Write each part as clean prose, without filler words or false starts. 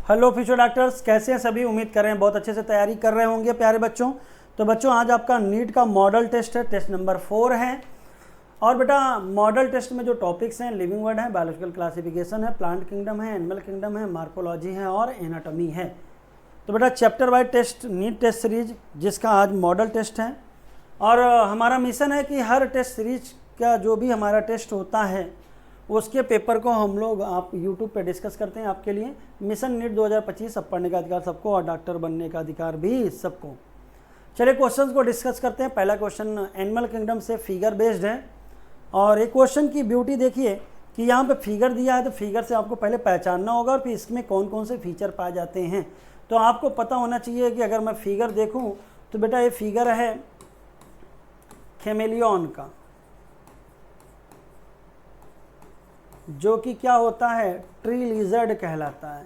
Hello future doctors, कैसे हैं सभी। उम्मीद कर रहे हैं बहुत अच्छे से तैयारी कर रहे होंगे प्यारे बच्चों। तो बच्चों आज आपका नीट का मॉडल टेस्ट है, टेस्ट नंबर 4 है। और बेटा मॉडल टेस्ट में जो टॉपिक्स हैं लिविंग वर्ड है, बायोलॉजिकल क्लासिफिकेशन है, प्लांट किंगडम है, एनिमल किंगडम है, मार्कोलॉजी है और एनाटॉमी है। तो बेटा chapter wise test NEET test series जिसका आज मॉडल टेस्ट है। और हमारा मिशन है कि हर टेस्ट सीरीज का जो भी हमारा टेस्ट होता है उसके पेपर को हम लोग आप YouTube पे डिस्कस करते हैं आपके लिए। मिशन नीट 2025 सब पढ़ने का अधिकार सबको और डॉक्टर बनने का अधिकार भी सबको। चलिए क्वेश्चंस को डिस्कस करते हैं। पहला क्वेश्चन एनिमल किंगडम से फिगर बेस्ड है। और एक क्वेश्चन की ब्यूटी देखिए कि यहाँ पे फिगर दिया है तो फिगर से आपको पहले पहचानना होगा और फिर इसमें कौन कौन से फीचर पाए जाते हैं। तो आपको पता होना चाहिए कि अगर मैं फिगर देखूँ तो बेटा ये फिगर है खेमेलियन का, जो कि क्या होता है ट्री लिजर्ड कहलाता है।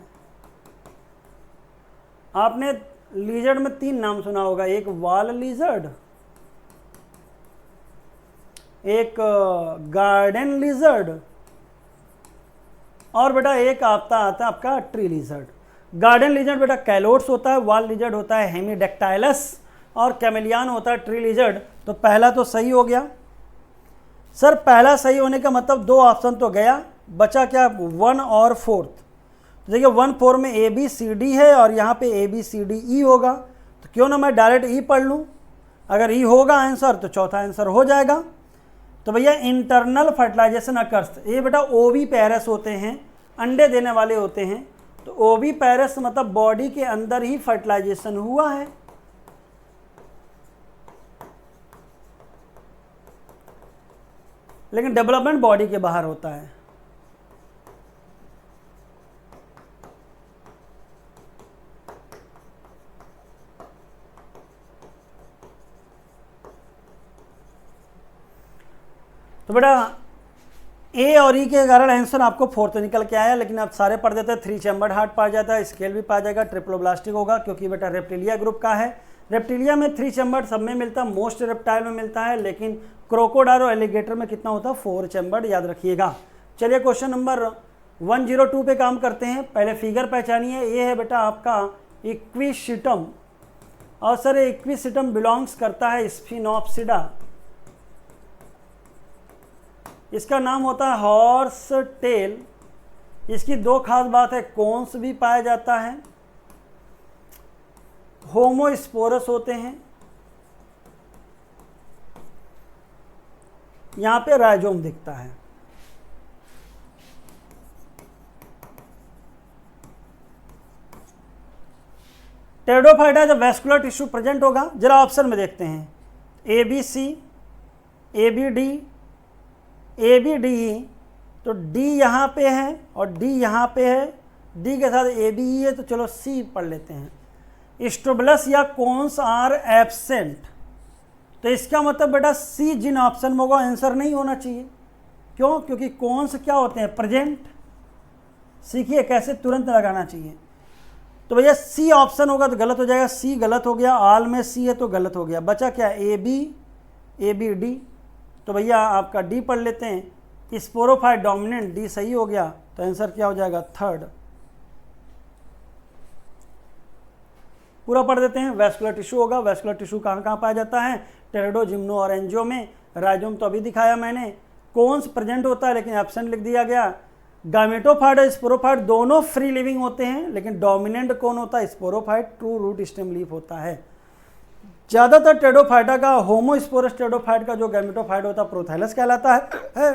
आपने लिजर्ड में 3 नाम सुना होगा, एक वॉल लिजर्ड, एक गार्डन लिजर्ड और बेटा एक आता आपका ट्री लिजर्ड। गार्डन लिजर्ड बेटा कैलोट्स होता है, वॉल लिजर्ड होता है हेमीडेक्टाइलस और कैमेलियन होता है ट्री लिजर्ड। तो पहला तो सही हो गया सर। पहला सही होने का मतलब 2 ऑप्शन तो गया, बचा क्या 1 और 4। तो देखिए 1 4 में ABCD है और यहाँ पे ABCDE होगा। तो क्यों ना मैं डायरेक्ट E पढ़ लूँ। अगर E होगा आंसर तो चौथा आंसर हो जाएगा। तो भैया इंटरनल फर्टिलाइजेशन अकर्स, ये बेटा ओवी पैरस होते हैं, अंडे देने वाले होते हैं। तो ओवी पैरस मतलब बॉडी के अंदर ही फर्टिलाइजेशन हुआ है। लेकिन डेवलपमेंट बॉडी के बाहर होता है। तो बेटा ए और ई के कारण आंसर आपको 4th निकल के आया। लेकिन आप सारे पढ़ देते हैं 3 चैम्बर्ड हार्ट पाया जाता है, स्केल भी पाया जाएगा, ट्रिप्लोब्लास्टिक होगा क्योंकि बेटा रेप्टिलिया ग्रुप का है। रेप्टिलिया में 3 चैम्बर्ड सब में मिलता है, मोस्ट रेप्टाइल में मिलता है, लेकिन क्रोकोडाइल और एलिगेटर में कितना होता है 4 चैम्बर्ड, याद रखिएगा। चलिए क्वेश्चन नंबर 102 पे काम करते हैं। पहले फिगर पहचानिए। ये है बेटा आपका इक्विसिटम और सर इक्विसिटम बिलोंग्स करता है स्फिनोप्सिडा। इसका नाम होता है हॉर्स टेल। इसकी 2 खास बात है, कोन्स भी पाया जाता है, होमोस्पोरस होते हैं, यहां पे राइजोम दिखता है। टेरिडोफाइटा जब वैस्कुलर टिश्यू प्रेजेंट होगा, जरा ऑप्शन में देखते हैं ABC, ABD, ABDE। तो D यहाँ पे है और D यहाँ पे है, D के साथ ABE है, तो चलो C पढ़ लेते हैं। स्ट्रोबलस या कोन्स आर एब्सेंट। तो इसका मतलब बेटा C जिन ऑप्शन में होगा आंसर नहीं होना चाहिए। क्यों? क्योंकि कोन्स क्या होते हैं प्रेजेंट। सीखिए कैसे तुरंत लगाना चाहिए। तो भैया C ऑप्शन होगा तो गलत हो जाएगा, C गलत हो गया, ऑल में C है तो गलत हो गया। बचा क्या AB, ABD। तो भैया आपका D पढ़ लेते हैं, स्पोरोफाइट डोमिनेंट, D सही हो गया। तो आंसर क्या हो जाएगा 3rd। पूरा पढ़ देते हैं। वैस्कुलर टिश्यू होगा। वैस्कुलर टिश्यू कहाँ कहाँ पाया जाता है? टेरिडो, जिम्नो और एंजियो में। राइजोम तो अभी दिखाया मैंने। कोन्स प्रेजेंट होता है लेकिन एब्सेंट लिख दिया गया। गामेटोफाइट और स्पोरोफाइट दोनों फ्री लिविंग होते हैं, लेकिन डोमिनेंट कौन होता है? Sporophyte, true root stem leaf होता है। ज़्यादातर टेरिडोफाइटा का होमोस्पोरस टेरिडोफाइट का जो गैमेटोफाइट होता है प्रोथैलस कहलाता है।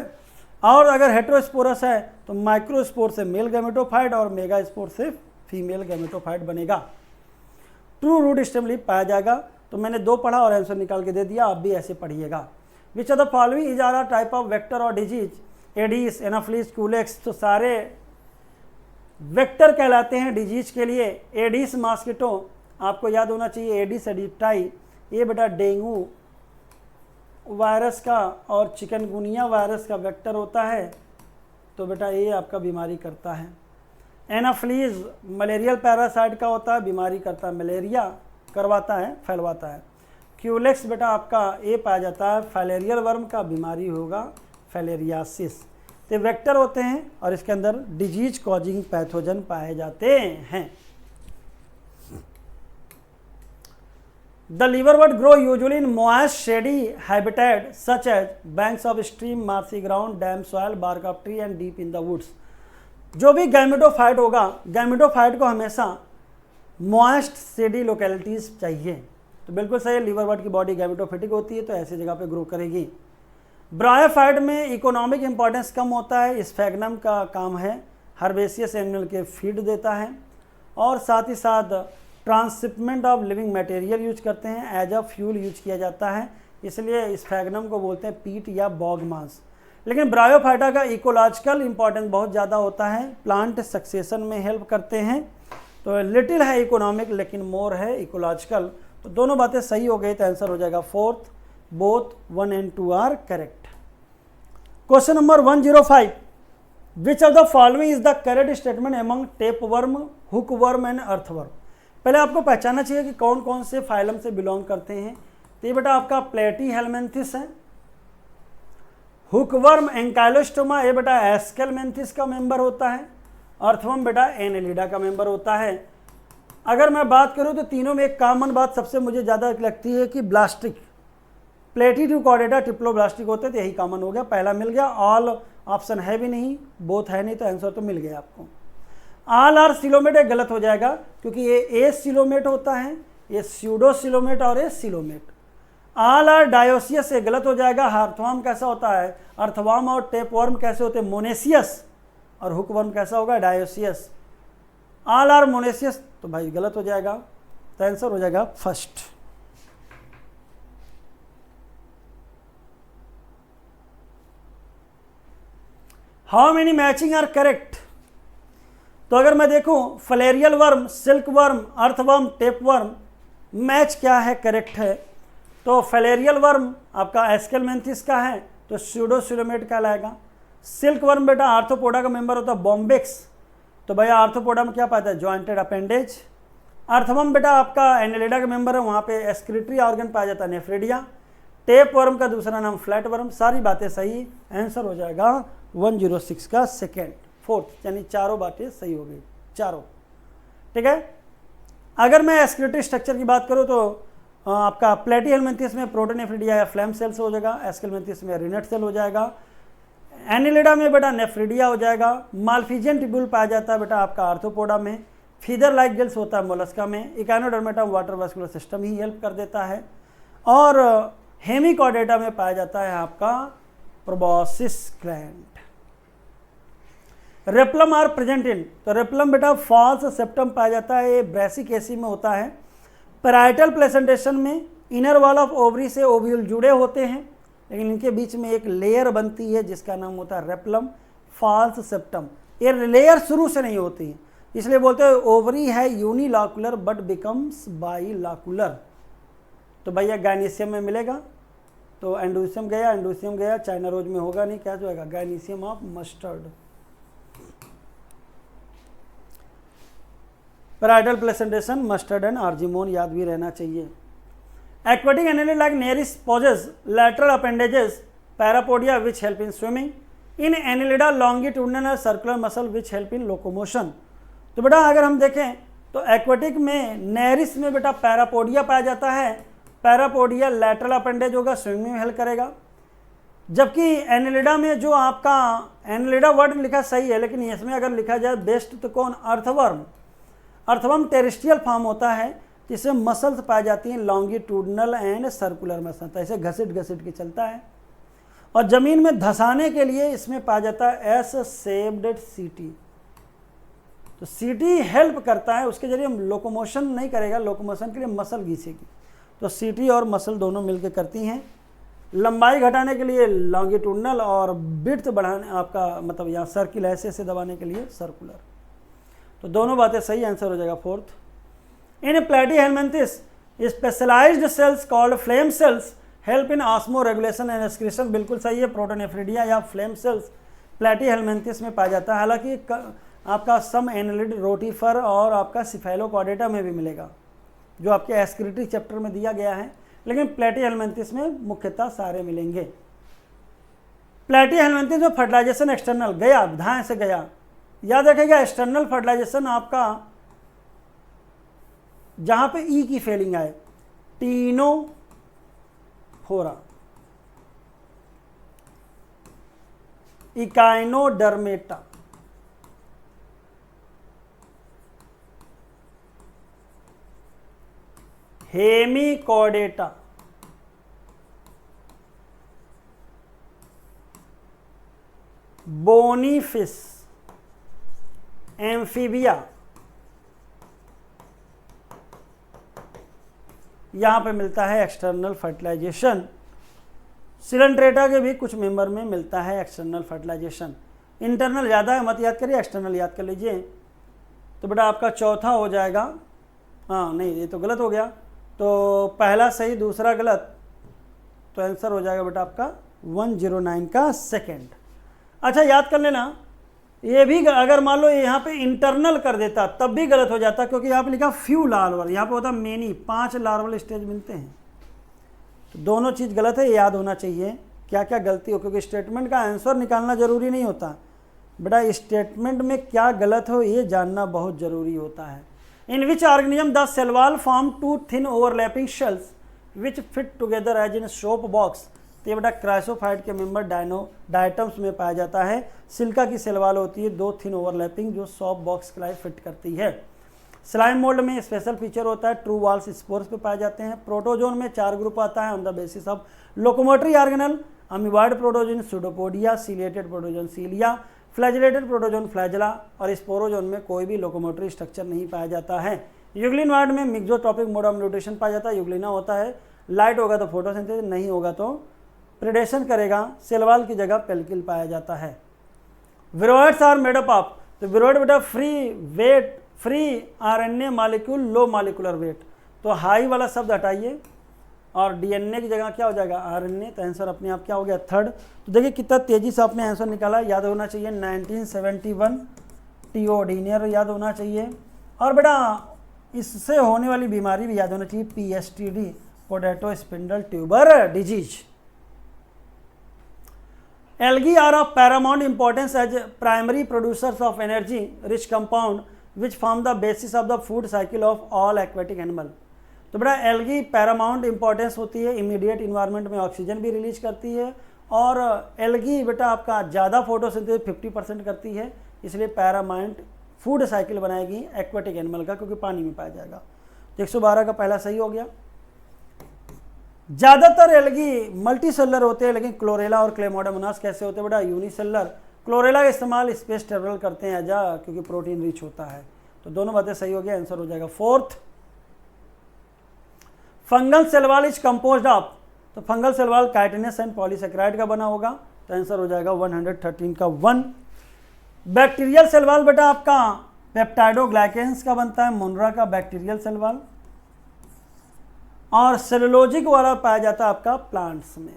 और अगर हेटेरोस्पोरस है तो माइक्रोस्पोर से मेल गैमेटोफाइट और मेगास्पोर से फीमेल गैमेटोफाइट बनेगा। ट्रू रूट स्टेम लीफ पाया जाएगा। तो मैंने 2 पढ़ा और आंसर निकाल के दे दिया, आप भी ऐसे पढ़िएगा। Which are the following is are type of vector और डिजीज? Aedes, Anopheles, Culex. तो सारे वेक्टर कहलाते हैं डिजीज के लिए। एडीज मॉस्किटो आपको याद होना चाहिए, एडिस एडिप्टाई, ये बेटा डेंगू वायरस का और चिकनगुनिया वायरस का वेक्टर होता है। तो बेटा ये आपका बीमारी करता है। एनाफ्लीज मलेरियल पैरासाइट का होता है, बीमारी करता है, मलेरिया करवाता है, फैलवाता है। क्यूलेक्स बेटा आपका ये पाया जाता है फाइलेरियल वर्म का, बीमारी होगा फाइलेरियासिस। तो वेक्टर होते हैं और इसके अंदर डिजीज कॉजिंग पैथोजन पाए जाते हैं। The liverwort grow usually in moist shady habitat such as banks of stream, marshy ground, damp soil, bark of tree and deep in the woods. जो भी गैमेटोफाइट होगा, गैमेटोफाइट को हमेशा मॉइस्ट शेडी लोकेलिटीज चाहिए। तो बिल्कुल सही है, लिवरवर्ट की बॉडी गैमेटोफिटिक होती है तो ऐसी जगह पे ग्रो करेगी। ब्रायोफाइट में इकोनॉमिक इंपॉर्टेंस कम होता है। स्फैग्नम का काम है हर्बेसियस एनिमल के फीड देता है और साथ ही साथ transshipment of living material use करते हैं, एज अ फ्यूल यूज किया जाता है, इसलिए स्फैग्नम को बोलते हैं पीट या बॉग मांस। लेकिन ब्रायोफाइटा का इकोलॉजिकल इंपॉर्टेंस बहुत ज़्यादा होता है, प्लांट सक्सेशन में हेल्प करते हैं। तो लिटिल है इकोनॉमिक लेकिन मोर है इकोलॉजिकल। तो दोनों बातें सही हो गई तो आंसर हो जाएगा fourth, both 1 and 2 are correct. Question number 105, which of the following is the correct statement among tapeworm, hookworm and earthworm. पहले आपको पहचानना चाहिए कि कौन कौन से फाइलम से बिलोंग करते हैं। तो ये बेटा आपका प्लेटीहेल्मिन्थिस है। हुकवर्म एंकाइलोस्टोमा, ये बेटा एस्केलमेंथिस का मेंबर होता है। अर्थवर्म बेटा एनेलिडा का मेंबर होता है। अगर मैं बात करूं तो तीनों में एक कॉमन बात सबसे मुझे ज़्यादा लगती है कि ब्लास्टिक, प्लेटीट्यूकॉर्डेटा ट्रिप्लोब्लास्टिक होते थे, यही कॉमन हो गया, पहला मिल गया। ऑल ऑप्शन है भी नहीं, बोथ है नहीं, तो आंसर तो मिल गया आपको। ऑल आर सिलोमेट एक गलत हो जाएगा क्योंकि ये ए सिलोमेट होता है, ये स्यूडो सिलोमेट और ये सिलोमेट। ऑल आर डायोसियस से गलत हो जाएगा। अर्थवर्म कैसा होता है, अर्थवर्म और टेपवर्म कैसे होते हैं, मोनेसियस, और हुकवर्म कैसा होगा, डायोसियस। ऑल आर मोनेसियस तो भाई गलत हो जाएगा, तो आंसर हो जाएगा first. How many matching are correct. तो अगर मैं देखूं filarial worm, silk worm, earthworm, tapeworm, match क्या है, करेक्ट है। तो फ्लेरियल वर्म आपका एस्केलमेंथिस का है तो स्यूडोसिलोमेट कहलाएगा। सिल्क वर्म बेटा आर्थ्रोपोडा का मेंबर होता है, बॉम्बेक्स, तो भैया आर्थ्रोपोडा में क्या पाता है, जॉइंटेड अपेंडेज। अर्थवर्म बेटा आपका एनेलिडा का मेंबर है, वहाँ पे एक्सक्रीटरी ऑर्गन पाया जाता है, नेफ्रिडिया। टेप वर्म का दूसरा नाम फ्लैट वर्म। सारी बातें सही, आंसर हो जाएगा 106 का सेकेंड, फोर्थ, यानी चारों बातें सही हो गई, चारों। ठीक है। अगर मैं एक्सक्रीटरी स्ट्रक्चर की बात करूँ तो आपका प्लेटीहेल्मिन्थिस में प्रोटोनेफ्रिडिया या फ्लैम सेल्स हो जाएगा, एस्केलमेंथिस में रिनेट सेल हो जाएगा, एनिलिडा में बेटा नेफ्रिडिया हो जाएगा। मालफिजियन टिब्यूल पाया जाता है बेटा आपका आर्थ्रोपोडा में। फीदर लाइक जेल्स होता है मोलस्का में। इकानोडर्मेटा वाटर वास्कुलर सिस्टम ही हेल्प कर देता है। और हेमिकॉर्डेटा में पाया जाता है आपका प्रोबॉसिस ग्लैंड। रेप्लम आर प्रेजेंट इन, तो रेप्लम बेटा फॉल्स सेप्टम पाया जाता है, ये ब्रेसिकेसी में होता है। पैराइटल प्लेसेंटेशन में इनर वॉल ऑफ ओवरी से ओव्यूल जुड़े होते हैं, लेकिन इनके बीच में एक लेयर बनती है जिसका नाम होता है रेप्लम, फॉल्स सेप्टम। ये लेयर शुरू से नहीं होती है, इसलिए बोलते हैं ओवरी है यूनिलॉकुलर बट बिकम्स बाइलॉकुलर। तो भैया गायनीशियम में मिलेगा, तो एंडोसियम गया, चाइना रोज में होगा नहीं, क्या जो है gynoecium of mustard. Parietal placentation, mustard and argemone याद भी रहना चाहिए। Aquatic annelid like Nereis possess lateral appendages, parapodia which help in swimming. In Annelida longitudinal and circular muscle which help in locomotion. तो बेटा अगर हम देखें तो एक्वेटिक में नेरिस में बेटा पैरापोडिया पाया जाता है। पैरापोडिया लैटरल अपेंडेज होगा, स्विमिंग में हेल्प करेगा। जबकि एनेलिडा में जो आपका एनेलिडा वर्ड लिखा सही है, लेकिन इसमें अगर लिखा जाए बेस्ट तो कौन, अर्थवर्म। अर्थवर्म टेरेस्ट्रियल फॉर्म होता है जिसमें मसल्स पाई जाती हैं लॉन्गिट्यूडनल एंड सर्कुलर मसल, तो ऐसे घसीट घसीट के चलता है। और ज़मीन में धंसाने के लिए इसमें पाया जाता है एस शेप्ड सीटी। तो सीटी हेल्प करता है, उसके जरिए हम लोकोमोशन नहीं करेगा, लोकोमोशन के लिए मसल घिसेगी। तो सीटी और मसल दोनों मिलकर करती हैं। लंबाई घटाने के लिए लॉन्गिट्यूडनल और विड्थ बढ़ाने आपका मतलब यहाँ सर्किल ऐसे दबाने के लिए सर्कुलर। तो दोनों बातें सही, आंसर हो जाएगा fourth. In Platyhelminthes specialised cells called flame cells help in osmoregulation and excretion, बिल्कुल सही है। प्रोटोनेफ्रिडिया या फ्लेम सेल्स प्लेटीहेल्मिन्थिस में पाया जाता है। हालांकि आपका सम एनेलिड रोटिफर और आपका सिफेलोकॉर्डेटा में भी मिलेगा, जो आपके एक्सक्रीटरी चैप्टर में दिया गया है, लेकिन प्लेटीहेल्मिन्थिस में मुख्यतः सारे मिलेंगे। प्लेटी हेलमिंथेस में फर्टिलाइजेशन एक्सटर्नल गया, धाए से गया, याद रखेगा एक्सटर्नल फर्टिलाइजेशन आपका जहां पे ई की फेलिंग आए, टीनोफोरा, इकाइनोडर्मेटा, हेमिकॉर्डेटा, बोनीफिस, एम्फीबिया, यहां पे मिलता है एक्सटर्नल फर्टिलाइजेशन। सिलेंट्रेटा के भी कुछ मेंबर में मिलता है एक्सटर्नल फर्टिलाइजेशन। इंटरनल ज़्यादा है, मत याद करिए, एक्सटर्नल याद कर लीजिए। तो बेटा आपका चौथा हो जाएगा, हाँ नहीं ये तो गलत हो गया, तो पहला सही दूसरा गलत, तो आंसर हो जाएगा बेटा आपका 109 का सेकंड। अच्छा याद कर लेना, ये भी अगर मान लो यहाँ पे इंटरनल कर देता तब भी गलत हो जाता, क्योंकि यहाँ पे लिखा फ्यू लार्वल, यहाँ पे होता मेनी, 5 लार्वल स्टेज मिलते हैं। तो दोनों चीज़ गलत है, याद होना चाहिए क्या क्या गलती हो, क्योंकि स्टेटमेंट का आंसर निकालना जरूरी नहीं होता बेटा, स्टेटमेंट में क्या गलत हो ये जानना बहुत जरूरी होता है। In which organism the cell wall form 2 thin overlapping shells which fit together as in soap box. तो ये बेटा क्राइसोफाइट के मेंबर डायटम्स में पाया जाता है। सिल्का की सेल वॉल होती है 2 थिन ओवरलैपिंग जो सोप बॉक्स के लिए फिट करती है। स्लाइम मोल्ड में स्पेशल फीचर होता है, ट्रू वॉल्स स्पोर्स पे पाए जाते हैं। प्रोटोजोन में 4 ग्रुप आता है on the basis of locomotory organelle, amoeboid protozoan pseudopodia, ciliated protozoan cilia, flagellated protozoan flagella, और स्पोरोजोन में कोई भी लोकोमोटरी स्ट्रक्चर नहीं पाया जाता है। यूग्लिनॉइड में मिक्सोट्रॉपिक मोड ऑफ न्यूट्रिशन पाया जाता है, यूग्लिना होता है, लाइट होगा तो फोटोसिंथेसिस, नहीं होगा तो प्रेडेशन करेगा, सेलवाल की जगह पेल्किल पाया जाता है। Viroids are made up of, तो विरोइड बेटा free RNA molecule, low molecular weight, तो हाई वाला शब्द हटाइए और डीएनए की जगह क्या हो जाएगा आरएनए, तो आंसर अपने आप क्या हो गया थर्ड। तो देखिए कितना तेजी से आपने आंसर निकाला, याद होना चाहिए 1971 टीओडीनियर याद होना चाहिए, और बेटा इससे होने वाली बीमारी भी याद होना चाहिए, PSTD, potato spindle tuber disease. Algae are of paramount importance as primary producers of energy rich compound which form the basis of the food cycle of all aquatic animal। तो बेटा एल्गी पैरामाउंट इंपॉर्टेंस होती है, immediate environment में oxygen भी release करती है, और algae बेटा आपका ज़्यादा फोटोसिंथेसिस 50% करती है, इसलिए पैरामाउंट फूड साइकिल बनाएगी एक्वाटिक एनिमल का, क्योंकि पानी में पाया जाएगा। तो 112 का पहला सही हो गया। ज़्यादातर एल्गी मल्टी सेलर होते हैं, लेकिन क्लोरेला और क्लेमोडामोनास कैसे होते हैं बेटा यूनिसेलर। क्लोरेला का इस्तेमाल स्पेस ट्रेवल करते हैं एजा, क्योंकि प्रोटीन रिच होता है। तो दोनों बातें सही हो गया, आंसर हो जाएगा fourth. Fungal cell wall is composed of, तो fungal cell wall chitinous and polysaccharide का बना होगा, तो आंसर हो जाएगा 113 का 1। बैक्टीरियल सेल वॉल बेटा आपका पेप्टाइडोग्लाइकेंस का बनता है, मुनरा का बैक्टीरियल सेल वॉल, और सेलुलोजिक वाला पाया जाता है आपका प्लांट्स में।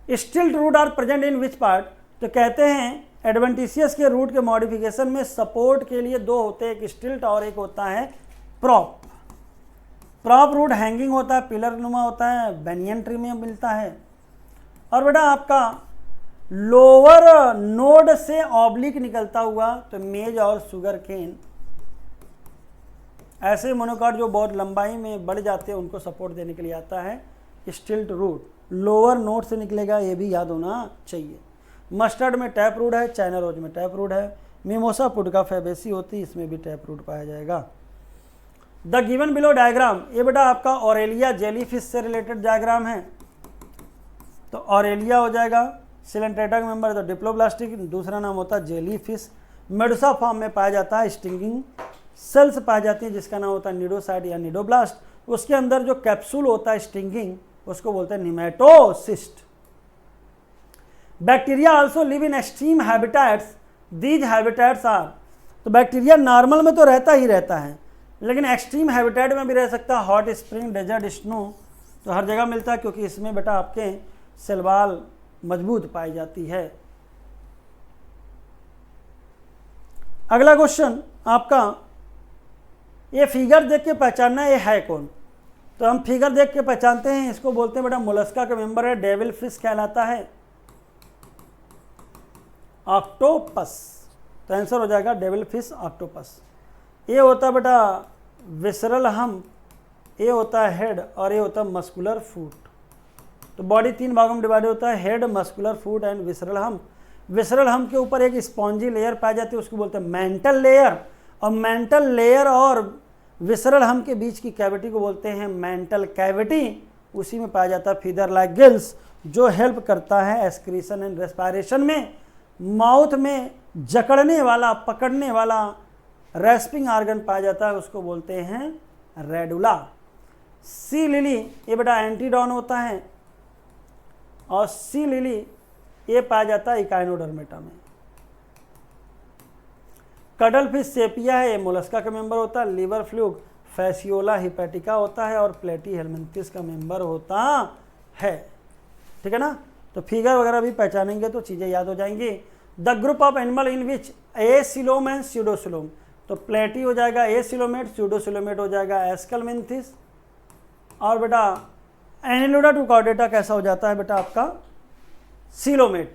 Stilt root are present in which part, तो कहते हैं एडवेंटिशियस के रूट के मॉडिफिकेशन में सपोर्ट के लिए 2 होते हैं, एक स्टिल्ट और एक होता है प्रॉप। प्रॉप रूट हैंगिंग होता है, पिलर नुमा होता है, बेनियन ट्री में मिलता है। और बेटा आपका लोअर नोड से ऑब्लिक निकलता हुआ, तो मेज और शुगर केन, ऐसे मोनोकॉट जो बहुत लंबाई में बढ़ जाते हैं उनको सपोर्ट देने के लिए आता है स्टिल्ट रूट। लोअर नोड से निकलेगा, ये भी याद होना चाहिए। मस्टर्ड में टैप रूट है, चाइना रोज में टैप रूट है, मिमोसा पुडका फैबेसी होती है, इसमें भी टैप रूट पाया जाएगा। द गिवन बिलो डायग्राम, ये बेटा आपका ऑरेलिया जेलीफिश से रिलेटेड डायग्राम है, तो ऑरेलिया हो जाएगा, सिलेंट्रेटा का मेंबर है तो डिप्लोब्लास्टिक, दूसरा नाम होता है जेलीफिश। मेडुसा फॉर्म में पाया जाता है, स्टिंगिंग सेल्स पाई जाती हैं जिसका नाम होता है निडोसाइड या निडोब्लास्ट। उसके अंदर जो कैप्सूल होता है स्टिंगिंग, उसको बोलते हैं nematocyst. Bacteria also live in extreme habitats, these habitats are, तो बैक्टीरिया नॉर्मल में तो रहता ही रहता है, लेकिन एक्सट्रीम हैबिटेट में भी रह सकता है, हॉट स्प्रिंग, डेजर्ट, स्नो, तो हर जगह मिलता है, क्योंकि इसमें बेटा आपके सेलवाल मजबूत पाई जाती है। अगला क्वेश्चन आपका, ये फिगर देख के पहचानना ये है कौन, तो हम फिगर देख के पहचानते हैं, इसको बोलते हैं बेटा मोलस्का का मेंबर है, डेविल फिश कहलाता है, ऑक्टोपस। तो आंसर हो जाएगा डेविल फिश ऑक्टोपस। ये होता है बेटा विसरल हम, ये होता है हेड और ये होता है मस्कुलर फूट। तो बॉडी 3 भागों में डिवाइड होता है, head, muscular foot and visceral हम। विसरल हम के ऊपर एक स्पॉन्जी लेयर पाई जाती है, उसको बोलते हैं मेंटल लेयर, और मेंटल लेयर और विसरल हम के बीच की कैविटी को बोलते हैं मेंटल कैविटी। उसी में पाया जाता है फीदर लाइक गिल्स, जो हेल्प करता है एक्सक्रीशन एंड रेस्पिरेशन में। माउथ में जकड़ने वाला, पकड़ने वाला रेस्पिंग ऑर्गन पाया जाता है, उसको बोलते हैं रेडुला। सी लिली ये बेटा एंटीडॉन होता है, और सी लिली ये पाया जाता है इकाइनोडर्मेटा में। कडल फिश सेपिया है, ये मोलस्का का मेंबर होता है। लिवर फ्लूक फैसियोला हिपैटिका होता है, और प्लेटी हेलमिंथिस का मेंबर होता है। ठीक है ना, तो फिगर वगैरह भी पहचानेंगे तो चीज़ें याद हो जाएंगी। The group of animal in which acoelom and pseudocoelom, तो प्लेटी हो जाएगा एसिलोमेट, स्यूडोसिलोमेट हो जाएगा एस्केलमिंथिस, और बेटा एनिलुडा टू कॉर्डेटा कैसा हो जाता है बेटा आपका सिलोमेट।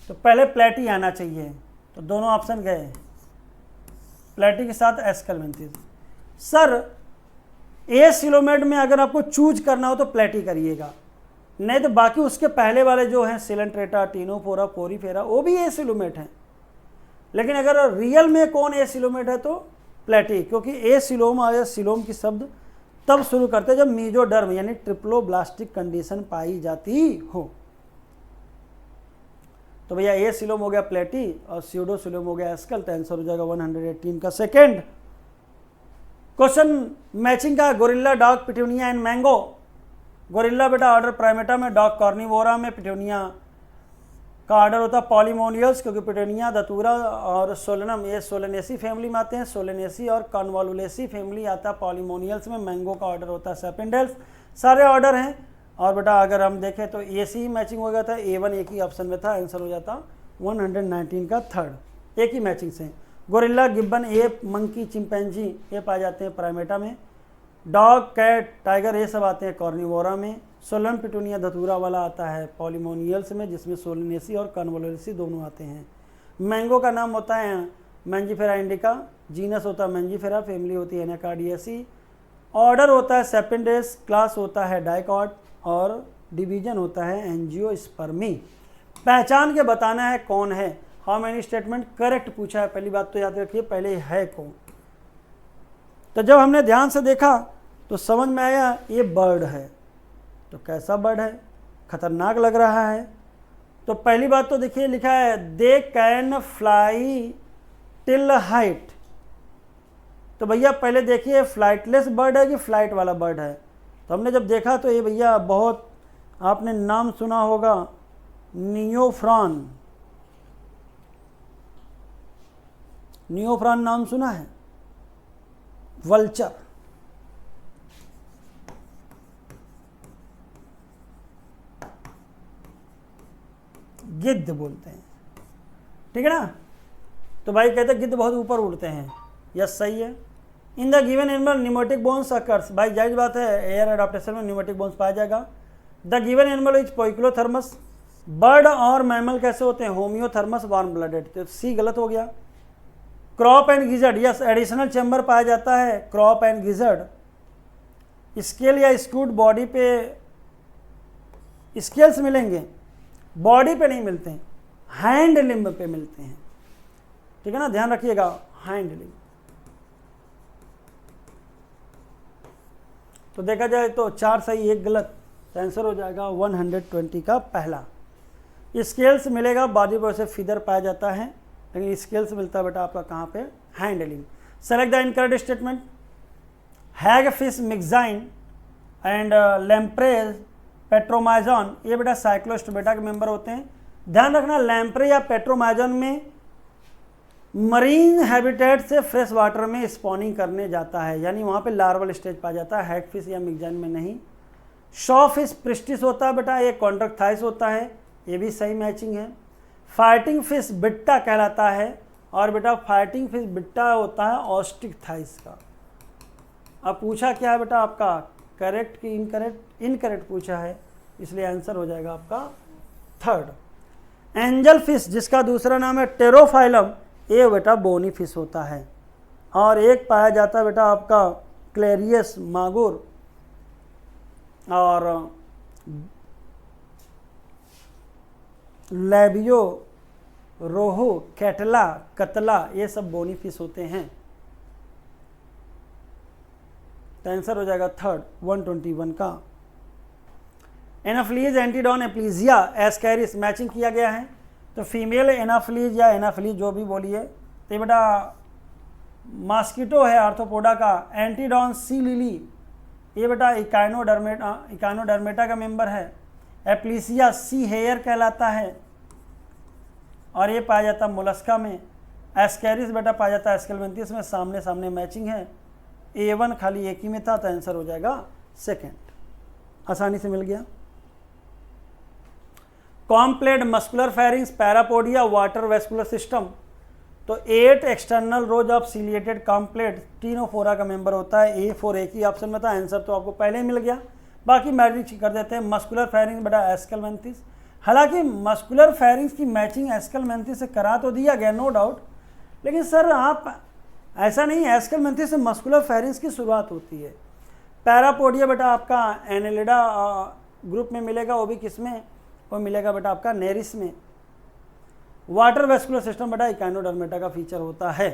तो पहले प्लेटी आना चाहिए, तो दोनों ऑप्शन गए, प्लेटी के साथ एस्केलमिंथिस। सर एसिलोमेट में अगर आपको चूज करना हो तो प्लेटी करिएगा, नहीं तो बाकी उसके पहले वाले जो हैं सिलेंट्रेटा, टीनोफोरा, पोरीफेरा, वो भी एसिलोमेट हैं। लेकिन अगर रियल में कौन एसिलोमेट है तो प्लेटी, क्योंकि एसिलोम और सिलोम की शब्द तब शुरू करते हैं जब मीजोडर्म यानी ट्रिप्लोब्लास्टिक कंडीशन पाई जाती हो। तो भैया एसिलोम हो गया प्लेटी और स्यूडोसिलोम हो गया एस्कल। तो आंसर हो जाएगा 118 का सेकेंड क्वेश्चन मैचिंग का। Gorilla, dog, पिट्यूनिया and mango. Gorilla बेटा ऑर्डर प्राइमेटा में, डॉग कॉर्निवोरा में, पिट्यूनिया का ऑर्डर होता है पॉलीमोनियल्स, क्योंकि पिट्यूनिया, दतूरा और सोलेनम ये सोलेनेसी फैमिली में आते हैं। सोलेनेसी और कॉन्वोलुलेसी फैमिली आता है पॉलीमोनियल्स में। मैंगो का ऑर्डर होता है सेपेंडेल्स। सारे ऑर्डर हैं। और बेटा अगर हम देखें तो ए सी मैचिंग हो गया था, A1 एक ही ऑप्शन में था, आंसर हो जाता 119 का थर्ड, एक ही मैचिंग से। Gorilla, Gibbon, app, monkey, chimpanzee ये पाए जाते हैं प्राइमेटा में। डॉग, कैट, टाइगर ये सब आते हैं कॉर्निवोरा में। सोलन, पिटूनिया, धतूरा वाला आता है पॉलीमोनियल्स में, जिसमें सोलिनेसी और कॉन्वोलुलेसी दोनों आते हैं। मैंगो का नाम होता है मैंजीफेरा इंडिका, जीनस होता है मैंजीफेरा, फैमिली होती है एनाकार्डियेसी, ऑर्डर होता है सेपेंडेस, क्लास होता है डाइकॉट और डिवीजन होता है एंजियोस्पर्मी। पहचान के बताना है कौन है। हाउ मैनी स्टेटमेंट करेक्ट पूछा है, पहली बात तो याद रखिए पहले है कौन। तो जब हमने ध्यान से देखा तो समझ में आया ये बर्ड है। तो कैसा बर्ड है, खतरनाक लग रहा है। तो पहली बात तो देखिए लिखा है they can fly till height. तो भैया पहले देखिए फ्लाइटलेस बर्ड है कि फ्लाइट वाला बर्ड है। तो हमने जब देखा तो ये भैया बहुत आपने नाम सुना होगा नियोफ्रॉन। नियोफ्रॉन नाम सुना है, वल्चर। गिद्ध बोलते हैं, ठीक है ना। तो भाई कहते हैं गिद्ध बहुत ऊपर उड़ते हैं, यस सही है। In the given animal pneumatic bones occurs, भाई जायज बात है एयर एडाप्टेशन में न्यूमेटिक बोन्स पाया जाएगा। The given animal is poikilothermous. Bird और मैमल कैसे होते हैं, होमियोथर्मस, वार्म ब्लडेड। तो सी गलत हो गया। Crop and gizzard, yes additional chamber पाया जाता है क्रॉप एंड गिजर्ड। स्केल या स्क्रूड बॉडी पे स्केल्स मिलेंगे, बॉडी पे नहीं मिलते हैं, हैंड लिम्ब पे मिलते हैं, ठीक है ना, ध्यान रखिएगा हैंड लिम्ब। तो देखा जाए तो 4 सही 1 गलत, तो आंसर हो जाएगा 120 का पहला। स्केल्स मिलेगा बॉडी पर से फीदर पाया जाता है, लेकिन स्केल्स मिलता है बेटा आपका कहाँ पे, hand limb. Select the incorrect statement. Hagfish Myxine and lampreys Petromyzon ये बेटा साइक्लोस्टोबेटा के मेंबर होते हैं। ध्यान रखना लैम्प्रे या पेट्रोमाइजॉन में मरीन हैबिटेट से फ्रेश वाटर में स्पॉनिंग करने जाता है, यानी वहाँ पे लार्वल स्टेज पाया जाता है, हैग फिश या मिक्साइन में नहीं। शॉ फिश प्रिस्टिस होता है बेटा, ये कॉन्ट्रैक्टाइस होता है, ये भी सही मैचिंग है। फाइटिंग फिश बिट्टा कहलाता है, और बेटा फाइटिंग फिश बिट्टा होता है ऑस्टिक थाइस का। अब पूछा क्या है बेटा आपका करेक्ट की इनकरेक्ट पूछा है, इसलिए आंसर हो जाएगा आपका थर्ड। एंजल फिश जिसका दूसरा नाम है टेरोफाइलम, ये बेटा बोनी फिश होता है। और एक पाया जाता है बेटा आपका क्लेरियस मागुर और लैबियो रोहू कैटला कतला, ये सब बोनी फिश होते हैं। तो आंसर हो जाएगा थर्ड 121 का। एनाफ्लीज एंटीडॉन एप्लीजिया एस्कैरिस मैचिंग किया गया है। तो फीमेल एनाफ्लीज या एनाफ्लीज जो भी बोलिए, तो बेटा मॉस्किटो है आर्थ्रोपोडा का। एंटीडॉन सी लिली, ये बेटा इकाइनोडर्मेटा का मेंबर है। एप्लीसिया सी हेयर कहलाता है और ये पाया जाता है मोलस्का में। एस्कैरिस बेटा पाया जाता है एस्केलमेंथिस में। सामने सामने मैचिंग है। A1 खाली एक ही में था, तो आंसर हो जाएगा सेकेंड, आसानी से मिल गया। Complete muscular pharynx parapodia water vascular system. तो 8 external rows of ciliated complete Ctenophora का मेंबर होता है। A4 एक ही ऑप्शन में था, आंसर तो आपको पहले ही मिल गया। बाकी मैचिंग कर देते हैं। मस्कुलर फेरिंग्स बेटा एस्केलमेंथिस। हालांकि मस्कुलर फेरिंग्स की मैचिंग एस्केलमेंथिस से करा तो दिया गया, नो डाउट, लेकिन सर आप ऐसा नहीं, एस्केलमेंथिस से मस्कुलर फेरिंग्स की शुरुआत होती है। पैरापोडिया बेटा आपका एनेलिडा ग्रुप में मिलेगा, वो भी किस में, वो मिलेगा बेटा आपका नेरिस में। वाटर वेस्कुलर सिस्टम बेटा इकाइनोडर्मेटा का फीचर होता है।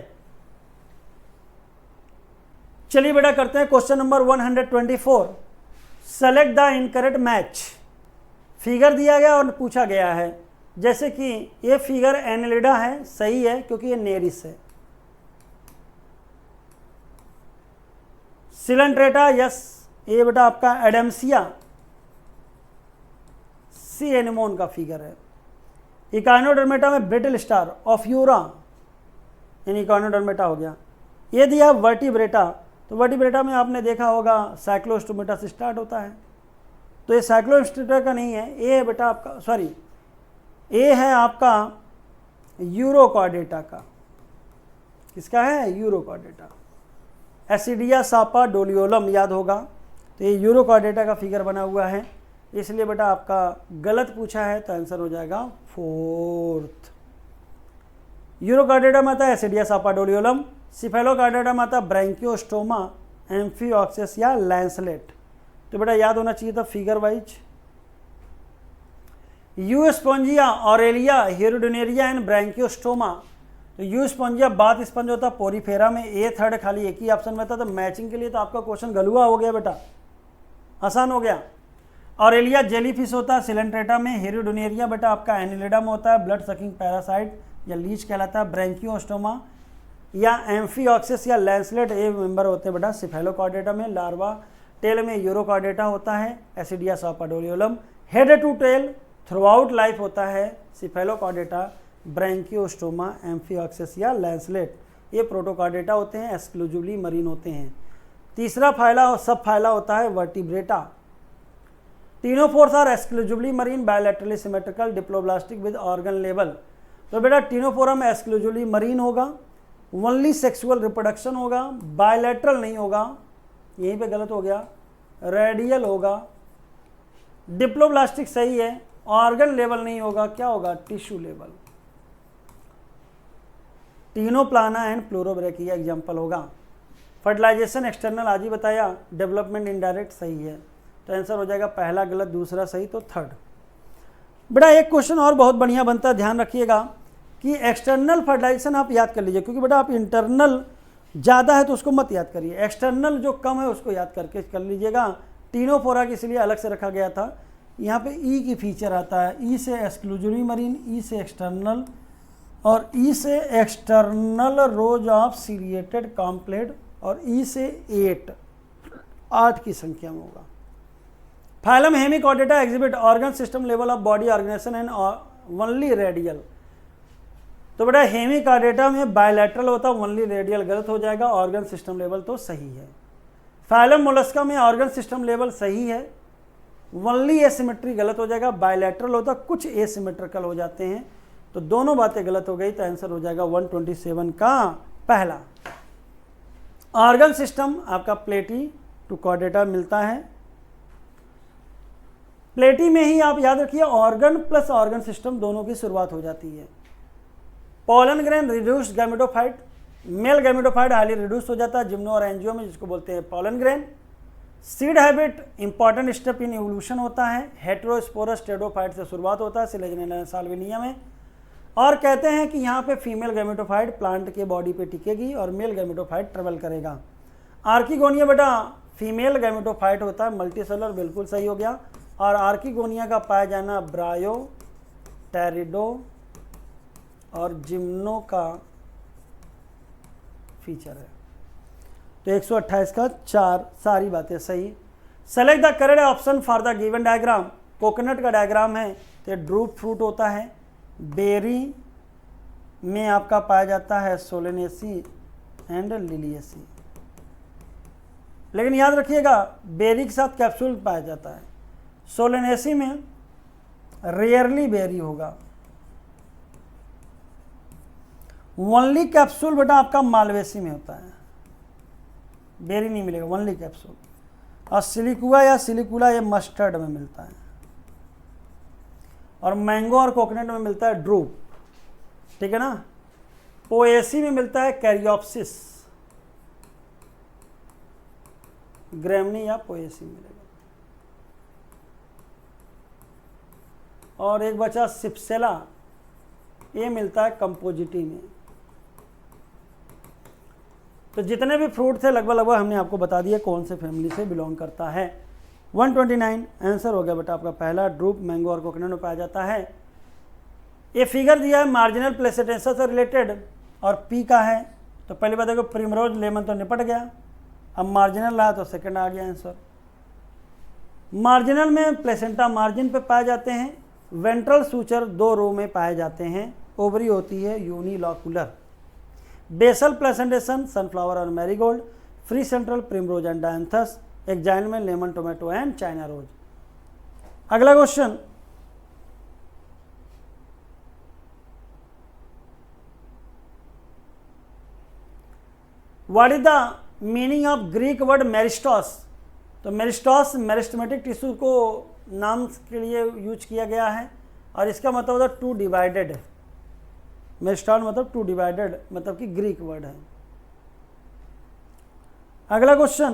चलिए बेटा करते हैं question number 124। Select the incorrect match. Figure दिया गया और पूछा गया है, जैसे कि ये फिगर एनेलिडा है, सही है क्योंकि ये नेरिस है। सिलेंट्रेटा यस, ये बेटा आपका एडम्सिया सी एनिमोन का फिगर है। इकाइनोडर्मेटा में ब्रिटल स्टार ऑफ्यूरा यानी इकाइनोडर्मेटा हो गया। ये दिया वर्टिब्रेटा, तो वर्टिब्रेटा में आपने देखा होगा साइक्लोस्टोमेटा से स्टार्ट होता है, तो ये साइक्लोस्टोमेटा का नहीं है, ये बेटा आपका सॉरी ये है आपका यूरोकॉर्डेटा का। किसका है? यूरोकॉर्डेटा। एसिडिया सापा डोलियोलम याद होगा, तो ये यूरोकॉर्डेटा का फिगर बना हुआ है, इसलिए बेटा आपका गलत पूछा है, तो आंसर हो जाएगा फोर्थ। यूरोकॉर्डेटा में आता है एसिडिया सापा डोलियोलम। सिफेलोकॉर्डेटा में आता है ब्रैंकियोस्टोमा एम्फिऑक्सिस या लैंसलेट। तो बेटा याद होना चाहिए था figure wise. Euspongia Aurelia Herdmania and Branchiostoma. तो यूस्पोंजिया बात स्पंज होता पोरीफेरा में। ए थर्ड खाली एक ही ऑप्शन में था, तो मैचिंग के लिए तो आपका क्वेश्चन गलुआ हो गया बेटा, आसान हो गया। ऑरेलिया जेलीफिश होता है सिलेंट्रेटा में। हेरोडोनेरिया बेटा आपका एनिलिडा में होता है, ब्लड सकिंग पैरासाइट या लीच कहलाता है। ब्रैंकियोस्टोमा या एम्फिऑक्सिस या लैंसलेट ये मेंबर होते हैं बेटा सिफेलोकॉर्डेटा में। लार्वा टेल में यूरोकॉर्डेटा होता है, Ascidia Salpa Doliolum. Head to tail throughout life होता है सिफेलोकॉर्डेटा, ब्रैंकियोस्टोमा, एम्फिऑक्सिस या लैंसलेट। ये प्रोटोकॉर्डेटा होते हैं, एक्सक्लूसिवली मरीन होते हैं। तीसरा फाइला और सब फाइला होता है Vertebrata. Ctenophores are exclusively marine, bilaterally symmetrical, diploblastic with organ level. तो बेटा टीनोफोरा में एक्सक्लूसिवली मरीन होगा, ओनली सेक्सुअल रिप्रोडक्शन होगा, बायलैटरल नहीं होगा, यहीं पे गलत हो गया, रेडियल होगा। डिप्लोब्लास्टिक सही है, ऑर्गन लेवल नहीं होगा, क्या होगा? Tissue level. Ctenoplana and Pleurobrachia example होगा। फर्टिलाइजेशन एक्सटर्नल आज ही बताया, डेवलपमेंट इनडायरेक्ट सही है, तो आंसर हो जाएगा पहला गलत, दूसरा सही, तो थर्ड। बेटा एक क्वेश्चन और बहुत बढ़िया बनता है, ध्यान रखिएगा कि एक्सटर्नल फर्टिलाइजेशन आप याद कर लीजिए, क्योंकि बेटा आप इंटरनल ज़्यादा है तो उसको मत याद करिए, एक्सटर्नल जो कम है उसको याद करके कर लीजिएगा। टीनोफोरा के इसलिए अलग से रखा गया था। यहाँ पे ई की फीचर आता है, ई से एक्सक्लूसिवली मरीन, ई से एक्सटर्नल और ई से external rows of ciliated comb plate और ई से 8 की संख्या में होगा। Phylum Hemichordata exhibit organ system level of body organisation and only radial. तो बेटा हेमिकॉर्डेटा में बायलैटरल होता है, ओनली रेडियल गलत हो जाएगा, ऑर्गन सिस्टम लेवल तो सही है। फाइलम मोलस्का में ऑर्गन सिस्टम लेवल सही है, ओनली एसिमेट्री गलत हो जाएगा, बायलैटरल होता कुछ एसिमेट्रिकल हो जाते हैं, तो दोनों बातें गलत हो गई, तो आंसर हो जाएगा 127 का पहला। ऑर्गन सिस्टम आपका प्लेटी टू कॉर्डेटा मिलता है, प्लेटी में ही आप याद रखिए ऑर्गन प्लस ऑर्गन सिस्टम दोनों की शुरुआत हो जाती है। Pollen grain reduced gametophyte, male gametophyte highly reduce हो जाता है जिम्नो और एंजियो में, जिसको बोलते हैं pollen grain. Seed habit important step in evolution होता है, हेटेरोस्पोरस टेरोफाइट से शुरुआत होता है सिलेजनिया साल्विनिया में। और कहते हैं कि यहाँ पे फीमेल गैमेटोफाइट प्लांट के बॉडी पे टिकेगी और मेल गैमेटोफाइट ट्रेवल करेगा। आर्किगोनिया बेटा फीमेल गैमेटोफाइट होता है, मल्टीसेलर, बिल्कुल सही हो गया। और आर्किगोनिया का पाया जाना ब्रायो, टेरिडो और जिम्नो का फीचर है। तो 128 का 4 सारी बातें सही। Select the correct option for the given diagram. Coconut का डायग्राम है तो ड्रूप फ्रूट होता है, बेरी में आपका पाया जाता है सोलेनेसी एंड लिलियसी। लेकिन याद रखिएगा बेरी के साथ कैप्सूल पाया जाता है, सोलेनेसी में रेयरली बेरी होगा। ओनली कैप्सूल बेटा आपका मालवेसी में होता है, बेरी नहीं मिलेगा, ओनली कैप्सूल। और सिलिकुआ या सिलिकुला ये मस्टर्ड में मिलता है, और मैंगो और कोकोनट में मिलता है ड्रूप, ठीक है ना। पोएसी में मिलता है कैरियोप्सिस, ग्रेमनी या पोएसी मिलेगा। और एक बचा सिप्सेला, ये मिलता है कंपोजिटी में। तो जितने भी फ्रूट थे लगभग हमने आपको बता दिया कौन से फैमिली से बिलोंग करता है। 129 आंसर हो गया बेटा आपका पहला, ड्रूप मैंगो और कोकोनट में पाया जाता है। ये फिगर दिया है मार्जिनल प्लेसेंटेसा से रिलेटेड और पी का है, तो पहले बात देखो प्रिमरोज लेमन तो निपट गया, अब मार्जिनल रहा तो सेकंड आ गया आंसर। मार्जिनल में प्लेसेंटा मार्जिन पे पाए जाते हैं, वेंट्रल सूचर 2 रो में पाए जाते हैं, ओवरी होती है यूनिलॉकुलर। बेसल प्लेसेंटेशन सनफ्लावर और marigold, free central primrose and dianthus, axile में lemon tomato and China rose. अगला question, what is the meaning of Greek word meristos. तो मेरिस्टॉस मेरिस्टेमेटिक टिश्यू को नाम के लिए यूज किया गया है और इसका मतलब होता है टू डिवाइडेड। मेरिस्टॉस मतलब टू डिवाइडेड, मतलब कि ग्रीक वर्ड है। अगला क्वेश्चन,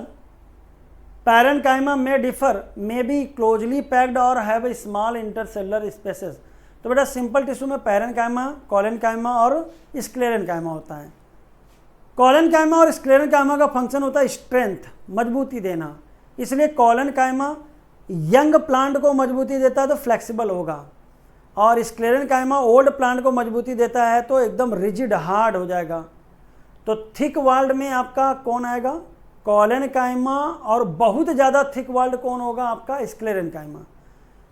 पैरेन्काइमा में differ may be closely packed और हैव स्मॉल इंटरसेलुलर स्पेसेस। तो बेटा सिंपल टिश्यू में पैरेन्काइमा, कॉलेनकाइमा और स्क्लेरेनकाइमा होता है। कॉलेनकाइमा और स्क्लेरेनकाइमा का फंक्शन होता है स्ट्रेंथ, मजबूती देना, इसलिए कॉलेनकाइमा यंग प्लांट को मजबूती देता है तो फ्लेक्सिबल होगा, और स्क्लेरेनकाइमा ओल्ड प्लांट को मजबूती देता है तो एकदम रिजिड हार्ड हो जाएगा। तो थिक वाल्ड में आपका कौन आएगा, कॉलेनकाइमा, और बहुत ज़्यादा थिक वाल्ड कौन होगा आपका, स्क्लेरेनकाइमा।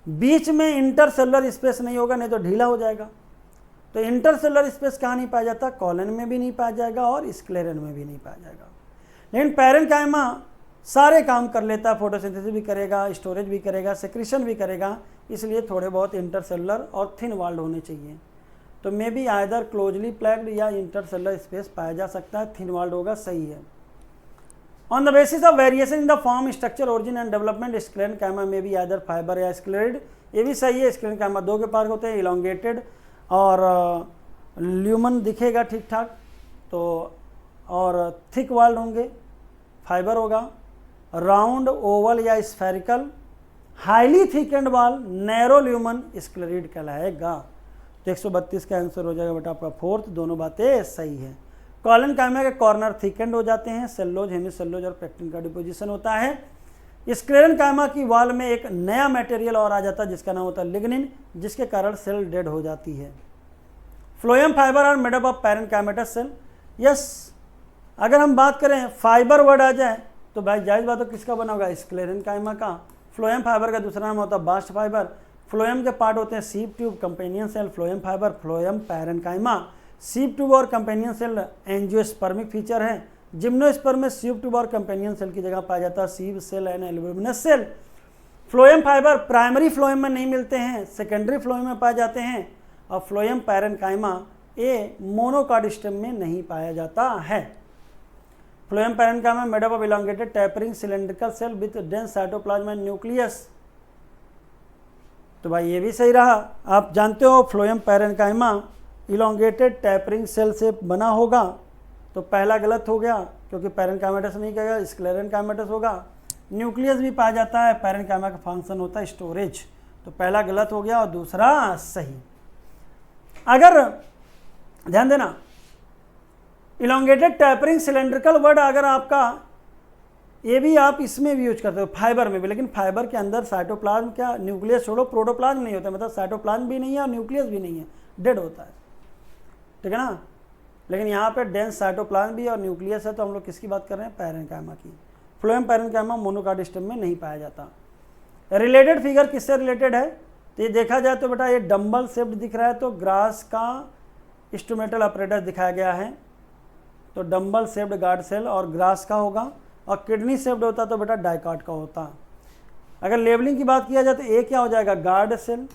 बीच में इंटरसेलुलर स्पेस नहीं होगा, नहीं तो ढीला हो जाएगा। तो इंटरसेलुलर स्पेस कहाँ नहीं पाया जाता, कॉलन में भी नहीं पाया जाएगा और स्क्लेरन में भी नहीं पाया जाएगा। लेकिन पैरेन्काइमा सारे काम कर लेता है, फोटोसिंथेसिस भी करेगा, स्टोरेज भी करेगा, सेक्रेशन भी करेगा, इसलिए थोड़े बहुत इंटरसेलुलर और थिन वाल्ड होने चाहिए। तो may be either closely packed या इंटरसेलुलर स्पेस पाया जा सकता है, थिन वाल्ड होगा, सही है। On the basis of variation in the form, structure, origin and development, sclerenchyma में भी आइदर फाइबर या स्क्लेरिड, ये भी सही है। स्क्लेरेनकाइमा 2 के पार्ट होते हैं, इलोंगेटेड और ल्यूमन दिखेगा ठीक ठाक, तो और थिक वाल्ड होंगे, फाइबर होगा, राउंड, ओवल या स्फेरिकल, हाईली थिकेंड वाल, नैरो ल्यूमन स्क्लेरिड कहलाएगा। तो 132 का आंसर हो जाएगा बेटा आपका 4th, दोनों बातें सही है। कॉलेनकाइमा के कॉर्नर थिकेंड हो जाते हैं, सेल्लोज, हेमिसेल्लोज और पेक्टिन का डिपोजिशन होता है। स्क्लेरेनकाइमा की वाल में एक नया मटेरियल और आ जाता है जिसका नाम होता है लिग्निन, जिसके कारण सेल डेड हो जाती है। Phloem fibre are made up of parenchymatous cell. Yes, अगर हम बात करें फाइबर वर्ड आ जाए तो भाई जायज़ बात तो किसका बना होगा, स्क्लेरेनकाइमा का। फ्लोएम फाइबर का दूसरा नाम होता है बास्ट फाइबर। फ्लोएम के पार्ट होते हैं sieve tube, companion cell, phloem fibre, phloem parenchyma. Sieve tube और कंपेनियन सेल एंजियोस्पर्मिक फीचर है। जिम्नोस्पर्म में सीप ट्यूब और कंपेनियन सेल की जगह पाया जाता है sieve cell and albuminous cell. Phloem fibre primary phloem में नहीं मिलते हैं, सेकेंडरी फ्लोएम में पाए जाते हैं। और फ्लोएम पैरेन्काइमा ये मोनोकॉट स्टेम में नहीं पाया जाता है। Phloem parenchyma made up of elongated tapering cylindrical cell with dense cytoplasm and nucleus. तो भाई ये भी सही रहा। आप जानते हो phloem parenchyma elongated tapering cell से बना होगा, तो पहला गलत हो गया क्योंकि पैरेन्काइमेटस नहीं कहेगा, स्क्लेरेन्काइमेटस होगा। न्यूक्लियस भी पाया जाता है, पैरेन्काइमा का फंक्शन होता है स्टोरेज, तो पहला गलत हो गया और दूसरा सही। अगर ध्यान देना, इलोंगेटेड टैपरिंग सिलेंड्रिकल वर्ड अगर आपका ये भी आप इसमें भी यूज करते हो, फाइबर में भी, लेकिन फाइबर के अंदर साइटोप्लाज्म क्या, न्यूक्लियस छोड़ो, प्रोटोप्लाज्म नहीं होता, मतलब साइटोप्लाज्म भी नहीं है और न्यूक्लियस भी नहीं है, डेड होता है, ठीक है ना। लेकिन यहाँ पे डेंस साइटोप्लाज्म भी और न्यूक्लियस है, तो हम लोग किसकी बात कर रहे हैं, पैरेन्काइमा की। फ्लोएम पैरेन्काइमा मोनोकार्ड स्टेम में नहीं पाया जाता। रिलेटेड फिगर किससे रिलेटेड है, तो ये देखा जाए तो बेटा ये डम्बल शेप्ड दिख रहा है, तो ग्रास का इंस्ट्रूमेंटल अपरेटस दिखाया गया है, तो डम्बल शेप्ड गार्ड सेल और ग्रास का होगा, और किडनी शेप्ड होता तो बेटा डाइकाट का होता। अगर लेबलिंग की बात किया जाए तो ए क्या हो जाएगा, गार्ड सेल,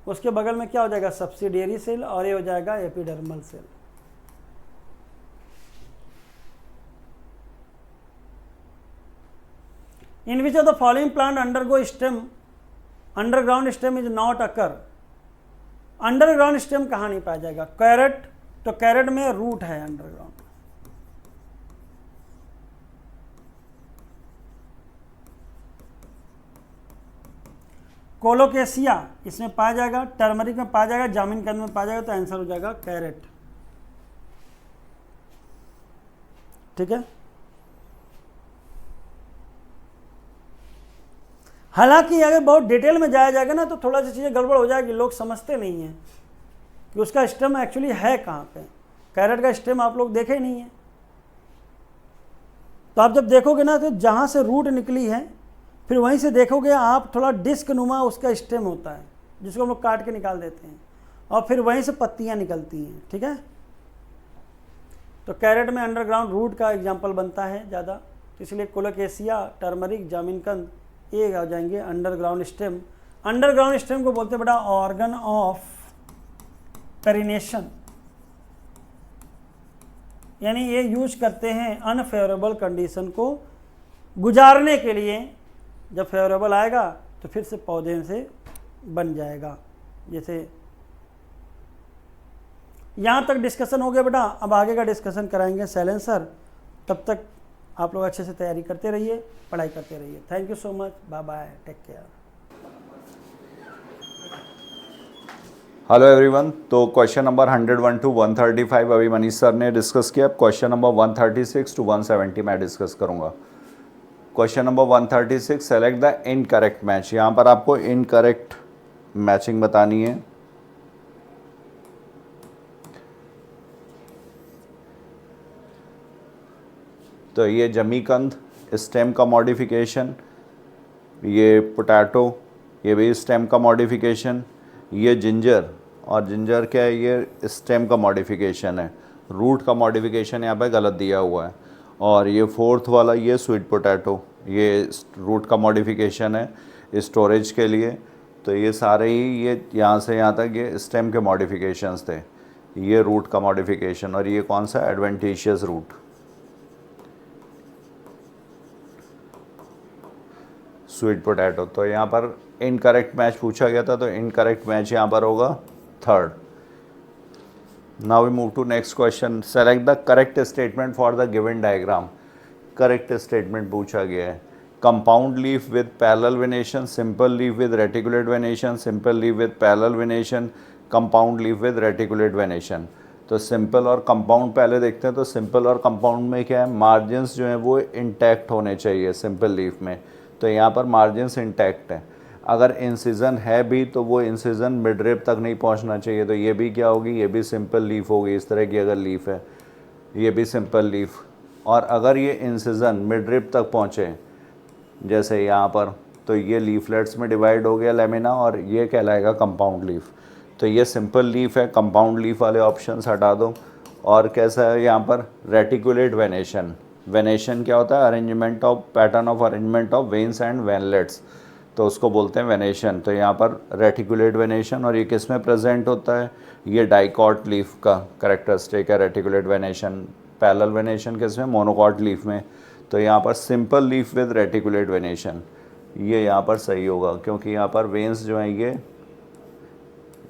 उसके बगल में क्या हो जाएगा, सब्सिडियरी सेल, और ये हो जाएगा epidermal cell. In which of the following plant undergo stem, underground stem is not occur. Underground stem कहाँ नहीं पाया जाएगा, कैरेट, तो कैरेट में रूट है अंडरग्राउंड। कोलोकेसिया इसमें पाया जाएगा, टर्मरिक में पाया जाएगा, जामिन कंद में पाया जाएगा, तो आंसर हो जाएगा कैरेट, ठीक है। हालांकि अगर बहुत डिटेल में जाया जाएगा ना तो थोड़ा सी चीज़ें गड़बड़ हो जाएगी, लोग समझते नहीं हैं कि उसका स्टेम एक्चुअली है कहाँ पे। कैरेट का स्टेम आप लोग देखे ही नहीं है, तो आप जब देखोगे ना तो जहाँ से रूट निकली है फिर वहीं से देखोगे आप, थोड़ा डिस्क नुमा उसका स्टेम होता है जिसको हम लोग काट के निकाल देते हैं, और फिर वहीं से पत्तियाँ निकलती हैं, ठीक है। तो कैरेट में अंडरग्राउंड रूट का एग्जाम्पल बनता है ज़्यादा, तो इसलिए कोलोकेसिया, टर्मरिक, जामिनकंद ये आ जाएंगे अंडरग्राउंड स्टेम। अंडरग्राउंड स्टेम को बोलते हैं बेटा ऑर्गन ऑफ पेरिनेशन, यानी ये यूज करते हैं अनफेवरेबल कंडीशन को गुजारने के लिए, जब फेवरेबल आएगा तो फिर से पौधे से बन जाएगा। जैसे यहाँ तक डिस्कशन हो गया बेटा, अब आगे का डिस्कशन कराएंगे साइलेंसर। तब तक आप लोग अच्छे से तैयारी करते रहिए, पढ़ाई करते रहिए। Thank you so much, bye bye, take care. Hello everyone, तो क्वेश्चन नंबर 101 टू 135 अभी मनीष सर ने डिस्कस किया। अब क्वेश्चन नंबर 136 टू 170 मैं डिस्कस करूंगा। Question number 136, select the incorrect match. यहाँ पर आपको इनकरेक्ट मैचिंग बतानी है। तो ये जमीकंद स्टेम का मॉडिफिकेशन, ये पोटैटो ये भी स्टेम का मॉडिफिकेशन, ये जिंजर, और जिंजर क्या है, ये स्टेम का मॉडिफिकेशन है, रूट का मॉडिफिकेशन यहाँ पे गलत दिया हुआ है। और ये फोर्थ वाला ये स्वीट पोटैटो, ये रूट का मॉडिफिकेशन है स्टोरेज के लिए। तो ये सारे ही ये यहाँ से यहाँ तक ये स्टेम के मॉडिफिकेशंस थे, ये रूट का मॉडिफिकेशन, और ये कौन सा एडवेंटिशियस रूट, स्वीट पोटैटो। तो यहाँ पर इनकरेक्ट मैच पूछा गया था, तो इनकरेक्ट मैच यहाँ पर होगा third. Now we move to next question, select the correct statement for the given diagram. Correct statement पूछा गया है। Compound leaf with parallel venation, simple leaf with reticulate venation, simple leaf with parallel venation, compound leaf with reticulate venation. तो simple और compound पहले देखते हैं। तो simple और कंपाउंड में क्या है, मार्जिन्स जो हैं वो इंटैक्ट होने चाहिए सिंपल लीफ में, तो यहाँ पर मार्जिन्स इंटैक्ट है। अगर इंसिजन है भी तो वो इंसिजन मिड रिब तक नहीं पहुँचना चाहिए, तो ये भी क्या होगी, ये भी सिंपल लीफ होगी। इस तरह की अगर लीफ है, ये भी सिंपल लीफ। और अगर ये इंसिजन मिड रिब तक पहुँचे जैसे यहाँ पर, तो ये लीफलेट्स में डिवाइड हो गया लेमिना, और ये कहलाएगा कंपाउंड लीफ। तो ये सिंपल लीफ है, कंपाउंड लीफ वाले ऑप्शंस हटा दो। और कैसा है यहाँ पर, रेटिकुलेट वेनेशन। वेनेशन क्या होता है, arrangement of pattern of arrangement of veins and veinlets, तो उसको बोलते हैं वेनेशन। तो यहाँ पर रेटिकुलेट वेनेशन, और ये किस में प्रेजेंट होता है, ये डाइकॉट लीफ का कैरेक्टरिस्टिक है रेटिकुलेट वेनेशन। पैरेलल वेनेशन किस में, मोनोकॉट लीफ में। तो यहाँ पर simple leaf with reticulate venation. ये यहाँ पर सही होगा, क्योंकि यहाँ पर वेन्स जो हैं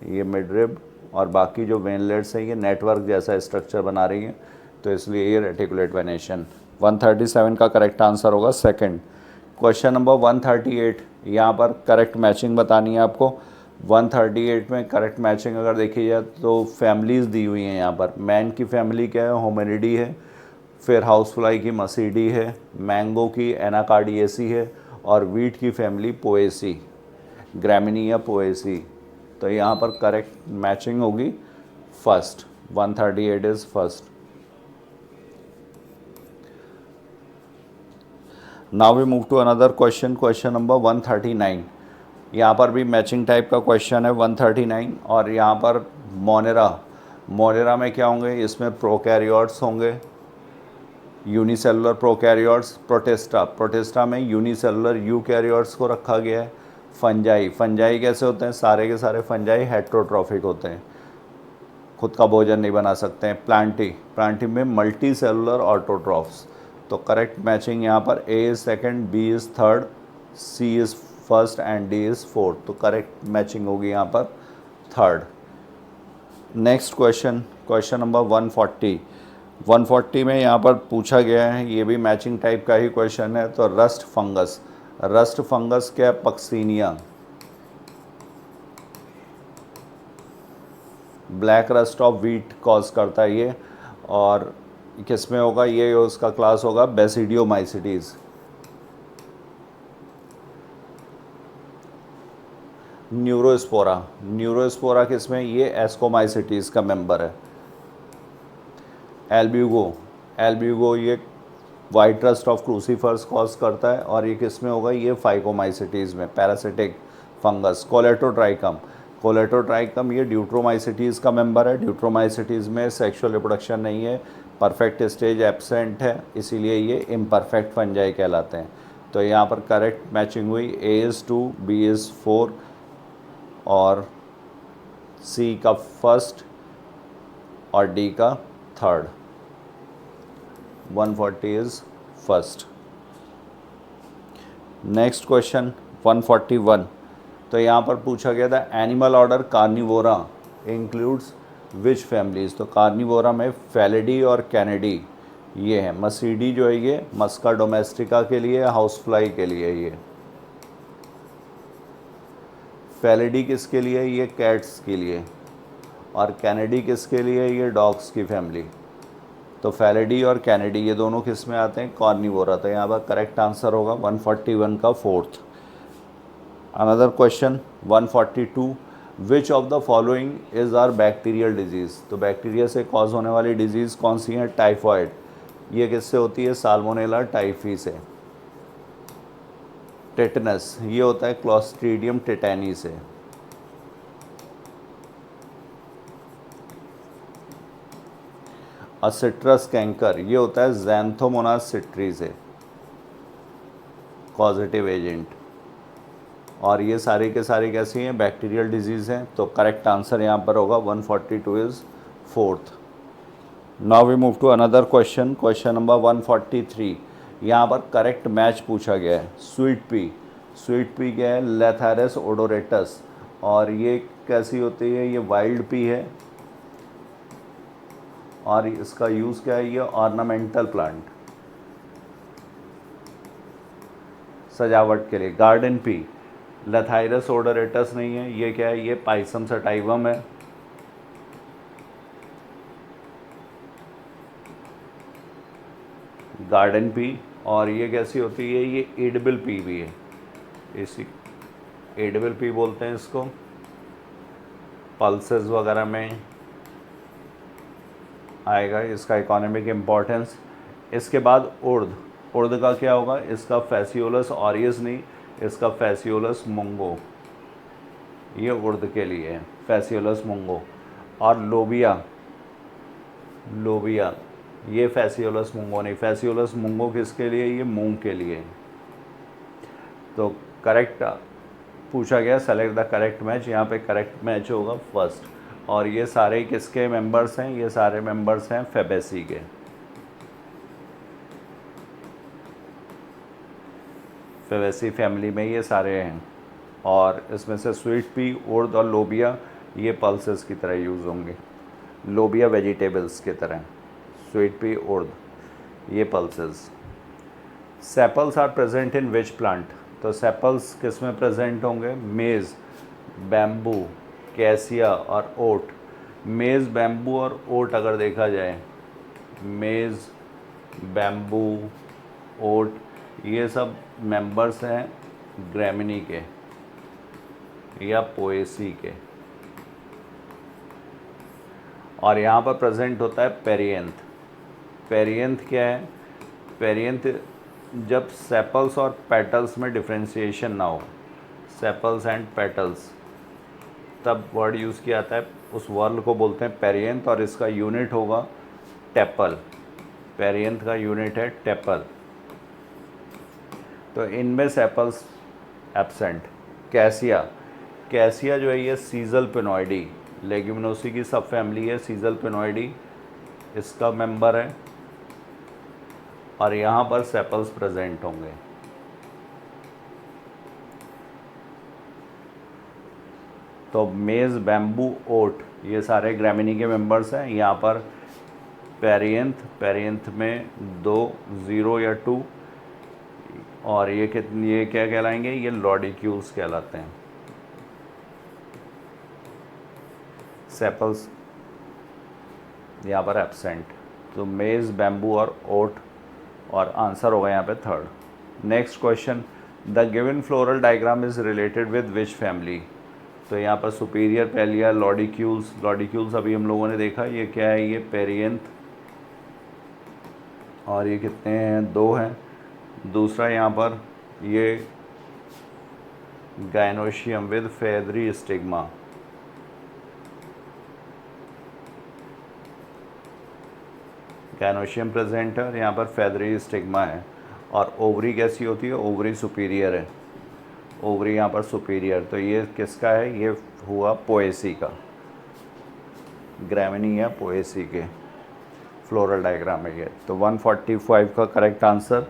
ये मिडरिब और बाकी जो वेनलेट्स हैं ये नेटवर्क जैसा स्ट्रक्चर बना रही हैं, तो इसलिए ये रेटिकुलेट वेनेशन। 137 का करेक्ट आंसर होगा सेकंड। क्वेश्चन नंबर 138, यहाँ पर करेक्ट मैचिंग बतानी है आपको। 138 में करेक्ट मैचिंग अगर देखी जाए तो फैमिलीज़ दी हुई हैं यहाँ पर। मैन की फैमिली क्या है, होमिनिडी है, फिर हाउस फ्लाई की मसीडी है, मैंगो की एनाकार्डिएसी है, और वीट की फैमिली पोएसी, ग्रामिनिया पोएसी। तो यहाँ पर करेक्ट मैचिंग होगी first, 138 is first. Now we move to another question, question number 139। यहाँ पर भी मैचिंग टाइप का क्वेश्चन है 139, और यहाँ पर मोनेरा में क्या होंगे, इसमें प्रोकैरियोट्स होंगे, यूनिसेलुलर प्रोकैरियोट्स। प्रोटिस्टा में यूनिसेलुलर यूकैरियोट्स को रखा गया है। फंजाई कैसे होते हैं, सारे के सारे फंजाई हेट्रोट्रॉफिक होते हैं, खुद का भोजन नहीं बना सकते हैं। प्लांटी में मल्टी सेलुलर ऑटोट्रॉफ्स। तो करेक्ट मैचिंग यहाँ पर A is second, B is third, C is first and D is fourth. तो करेक्ट मैचिंग होगी यहाँ पर third. Next question, question number 140 में यहाँ पर पूछा गया है, ये भी मैचिंग टाइप का ही क्वेश्चन है। तो रस्ट फंगस क्या, Puccinia, black rust of wheat cause करता है ये, और किस में होगा ये, उसका क्लास होगा बेसिडियोमाइसिटीज़। न्यूरोस्पोरा किस में, ये एस्कोमाइसिटीज़ का मेंबर है। एल्ब्यूगो ये white rust of crucifers cause करता है, और ये किस में होगा, ये फाइकोमाइसिटीज़ में, पैरासिटिक फंगस। कोलेटोट्राइकम ये ड्यूट्रोमाइसिटीज़ का मेंबर है। ड्यूट्रोमाइसिटीज़ में सेक्सुअल रिप्रोडक्शन नहीं है, परफेक्ट स्टेज एब्सेंट है, इसीलिए ये इम्परफेक्ट फंजाई कहलाते हैं। तो यहाँ पर करेक्ट मैचिंग हुई, ए इज़ 2, बी इज़ 4 और सी का फर्स्ट और डी का third. 140 is first. Next question 141। तो यहाँ पर पूछा गया था एनिमल ऑर्डर कार्निवोरा इंक्लूड्स विच फैमिलीज़। तो कार्निवोरा में फैलिडी और कैनिडी ये है। मसीडी जो है ये मस्का डोमेस्टिका के लिए, हाउस फ्लाई के लिए। ये फैलिडी किसके लिए, ये कैट्स के लिए, और कैनिडी किसके लिए, ये डॉग्स की फैमिली। तो फैलिडी और कैनिडी ये दोनों किस में आते हैं, कार्निवोरा। तो यहाँ पर करेक्ट आंसर होगा 141 का fourth. Another question 142, which of the following is are bacterial disease. तो बैक्टीरिया से कॉज होने वाली डिजीज़ कौन सी है, टाइफॉइड, ये किससे होती है, साल्मोनेला टाइफी से। टेटनस ये होता है क्लोस्ट्रीडियम टेटानी से। सिट्रस कैंकर ये होता है ज़ैंथोमोनास सिट्री से, कॉजेटिव एजेंट। और ये सारी के सारी कैसी हैं, बैक्टीरियल डिजीज़ हैं। तो करेक्ट आंसर यहाँ पर होगा 142 is fourth. Now we move to another question, question number 143। यहाँ पर करेक्ट मैच पूछा गया है। स्वीट पी क्या है, लेथारस ओडोरेटस, और ये कैसी होती है, ये वाइल्ड पी है, और इसका यूज़ क्या है, ये ऑर्नामेंटल प्लांट, सजावट के लिए। गार्डन पी लेथाइरस ओडोरेटस नहीं है, ये क्या है, ये पाइसम सटाइवम है। गार्डन पी, और ये कैसी होती है, ये एडिबल पी भी है, इसी एडिबल पी बोलते हैं इसको, पल्सेस वगैरह में आएगा इसका इकोनॉमिक इम्पोर्टेंस। इसके बाद उर्द का क्या होगा, इसका फैसियोलस ऑरियस नहीं, इसका फैसियोलस मुंगो, ये उर्द के लिए है, फैसियोलस मुंगो। और लोबिया ये फैसियोलस मुंगो नहीं, फैसियोलस मुंगो किसके लिए, ये मूंग के लिए। तो करेक्ट पूछा गया, सेलेक्ट द करेक्ट मैच, यहाँ पे करेक्ट मैच होगा फर्स्ट। और ये सारे किसके मेंबर्स हैं, ये सारे मेंबर्स हैं फेबेसी के। फेवेसी फैमिली में ये सारे हैं, और इसमें से स्वीट पी, उर्द और लोबिया ये पल्सेस की तरह यूज़ होंगे, लोबिया वेजिटेबल्स की तरह, स्वीट पी, उर्द ये pulses. Sepals are present in which plant, तो सेपल्स किस में प्रेजेंट होंगे? मेज़, बैम्बू, कैसिया और ओट। मेज़, बैम्बू और ओट अगर देखा जाए, मेज़, बैम्बू, ओट ये सब मेंबर्स हैं ग्रैमिनी के या पोएसी के। और यहाँ पर प्रेजेंट होता है पेरियंथ। पेरियंथ क्या है? पेरियंथ जब सेपल्स और पेटल्स में डिफ्रेंशिएशन ना हो, सेपल्स एंड पेटल्स, तब वर्ड यूज़ किया जाता है, उस वर्ड को बोलते हैं पेरियंथ, और इसका यूनिट होगा टेपल। पेरियंथ का यूनिट है टेपल। तो इनमें सेपल्स एब्सेंट। कैसिया, कैसिया जो है ये सीजल पिनॉइडी, लेग्यूमिनोसी की सब फैमिली है, सीजल पिनॉइडी इसका मेंबर है, और यहाँ पर सेपल्स प्रेजेंट होंगे। तो मेज़, बैम्बू, ओट ये सारे ग्रैमिनी के मेंबर्स हैं। यहाँ पर पेरियंथ, पेरियंथ में 2, 0 या 2, और ये कितनी, ये क्या कहलाएंगे? ये लॉडिक्यूल्स कहलाते हैं। सेपल्स यहाँ पर एब्सेंट। तो मेज़, बैम्बू और ओट, और आंसर होगा यहाँ पे third. Next question, the given floral diagram is related with which family, तो यहाँ पर सुपीरियर पैलिया, लॉडिक्यूल्स, लॉडिक्यूल्स अभी हम लोगों ने देखा, ये क्या है? ये पेरियंथ, और ये कितने हैं? 2 हैं। दूसरा यहाँ पर ये gynoecium with feathery stigma, gynoecium present है और यहाँ पर फेदरी स्टिग्मा है। और ओवरी कैसी होती है? ओवरी सुपीरियर है, ओवरी यहाँ पर सुपीरियर। तो ये किसका है? ये हुआ पोएसी का, ग्रैमिनी या पोएसी के फ्लोरल डायग्राम है ये। तो 145 का correct answer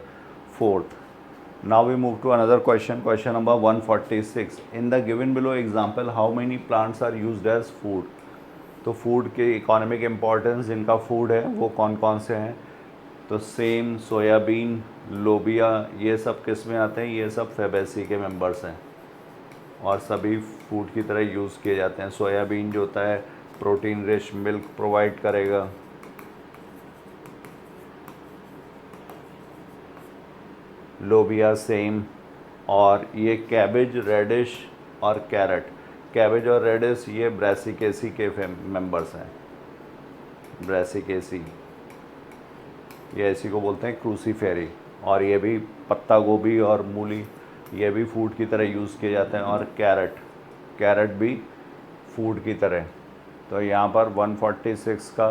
fourth. Now we move to another question, question number 146। In the given below example how many plants are used as food, तो फूड के इकोनॉमिक इम्पॉर्टेंस जिनका फूड है वो कौन कौन से हैं? तो सेम, सोयाबीन, लोबिया ये सब किस में आते हैं? ये सब फेबेसी के मेंबर्स हैं, और सभी फूड की तरह यूज़ किए जाते हैं। सोयाबीन जो होता है प्रोटीन रिच मिल्क प्रोवाइड करेगा, लोबिया सेम, और ये कैबेज, रेडिश और कैरेट, कैबेज और रेडिश ये ब्रासिकेसी के मेंबर्स हैं, ब्रासिकेसी, ये इसी को बोलते हैं क्रूसीफेरी। और ये भी पत्ता गोभी और मूली ये भी फूड की तरह यूज़ किए जाते हैं, और कैरेट, कैरेट भी फूड की तरह। तो यहाँ पर 146 का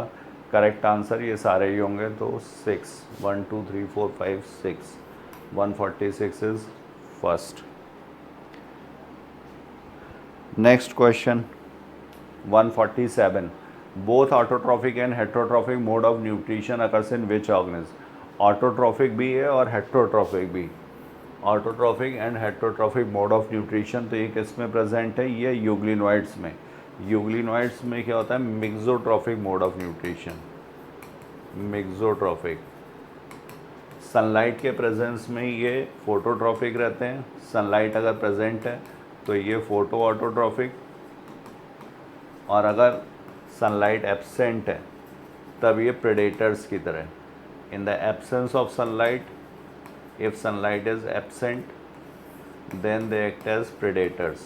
करेक्ट आंसर ये सारे ही होंगे, तो 6, 1 2 3 4 5 6, 146 is first. Next question 147, both autotrophic and heterotrophic mode of nutrition occurs in which organism, autotrophic भी है और हेट्रोट्रॉफिक भी, autotrophic and heterotrophic mode of nutrition. तो ये किस में प्रेजेंट है? ये यूग्लिनॉइड्स में। यूग्लिनॉइड्स में क्या होता है? Mixotrophic mode of nutrition, mixotrophic. Sunlight के प्रेजेंस में ये फोटोट्रॉफिक रहते हैं, सनलाइट अगर प्रेजेंट है तो ये फोटो ऑटोट्रॉफिक, और अगर सनलाइट एब्सेंट है तब ये प्रेडेटर्स की तरह। In the absence of sunlight, if sunlight is absent then they act as predators,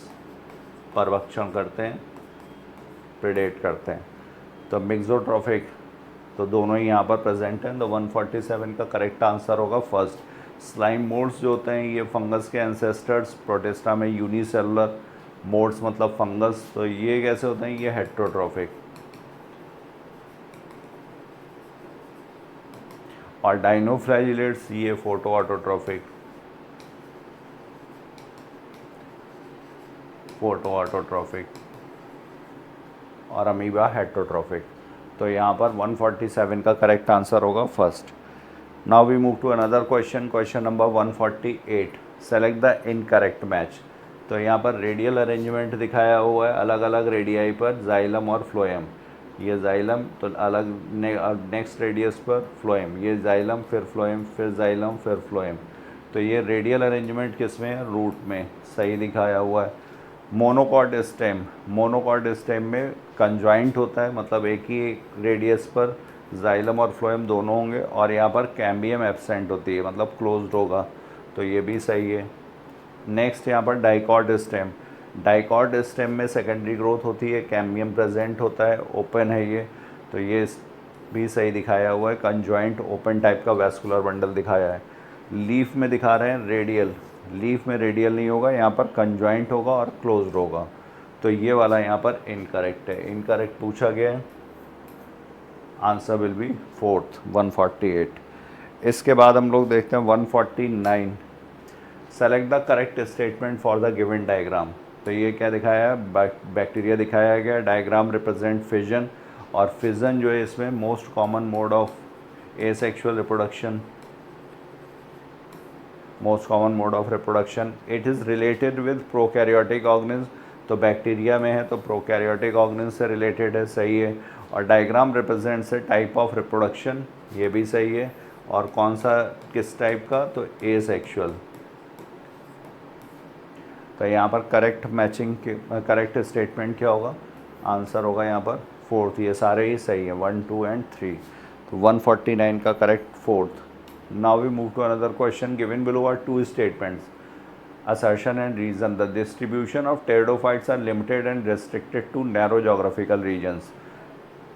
परभक्षण करते हैं, प्रेडेट करते हैं। तो मिक्सोट्रॉफिक, तो दोनों ही यहाँ पर प्रेजेंट हैं। तो 147 का करेक्ट आंसर होगा फर्स्ट। स्लाइम मोड्स जो होते हैं ये फंगस के एंसेस्टर्स, प्रोटिस्टा में यूनिसेलुलर मोड्स मतलब फंगस, तो ये कैसे होते हैं? ये हेट्रोट्रॉफिक। और डाइनोफ्लैजिलेट्स ये फोटो ऑटोट्रॉफिक, फोटो ऑटोट्रॉफिक, और अमीबा हेट्रोट्रॉफिक। तो यहाँ पर 147 का करेक्ट आंसर होगा first. Now we move to another question, question number 148, select the incorrect match. तो यहाँ पर रेडियल अरेंजमेंट दिखाया हुआ है अलग अलग रेडियाई पर, जाइलम और फ्लोएम। ये जाइलम तो अलग, नेक्स्ट रेडियस पर फ्लोएम, ये जाइलम फिर फ्लोएम फिर जाइलम फिर फ्लोएम। तो ये रेडियल अरेंजमेंट किस में है? रूट में, सही दिखाया हुआ है। मोनोकॉट स्टेम, मोनोकॉट स्टेम में कंजॉइंट होता है, मतलब एक ही रेडियस पर जाइलम और फ्लोएम दोनों होंगे, और यहाँ पर कैम्बियम एब्सेंट होती है, मतलब क्लोज्ड होगा, तो ये भी सही है। नेक्स्ट यहाँ पर डाइकॉट स्टेम, डाइकॉट स्टेम में सेकेंडरी ग्रोथ होती है, कैम्बियम प्रेजेंट होता है, ओपन है ये, तो ये भी सही दिखाया हुआ है, कंजॉइंट ओपन टाइप का वैस्कुलर बंडल दिखाया है। लीफ में दिखा रहे हैं रेडियल, लीफ में रेडियल नहीं होगा, यहाँ पर कंजॉइंट होगा और क्लोज्ड होगा, तो ये वाला यहाँ पर इनकरेक्ट है, इनकरेक्ट पूछा गया है। Answer will be fourth 148। इसके बाद हम लोग देखते हैं 149, select the correct statement for the given diagram. तो ये क्या दिखाया है? बैक्टीरिया दिखाया गया, डायग्राम रिप्रेजेंट फिजन, और फिजन जो है इसमें most common mode of asexual reproduction, most common mode of reproduction. It is related with prokaryotic organism, तो बैक्टीरिया में है तो प्रोकैरियोटिक ऑर्गेनिज्म से रिलेटेड है, सही है। और diagram represents A type of reproduction, ये भी सही है। और कौन सा, किस टाइप का? तो एसेक्सुअल। तो यहाँ पर करेक्ट मैचिंग के करेक्ट स्टेटमेंट क्या होगा? आंसर होगा यहाँ पर फोर्थ, ये सारे ही सही है 1, 2 एंड 3, तो 149 का correct fourth. Now we move to another question. Given below are two statements, assertion and reason. The distribution of pteridophytes are limited and restricted to narrow geographical regions.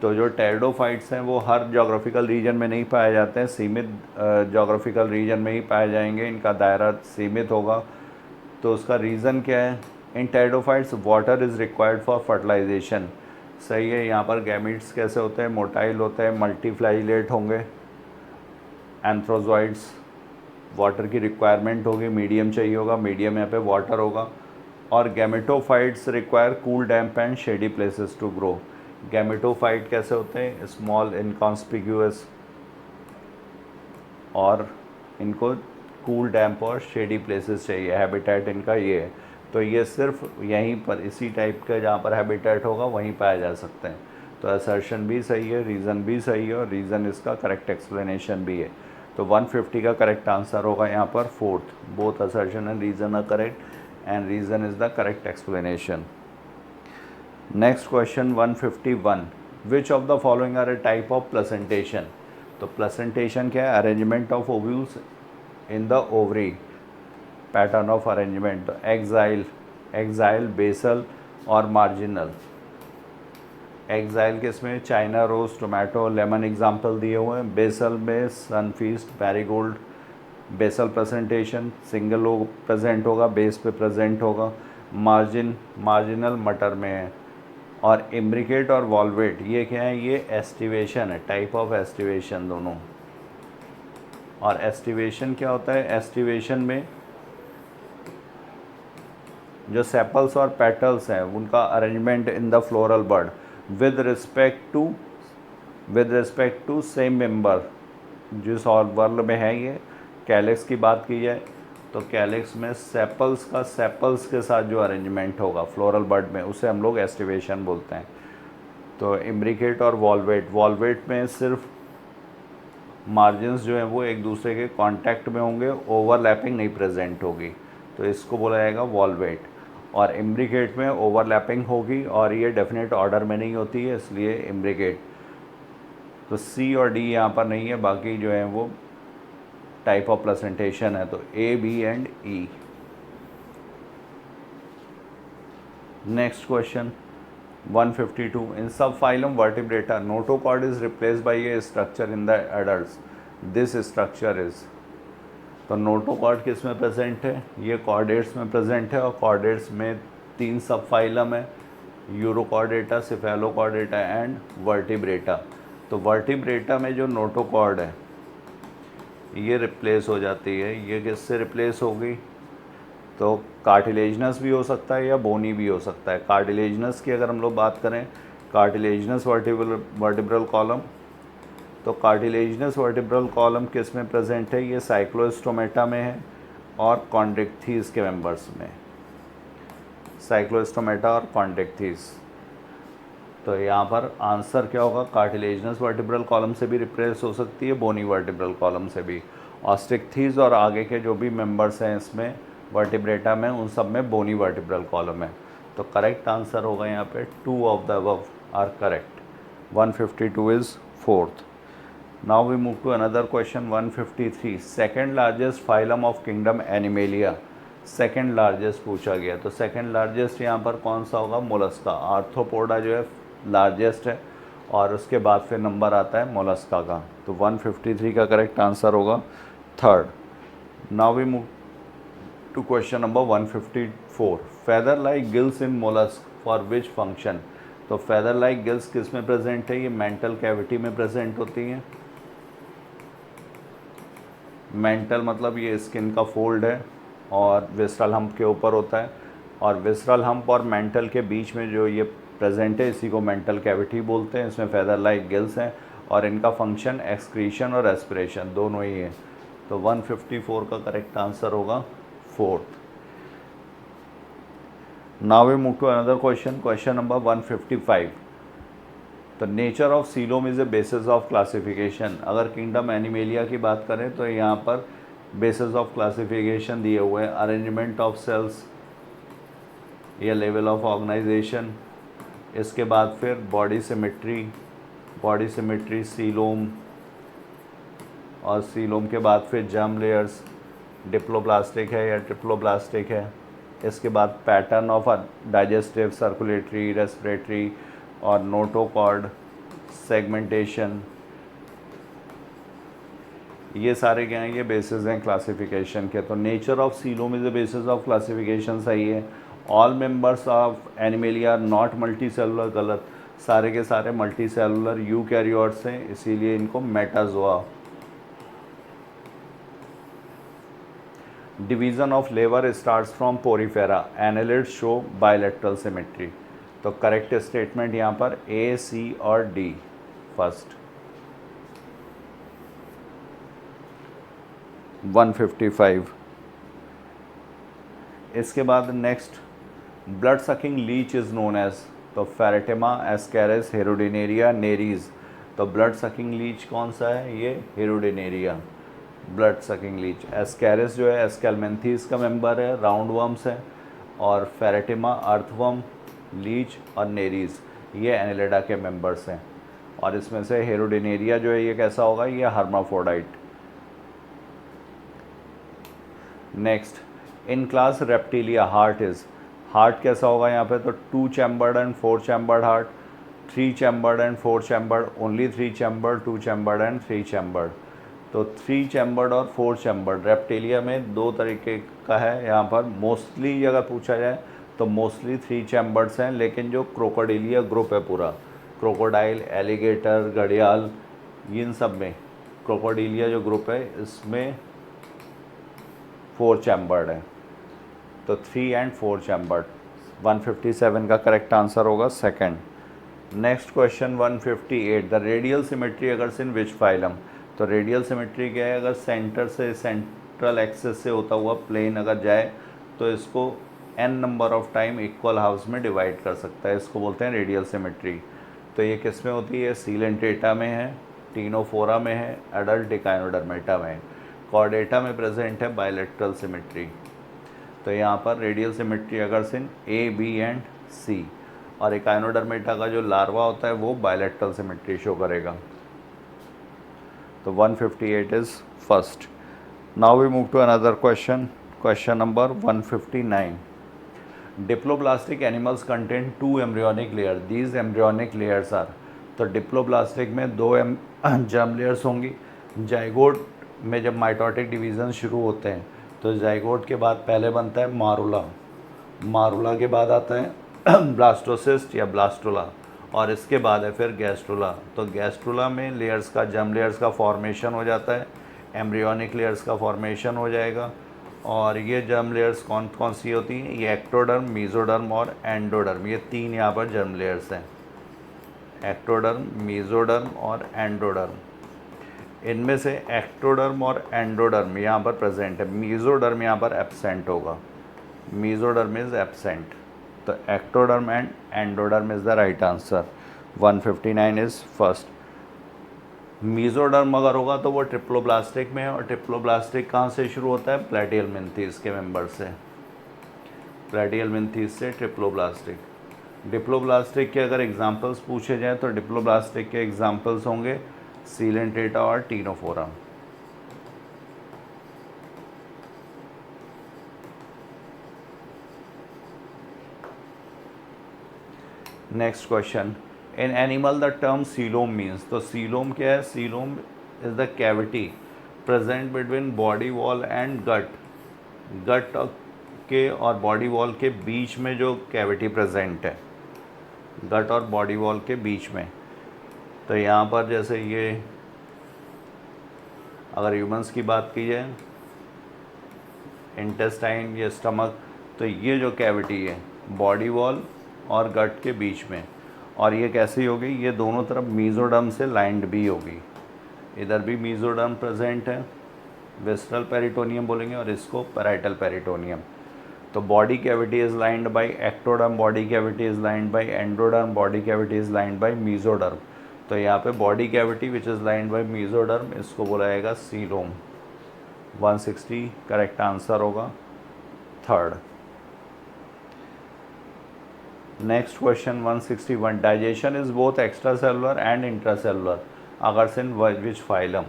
तो जो टेरिडोफाइट्स हैं वो हर जोग्राफिकल रीजन में नहीं पाए जाते हैं, सीमित जोग्राफिकल रीजन में ही पाए जाएंगे, इनका दायरा सीमित होगा। तो उसका रीज़न क्या है? In pteridophytes water is required for fertilisation, सही है। यहाँ पर गैमीट्स कैसे होते हैं? मोटाइल होते हैं, मल्टीफ्लाइलेट होंगे। एंथ्रोजॉइड्स, वाटर की रिक्वायरमेंट होगी, मीडियम चाहिए होगा, मीडियम यहाँ पे वाटर होगा। और gametophytes require cool damp and shady places to grow. Gametophyte कैसे होते हैं? स्मॉल इनकॉन्स्पिक्यूअस, और इनको कूल डैम्प और शेडी प्लेसेस चाहिए, हैबिटेट इनका ये है। तो ये सिर्फ यहीं पर इसी टाइप का जहाँ पर हैबिटेट होगा वहीं पाए जा सकते हैं। तो असर्शन भी सही है, रीज़न भी सही है, और रीज़न इसका करेक्ट एक्सप्लेनेशन भी है। तो 150 का करेक्ट आंसर होगा यहाँ पर fourth, both assertion and reason are correct and reason is the correct explanation. Next question 151, which of the following are a type of placentation. तो प्लेसेंटेशन क्या है? Arrangement of ovules in the ovary, pattern of arrangement. तो axile, axile, basal और marginal. Axile किस में? China rose, tomato, lemon example दिए हुए हैं। बेसल में sunflower, marigold. Basal presentation single लोग प्रेजेंट होगा, बेस पे प्रेजेंट होगा। मार्जिनल मटर में है। और इम्ब्रिकेट और वॉल्वेट ये क्या है? ये एस्टिवेशन है, टाइप ऑफ एस्टिवेशन दोनों। और एस्टिवेशन क्या होता है? एस्टिवेशन में जो सेपल्स और पेटल्स हैं उनका arrangement in the floral bud with respect to same member, जिस और वर्ल में है ये। कैलिक्स की बात की जाए तो कैलिक्स में सेपल्स का सेपल्स के साथ जो अरेंजमेंट होगा फ्लोरल बर्ड में, उसे हम लोग एस्टिवेशन बोलते हैं। तो इम्ब्रिकेट और वॉल्वेट, वॉल्वेट में सिर्फ मार्जिन्स जो हैं वो एक दूसरे के कांटेक्ट में होंगे, ओवरलैपिंग नहीं प्रेजेंट होगी, तो इसको बोला जाएगा वॉल्वेट। और इम्ब्रिकेट में ओवरलैपिंग होगी और ये डेफिनेट ऑर्डर में नहीं होती है, इसलिए इम्ब्रिकेट। तो सी और डी यहाँ पर नहीं है, बाकी जो है वो टाइप ऑफ प्लेसेंटेशन है, तो A, B and E. Next question 152, in subphylum Vertebrata notochord is replace by a structure in the adults, this structure is. तो नोटोकॉर्ड किस में प्रेजेंट है? ये कॉर्डेट्स में प्रेजेंट है, और कॉर्डेट्स में 3 सब फाइलम है, यूरोकॉर्डेटा, सिफेलोकॉर्डेटा एंड वर्टिब्रेटा। तो वर्टिब्रेटा में जो नोटोकॉर्ड है ये रिप्लेस हो जाती है, ये किससे रिप्लेस होगी? तो कार्टिलेजनस भी हो सकता है या बोनी भी हो सकता है। कार्टिलेजनस की अगर हम लोग बात करें, कार्टिलेजनस वर्टिब्रल कॉलम तो कार्टिलेजिनस वर्टिब्रल कॉलम किस में प्रेजेंट है? ये साइक्लोस्टोमेटा में है और कॉन्ड्रिक्थीज के मेंबर्स में, साइक्लोस्टोमेटा और कॉन्ड्रिक्थीज। तो यहाँ पर आंसर क्या होगा? कार्टिलेजिनस वर्टिब्रल कॉलम से भी रिप्रेस हो सकती है, बोनी वर्टिब्रल कॉलम से भी। ऑस्ट्रिक्थीज और आगे के जो भी मेंबर्स हैं इसमें वर्टिब्रेटा में, उन सब में बोनी वर्टिब्रल कॉलम है। तो करेक्ट आंसर होगा यहाँ पे 2 of the above are correct. 152 is fourth. Now we move to another question 153। Second largest phylum of kingdom Animalia, second largest पूछा गया। तो सेकेंड लार्जेस्ट यहाँ पर कौन सा होगा? मोलस्का। आर्थ्रोपोडा जो है लार्जेस्ट है और उसके बाद फिर नंबर आता है मोलस्का का। तो 153 का करेक्ट आंसर होगा third. Now we move to question number 154। Feather like gills in mollusc for which function? तो फेदर लाइक गिल्स किस में प्रेजेंट है? ये मेंटल कैविटी में प्रेजेंट होती हैं। मेंटल मतलब ये स्किन का फोल्ड है और विसरल हम्प के ऊपर होता है, और विसरल हम्प और मेंटल के बीच में जो ये प्रेजेंट है इसी को मेंटल कैविटी बोलते हैं। इसमें फेदर लाइक गिल्स हैं और इनका फंक्शन एक्सक्रीशन और रेस्पिरेशन दोनों ही है। तो 154 का करेक्ट आंसर होगा fourth. Now we move to another question, question number 155। तो nature of coelom is a basis of classification. अगर किंगडम एनिमेलिया की बात करें तो यहाँ पर बेसिस ऑफ क्लासिफिकेशन दिए हुए हैं, अरेंजमेंट ऑफ सेल्स या लेवल ऑफ ऑर्गेनाइजेशन, इसके बाद फिर बॉडी सिमेट्री सीलोम, और सीलोम के बाद फिर जर्म लेयर्स, डिप्लोब्लास्टिक है या ट्रिप्लोब्लास्टिक है, इसके बाद pattern of digestive, circulatory, respiratory और नोटोकॉर्ड, सेगमेंटेशन, ये सारे क्या हैं? ये बेसिस हैं क्लासिफिकेशन के। तो nature of coelom is the basis of classification सही है। All members of Animalia are not multicellular, गलत। सारे के सारे मल्टी सेलुलर यूकैरियोट्स हैं, इसीलिए इनको मेटाजोआ। डिवीज़न ऑफ लेवर starts from Porifera, annelids show bilateral symmetry. तो करेक्ट स्टेटमेंट यहाँ पर ए, सी और डी फर्स्ट। 155। इसके बाद next, blood sucking leech is known as. तो फेरेटिमा, एस्केरिस, हेरोडिनेरिया, नेरीज। तो ब्लड सकिंग लीच कौन सा है? ये Hirudinaria blood sucking leech. Ascaris जो है एस्केलमेंथीस का मेंबर है, राउंड वर्म्स है, और फेरेटिमा अर्थवर्म, लीच और नेरीज ये एनेलिडा के मेंबर्स हैं। और इसमें से हेरोडिनेरिया जो है ये कैसा होगा? ये hermaphrodite. Next, in class Reptilia heart is, heart कैसा होगा यहाँ पे? तो 2 chambered and 4 chambered heart, 3 chambered and 4 chambered, only 3 chambered, 2 chambered and 3 chambered. तो 3 चैम्बर्ड और 4 चैम्बर्ड रेप्टिलिया में दो तरीके का है। यहाँ पर मोस्टली अगर पूछा जाए तो मोस्टली 3 चैम्बर्ड्स हैं, लेकिन जो क्रोकोडिलिया ग्रुप है पूरा, क्रोकोडाइल, एलिगेटर, घड़ियाल, इन सब में क्रोकोडिलिया जो ग्रुप है इसमें 4 चैम्बर्ड है। तो 3 एंड 4 चैम्बर्ड। 157 का करेक्ट आंसर होगा second. Next question 158। The radial symmetry अगर इन विच फाइलम? तो रेडियल सिमेट्री क्या है? अगर सेंटर से, सेंट्रल एक्सिस से होता हुआ प्लेन अगर जाए तो इसको n number of time equal halves में डिवाइड कर सकता है, इसको बोलते हैं रेडियल सिमेट्री। तो ये किस में होती है? सीलेंटेटा में है, टीनोफोरा में है, एडल्ट इकाइनोडर्मेटा में है। कॉर्डेटा में प्रेजेंट है बायलैटरल सिमेट्री। तो यहाँ पर रेडियल सिमेट्री अगर सिन ए, बी एंड सी, और इकाइनोडर्मेटा का जो लार्वा होता है वो बायलैटरल सिमेट्री शो करेगा। तो 158 is first. Now we move to another question, question number 159। Diploblastic animals contain 2 embryonic layer, these embryonic layers are. तो डिप्लोब्लास्टिक में 2 जर्म लेयर्स होंगी। जाइगोट में जब माइटोटिक डिवीज़न शुरू होते हैं तो जाइगोट के बाद पहले बनता है मारुला, मारुला के बाद आता है ब्लास्टोसिस्ट या ब्लास्टुला, और इसके बाद है फिर गैस्ट्रुला। तो गैस्ट्रुला में लेयर्स का, जर्म लेयर्स का फॉर्मेशन हो जाता है, एम्ब्रियोनिक लेयर्स का फॉर्मेशन हो जाएगा। और ये जर्म लेयर्स कौन कौन सी होती हैं? ये एक्टोडर्म, मीजोडर्म और एंडोडर्म, ये 3 यहाँ पर जर्म लेयर्स हैं, एक्टोडर्म, मीजोडर्म और एंडोडर्म। इनमें से एक्टोडर्म और एंडोडर्म यहाँ पर प्रेजेंट है, मीजोडर्म यहाँ पर एब्सेंट होगा, मीजोडर्म इज एब्सेंट, तो ectoderm and endoderm is the right answer. 159 is first. Mesoderm अगर होगा तो वो ट्रिप्लोब्लास्टिक में है, और ट्रिप्लोब्लास्टिक कहाँ से शुरू होता है, प्लेटियल मिन्थीस के मेंबर से, प्लेटियल मिन्थीस से ट्रिप्लोब्लास्टिक। डिप्लोब्लास्टिक के अगर एग्जांपल्स पूछे जाएँ तो डिप्लोब्लास्टिक के एग्जांपल्स होंगे सीलेंटेटा और Ctenophora. Next question, in animal the term coelom means, तो सीलोम क्या है, coelom is the cavity present between body wall and gut, gut के और बॉडी वॉल के बीच में जो कैविटी प्रेजेंट है, गट और बॉडी वॉल के बीच में। तो यहाँ पर जैसे ये अगर ह्यूमंस की बात की जाए, इंटेस्टाइन या स्टमक, तो ये जो कैविटी है बॉडी वॉल और गट के बीच में, और ये कैसी होगी, ये दोनों तरफ मीजोडर्म से लाइंड भी होगी, इधर भी मीजोडर्म प्रेजेंट है, विस्ट्रल पेरिटोनियम बोलेंगे, और इसको पैराइटल पेरिटोनियम। तो body cavity is lined by ectoderm, body cavity is lined by endoderm, body cavity is lined by mesoderm. तो यहाँ पे body cavity which is lined by mesoderm, इसको बोला जाएगा सीलोम। 160 करेक्ट आंसर होगा, third. Next question 161, digestion is both extracellular and intracellular occurs in which phylum,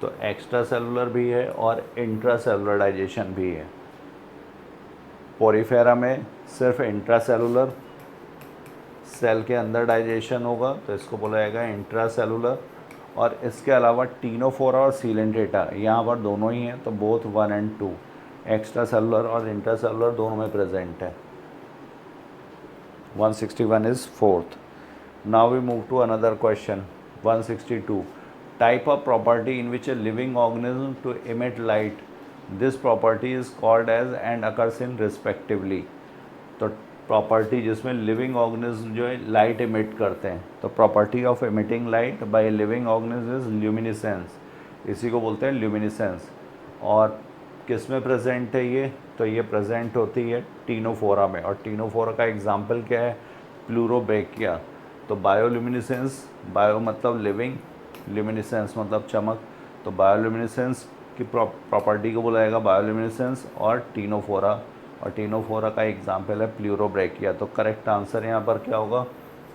तो extracellular भी है और इंट्रासेलुलर डाइजेशन भी है। पोरीफेरा में सिर्फ इंट्रासेलुलर सेल के अंदर डाइजेशन होगा, तो इसको बोला जाएगा इंट्रासेलुलर। और इसके अलावा टीनोफोरा और सीलेंटेटा यहाँ पर दोनों ही हैं, तो बोथ 1 and 2 एक्स्ट्रा सेलुलर और इंट्रासेलुलर दोनों में प्रेजेंट है। 161 is fourth. Now we move to another question. 162. Type of property in which a living organism to emit light. This property is called as and occurs in respectively. तो property जिसमें living organism जो है light emit करते हैं, तो property of emitting light by living organism is luminescence, इसी को बोलते हैं ल्यूमिनिसेंस। और किस में प्रेजेंट है ये, तो ये प्रेजेंट होती है टीनोफोरा में, और टीनोफोरा का एग्जाम्पल क्या है, प्लूरोब्रेकिया। तो बायोल्यूमिनिसेंस, बायो मतलब लिविंग, ल्यूमिनिसेंस मतलब चमक, तो बायोल्यूमिनिसेंस की प्रॉपर्टी को बोला जाएगा बायोल्यूमिनिसेंस, और टीनोफोरा का एग्जाम्पल है प्लूरोब्रेकिया। तो करेक्ट आंसर यहाँ पर क्या होगा,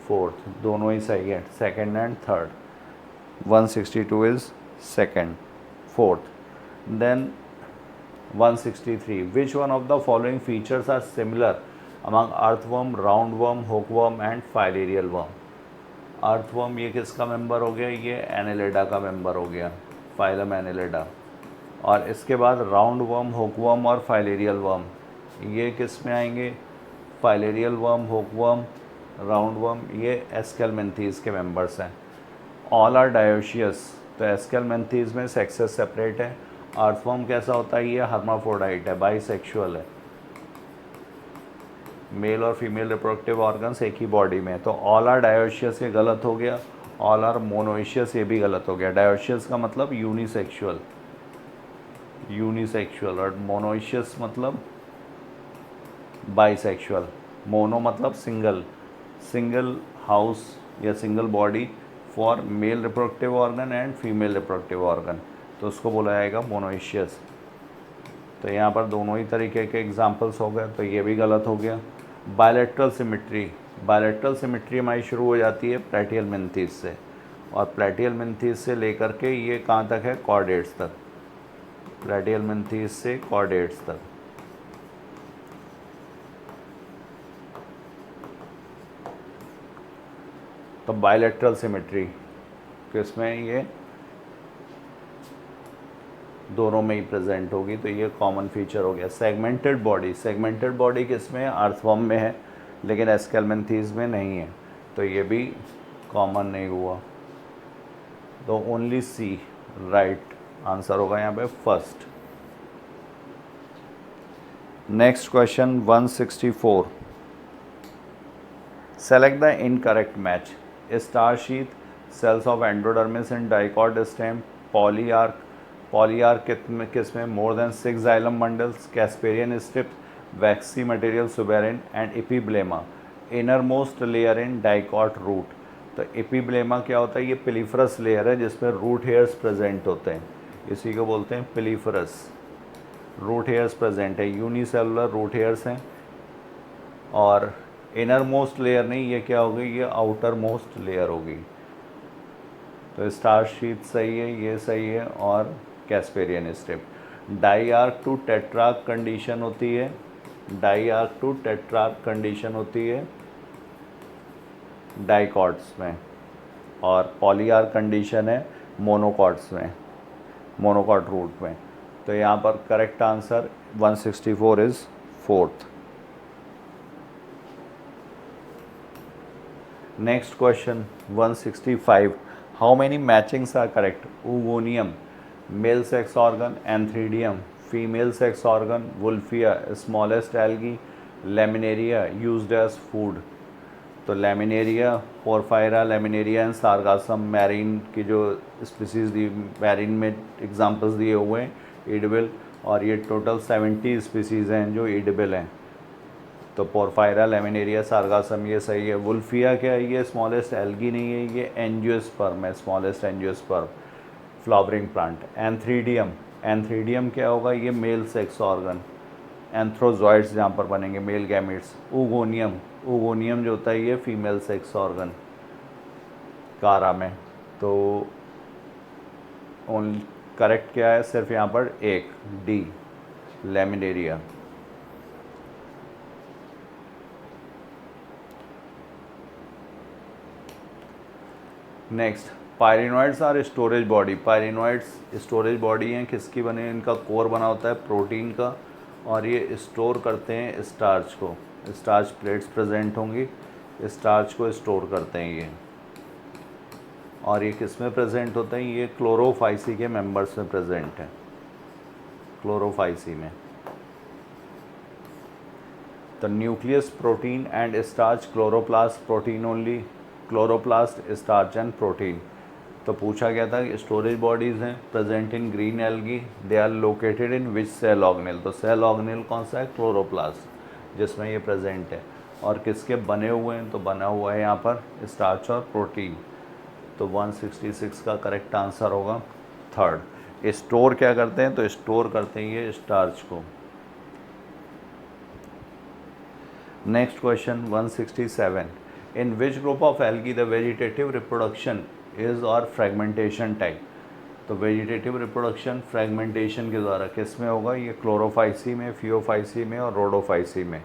फोर्थ, दोनों ही सही है, second and third. 162 is second, fourth. Then 163, which one of the following features are similar among earthworm, roundworm, hookworm and filarial worm? Earthworm ये किसका मेंबर हो गया, ये एनेलिडा का मेंबर हो गया, फाइलम एनेलिडा। और इसके बाद राउंड वर्म, हुकवर्म और फाइलेरियल वर्म, ये किस में आएंगे, filarial worm, hookworm, round worm, ये एस्केलमेंथीज के मेंबर्स हैं। ऑल आर डायोशियस, तो एस्केलमेंथीज में सेक्सेस सेपरेट है। अर्थवर्म कैसा होता है, ये हर्माफ्रोडाइट है, बाइसेक्सुअल है, मेल और फीमेल रिप्रोडक्टिव ऑर्गन्स एक ही बॉडी में। तो ऑल आर डायोशियस ये गलत हो गया, ऑल आर मोनोइशियस ये भी गलत हो गया। डायोशियस का मतलब यूनिसेक्सुअल, और मोनोइशियस मतलब बाइसेक्सुअल। मोनो मतलब सिंगल हाउस या single body for male reproductive organ and female reproductive organ, तो उसको बोला जाएगा मोनोइशियस। तो यहाँ पर दोनों ही तरीके के एग्जांपल्स हो गए, तो ये भी गलत हो गया। बायलैटरल सिमेट्री हमारी शुरू हो जाती है प्लेटियल मिन्थीज से, और प्लेटियल मिन्थीज से लेकर के ये कहाँ तक है, कॉर्डेट्स तक, प्लेटियल मिन्थीज से कॉर्डेट्स तक। तो बायलैटरल सिमेट्री किसमें, ये दोनों में ही प्रेजेंट होगी, तो ये कॉमन फीचर हो गया। सेगमेंटेड बॉडी किसमें है, अर्थवर्म में है, लेकिन एस्केलमेंथीज में नहीं है, तो ये भी कॉमन नहीं हुआ। तो ओनली सी राइट आंसर होगा यहाँ पे first. Next question 164, select the incorrect match, star sheath, cells of endodermis in dicot stem, polyarch किस में more than 6 xylem bundles, Casparian strip, waxy material suberin and epiblema, inner most layer in dicot root. तो epiblema क्या होता है, ये पिलीफरस layer है जिसमें root hairs present होते हैं, इसी को बोलते हैं पिलीफरस। रूट हेयर्स प्रेजेंट है, यूनिसेलुलर रूट हेयर्स हैं। और इनर मोस्ट लेयर नहीं, ये क्या होगी, ये आउटर मोस्ट लेयर होगी। तो स्टार शीट सही है, ये सही है, और Casparian strip. Diarch to tetrarch condition होती है, डाईआर्क टू टेट्रार्क कंडीशन होती है डाइकॉट्स में, और पॉलीआर्क कंडीशन है मोनोकॉट्स में, मोनोकॉट रूट में। तो यहाँ पर correct answer 164 is fourth. Next question 165, how many matchings are correct? Oogonium male sex organ, antheridium female sex organ, Wolffia smallest algae, Laminaria used as food. तो Laminaria, Porphyra, Laminaria and Sargassum marine की जो species दी, marine में examples दिए हुए हैं edible, और ये टोटल 70 स्पीसीज़ हैं जो ईडिबल हैं। तो पोरफायरा, लेमिनेरिया, सार्गासम ये सही है। वुल्फिया क्या है, ये स्मॉलेस्ट एल्गी नहीं है, ये एंजियोस्पर्म है, smallest angiosperm flowering plant. Antheridium, antheridium क्या होगा, ये मेल सेक्स ऑर्गन, एंथ्रोजॉइड्स जहाँ पर बनेंगे, मेल गैमेट्स। ऊगोनियम, ऊगोनियम जो होता है ये फीमेल सेक्स ऑर्गन कारा में। तो ओनली करेक्ट क्या है, सिर्फ यहाँ पर एक, D Laminaria. Next, pyrenoids are storage body. Pyrenoids storage body हैं, किसकी बने, इनका कोर बना होता है प्रोटीन का, और ये स्टोर करते हैं स्टार्च को। स्टार्च प्लेट्स प्रेजेंट होंगी, स्टार्च को स्टोर करते हैं ये। और ये किस में प्रेजेंट होते हैं, ये क्लोरोफाइसी के मेंबर्स में प्रेजेंट है, क्लोरोफाइसी में। तो nucleus protein and starch, chloroplast protein only, chloroplast starch and protein. तो पूछा गया था कि स्टोरेज बॉडीज़ हैं present in green algae, they are located in which cell organelle. तो सेल ऑर्गेनेल कौन सा है, क्लोरोप्लास्ट, जिसमें ये प्रेजेंट है। और किसके बने हुए हैं, तो बना हुआ है यहाँ पर स्टार्च और प्रोटीन। तो 166 का करेक्ट आंसर होगा थर्ड। स्टोर क्या करते हैं, तो स्टोर करते हैं ये स्टार्च को। Next question 167, in which group of algae the vegetative reproduction is or fragmentation type? तो वेजिटेटिव रिप्रोडक्शन फ्रेगमेंटेशन के द्वारा किस में होगा, ये क्लोरोफाइसी में, फियोफाइसी में और रोडोफाइसी में,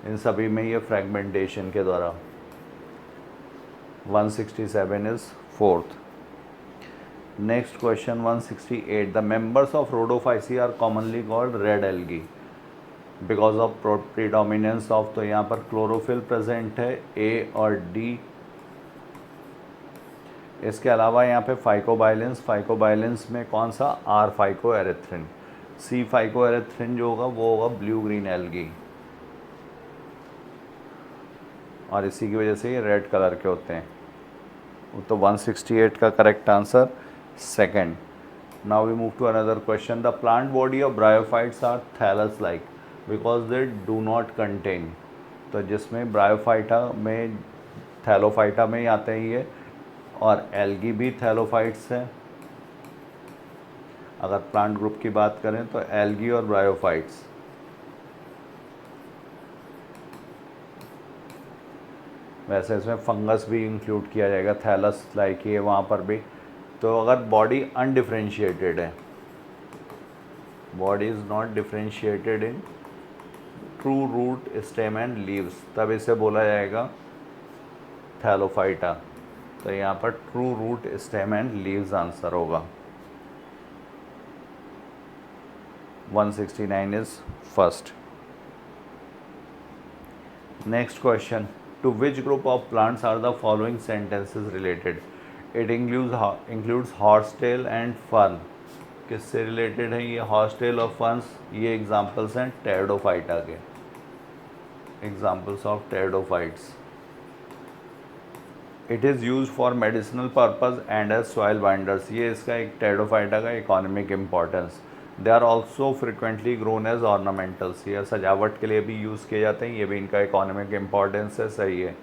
इन सभी में ये फ्रेगमेंटेशन के द्वारा। 167 is fourth. Next question 168, the members of Rhodophyceae are commonly called red algae because of predominance of. तो यहाँ पर क्लोरोफिल प्रेजेंट है, ए और डी। इसके अलावा यहाँ पे फाइकोबाइलेंस, फाइकोबाइलेंस में कौन सा, आर फाइकोएरिथ्रिन। सी फाइकोएरिथ्रिन जो होगा वो होगा ब्लू ग्रीन एल्गी, और इसी की वजह से ये रेड कलर के होते हैं। तो 168 का correct answer second. Now we move to another question, the plant body of bryophytes are thallus like because they do not contain. तो जिसमें ब्रायोफाइटा में, थैलोफाइटा में ही आते हैं ये, और एल्गी भी थैलोफाइट्स हैं। अगर प्लांट ग्रुप की बात करें तो एल्गी और ब्रायोफाइट्स। वैसे इसमें फंगस भी इंक्लूड किया जाएगा, थैलस लाइक ये वहाँ पर भी। तो अगर बॉडी अनडिफ्रेंशिएटेड है, body is not differentiated in true root stem and leaves, तब इसे बोला जाएगा थैलोफाइटा। तो यहाँ पर true root stem and leaves answer होगा। 169 is first. Next question, to which group of plants are the following sentences related? It includes horsetail and fern. किससे related है ये हॉर्सटेल और फर्न्स? ये एग्जाम्पल्स हैं टेरिडोफाइटा के, examples of pteridophytes. It is use for medicinal purpose and as soil binders, ये इसका एक टेरिडोफाइटा का economic importance. They are also frequently grown as ornamentals, ये सजावट के लिए भी यूज़ किए जाते हैं, ये भी इनका इकोनॉमिक इम्पॉर्टेंस है, सही है।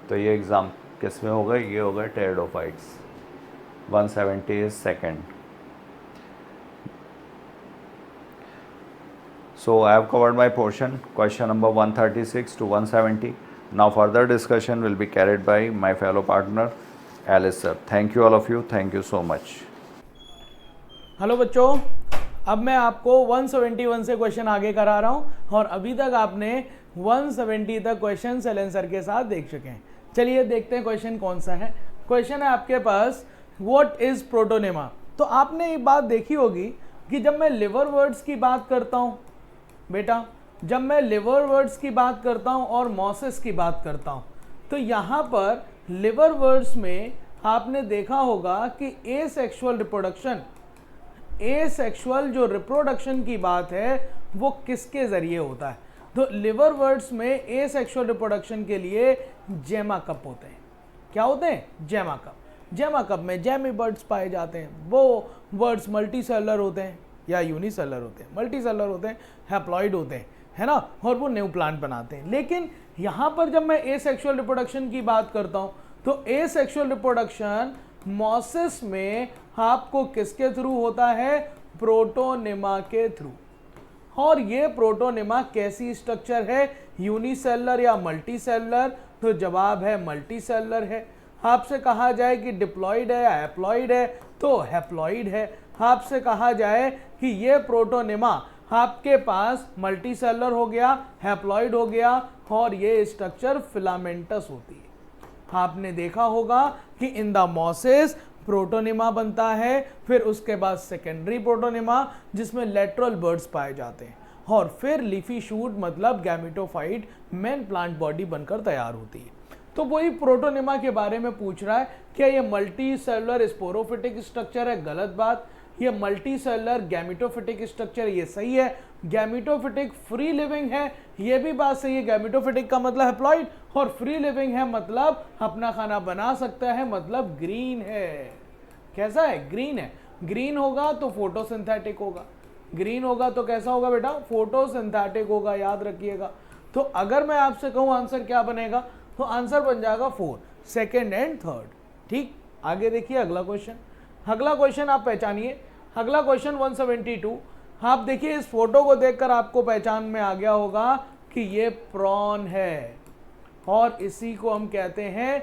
तो ये एग्ज़ाम किस में हो गए, ये हो गए pteridophytes. 170 is second. So I have covered my portion, question number 136 to 170. Now further discussion will be carried by my fellow partner Alice sir. Thank you all of you. Thank you so much. Hello बच्चों, अब मैं आपको 171 से question आगे करा रहा हूं और अभी तक आपने 170 तक क्वेश्चन सेल आंसर के साथ देख चुके हैं। चलिए देखते हैं क्वेश्चन कौन सा है। क्वेश्चन है आपके पास व्हाट इज प्रोटोनेमा। तो आपने एक बात देखी होगी कि जब मैं लिवर वर्ड्स की बात करता हूं बेटा, जब मैं लिवर वर्ड्स की बात करता हूं और मॉसेस की बात करता हूं, तो यहां पर लिवर वर्ड्स में आपने देखा होगा कि एसेक्सुअल रिप्रोडक्शन, एसेक्सुअल जो रिप्रोडक्शन की बात है वो किसके जरिए होता है। तो लिवर वर्ड्स में एसेक्सुअल रिप्रोडक्शन के लिए जेमा कप होते हैं। क्या होते हैं? जेमा कप। जेमा कप में जेमी बर्ड्स पाए जाते हैं। वो बर्ड्स मल्टी सेलर होते हैं या यूनिसेलर होते हैं, मल्टी सेलर होते हैं, हैप्लॉइड होते हैं, है ना, और वो न्यू प्लांट बनाते हैं। लेकिन यहाँ पर जब मैं एसेक्सुअल रिप्रोडक्शन की बात करता हूँ तो एसेक्सुअल रिप्रोडक्शन मॉसेस में आपको किसके थ्रू होता है? प्रोटोनेमा के थ्रू। और ये प्रोटोनेमा कैसी स्ट्रक्चर है? यूनिसेलर या मल्टीसेलर? तो जवाब है मल्टीसेलर है। आपसे कहा जाए कि डिप्लॉइड है या हैप्लॉइड है तो हैप्लॉइड है। आपसे कहा जाए कि ये प्रोटोनेमा आपके पास मल्टीसेलर हो गया, हैप्लॉइड हो गया और ये स्ट्रक्चर फिलामेंटस होती है। आपने देखा होगा कि इन द मॉसेस प्रोटोनेमा बनता है, फिर उसके बाद सेकेंडरी प्रोटोनेमा जिसमें लेटरल बर्ड्स पाए जाते हैं और फिर लीफी शूट मतलब गैमेटोफाइट मेन प्लांट बॉडी बनकर तैयार होती है। तो वही प्रोटोनेमा के बारे में पूछ रहा है, क्या ये मल्टी सेलुलर स्पोरोफिटिक स्ट्रक्चर है? गलत बात। ये मल्टी सेलुलर गैमेटोफिटिक स्ट्रक्चर, ये सही है। गैमेटोफिटिक फ्री लिविंग है, ये भी बात सही है। गैमेटोफिटिक का मतलब हैप्लॉइड और फ्री लिविंग है मतलब अपना खाना बना सकता है, मतलब ग्रीन है। कैसा है? ग्रीन है। ग्रीन होगा तो फोटोसिंथेटिक होगा। ग्रीन होगा तो कैसा होगा बेटा? फोटोसिंथेटिक होगा, याद रखिएगा। तो अगर मैं आपसे कहूं आंसर क्या बनेगा तो आंसर बन जाएगा 4, सेकेंड एंड थर्ड। ठीक, आगे देखिए अगला क्वेश्चन। अगला क्वेश्चन आप पहचानिए। अगला क्वेश्चन 172। आप देखिए इस फोटो को देखकर आपको पहचान में आ गया होगा कि ये प्रॉन है और इसी को हम कहते हैं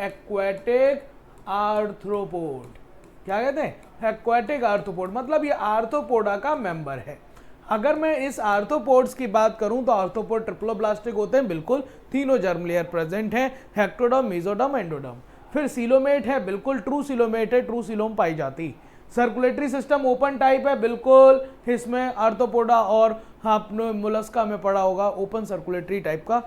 एक्वेटिक आर्थ्रोपोड। क्या कहते हैं? एक्वेटिक आर्थ्रोपोड, मतलब ये आर्थ्रोपोडा का मेंबर है। अगर मैं इस आर्थ्रोपोड्स की बात करूं तो आर्थ्रोपोड ट्रिप्लोब्लास्टिक होते हैं, बिल्कुल तीनों जर्म लेयर प्रेजेंट हैं, हेक्टोडर्म, मेसोडर्म, एंडोडर्म। फिर सीलोमेट है, बिल्कुल ट्रू सीलोमेट है, ट्रू सीलोम पाई जाती। सर्कुलेटरी सिस्टम ओपन टाइप है, बिल्कुल इसमें आर्थ्रोपोडा और आपने मोलस्का में पढ़ा होगा ओपन सर्कुलेटरी टाइप का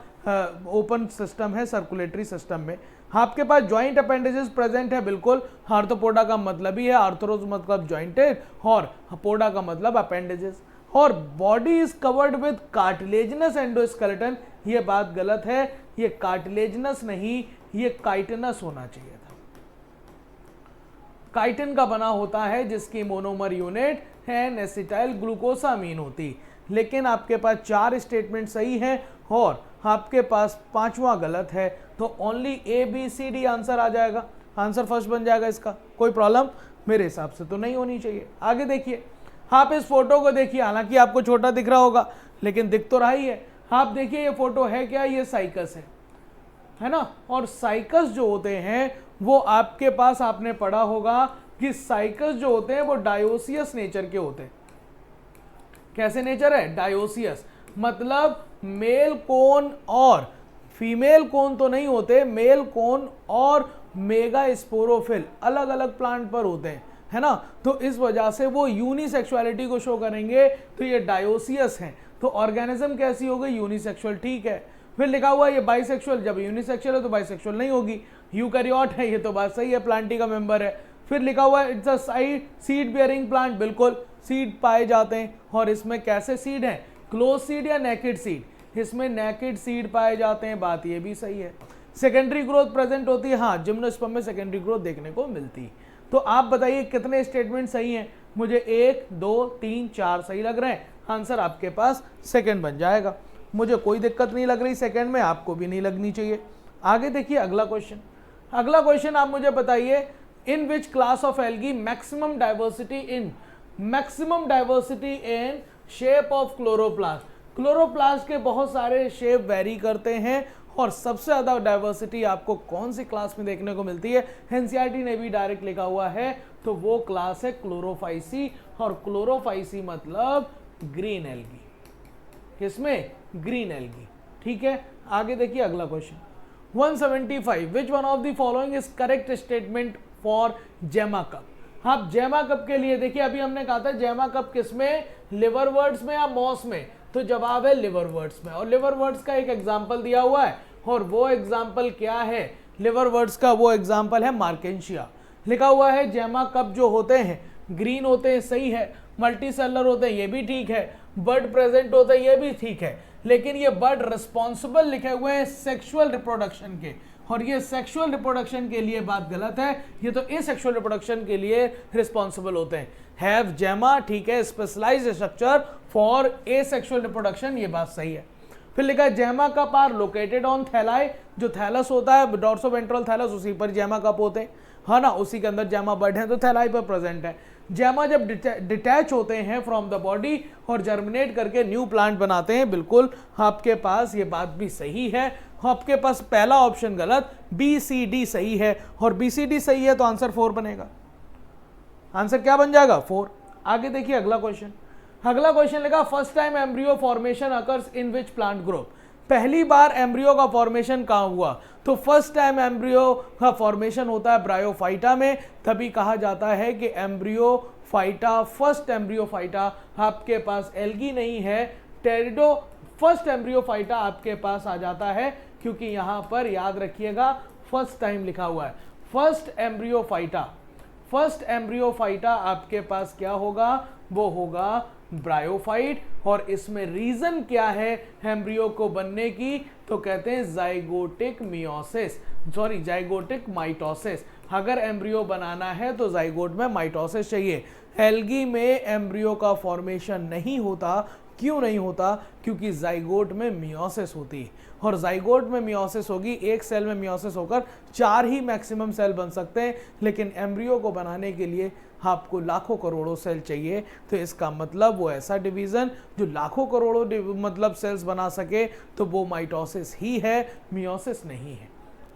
ओपन सिस्टम है सर्कुलेटरी सिस्टम में। आपके पास ज्वाइंट अपेंडेजेस प्रेजेंट है, बिल्कुल आर्थ्रोपोडा का मतलब ही है, आर्थ्रोज मतलब ज्वाइंटेड और पोडा का मतलब अपेंडेजेस। और body is covered with cartilaginous endoskeleton, ये बात गलत है, ये कार्टिलेजिनस नहीं, ये काइटिनस होना चाहिए था। काइटिन का बना होता है जिसकी monomer unit N acetyl glucosamine होती। लेकिन आपके पास 4 स्टेटमेंट सही है और आपके पास 5वां गलत है, तो only A B C D answer आ जाएगा। आंसर फर्स्ट बन जाएगा इसका। कोई प्रॉब्लम मेरे हिसाब से तो नहीं होनी चाहिए। आगे देखिए, आप इस फोटो को देखिए, हालांकि आपको छोटा दिख रहा होगा लेकिन दिख तो रहा ही है। आप देखिए ये फोटो है क्या? ये साइकस है ना। और साइकस जो होते हैं वो आपके पास आपने पढ़ा होगा कि साइकस जो होते हैं वो डायोसियस नेचर के होते हैं। कैसे नेचर है? डायोसियस, मतलब मेल कोन और फीमेल कोन तो नहीं होते, मेल कोन और मेगा स्पोरोफिल अलग अलग प्लांट पर होते हैं, है ना। तो इस वजह से वो यूनिसेक्सुअलिटी को शो करेंगे, तो ये डायोसियस हैं। तो ऑर्गेनिज्म कैसी हो गई? यूनिसेक्सुअल, ठीक है। फिर लिखा हुआ है ये बाइसेक्सुअल, जब यूनिसेक्सुअल है तो बाइसेक्सुअल नहीं होगी। यूकैरियोट है, ये तो बात सही है, प्लांटी का मेंबर है। फिर लिखा हुआ है it's a seed bearing plant, बिल्कुल सीड पाए जाते हैं। और इसमें कैसे सीड हैं? क्लोज सीड या नेकेड सीड? इसमें नेकेड सीड पाए जाते हैं, बात ये भी सही है। सेकेंडरी ग्रोथ प्रेजेंट होती है, हाँ जिम्नोस्पर्म में सेकेंडरी ग्रोथ देखने को मिलती है। तो आप बताइए कितने स्टेटमेंट सही हैं? मुझे 1 2 3 4 सही लग रहे हैं, आंसर आपके पास सेकंड बन जाएगा। मुझे कोई दिक्कत नहीं लग रही सेकंड में, आपको भी नहीं लगनी चाहिए। आगे देखिए अगला क्वेश्चन। अगला क्वेश्चन आप मुझे बताइए, in which class of algae maximum diversity in shape of chloroplast. Chloroplast के बहुत सारे शेप वेरी करते हैं और सबसे ज्यादा डाइवर्सिटी आपको कौन सी क्लास में देखने को मिलती है? एनसीईआरटी ने भी डायरेक्ट लिखा हुआ है, तो वो क्लास है क्लोरोफाइसी, और क्लोरोफाइसी मतलब ग्रीन एल्गी। किसमें? Green algae. ठीक है, आगे देखिए अगला question 175, which one of the following is correct statement for जेमा कप। हाँ, जेमा कप के लिए देखिए, अभी हमने कहा था जेमा कप किसमें, लिवरवर्ट्स में या मॉस में, तो जवाब है लिवरवर्ट्स में। और लिवरवर्ट्स का एक एग्जाम्पल दिया हुआ है, और वो एग्जाम्पल क्या है? लिवरवर्ट्स का वो एग्जाम्पल है मार्केंशिया। लिखा हुआ है जेमा कप जो होते हैं ग्रीन होते हैं, सही है, मल्टी सेलर होते हैं, ये भी ठीक है, बर्ड प्रेजेंट होते हैं, ये भी ठीक है, लेकिन ये बर्ड रिस्पॉन्सिबल लिखे हुए हैं सेक्सुअल रिप्रोडक्शन के, और ये सेक्सुअल रिप्रोडक्शन के लिए बात गलत है, ये तो एसेक्सुअल रिप्रोडक्शन के लिए रिस्पॉन्सिबल होते हैं। हैव जेमा, ठीक है, specialised structure for asexual reproduction, ये बात सही है। फिर लिखा है gemma cup are located on thalli, जो थैलस होता है डॉर्सोवेंट्रल थैलस, उसी पर जेमा कप होते हैं, है ना, उसी के अंदर जेमा बर्ड है, तो थैलाई पर प्रेजेंट है। जेमा जब डिटैच होते हैं फ्रॉम द बॉडी और जर्मिनेट करके न्यू प्लांट बनाते हैं, बिल्कुल आपके पास ये बात भी सही है। आपके पास पहला ऑप्शन गलत, बी सी डी सही है, और बी सी डी सही है तो आंसर 4 बनेगा। आंसर क्या बन जाएगा? 4। आगे देखिए अगला क्वेश्चन। अगला क्वेश्चन लिखा, first time embryo formation occurs in which plant group. पहली बार एम्ब्रियो का फॉर्मेशन कहाँ हुआ? तो फर्स्ट टाइम एम्ब्रियो का फॉर्मेशन होता है ब्रायोफाइटा में, तभी कहा जाता है कि एम्ब्रियोफाइटा, फर्स्ट एम्ब्रियोफाइटा आपके पास एल्गी नहीं है, टेरिडो फर्स्ट एम्ब्रियोफाइटा आपके पास आ जाता है, क्योंकि यहां पर याद रखिएगा फर्स्ट टाइम लिखा हुआ है। फर्स्ट एम्ब्रियोफाइटा आपके पास क्या होगा? वो होगा ब्रायोफाइट। और इसमें रीजन क्या है एम्ब्रियो को बनने की? तो कहते हैं जाइगोटिक माइटोसिस। अगर एम्ब्रियो बनाना है तो जाइगोट में माइटोसिस चाहिए। एल्गी में एम्ब्रियो का फॉर्मेशन नहीं होता। क्यों नहीं होता? क्योंकि जाइगोट में मियोसिस होती है, और जाइगोट में मियोसिस होगी, एक सेल में मियोसिस होकर 4 ही मैक्सिमम सेल बन सकते हैं, लेकिन एम्ब्रियो को बनाने के लिए आपको लाखों करोड़ों सेल चाहिए। तो इसका मतलब वो ऐसा डिवीजन जो लाखों करोड़ों मतलब सेल्स बना सके, तो वो माइटोसिस ही है, मियोसिस नहीं है।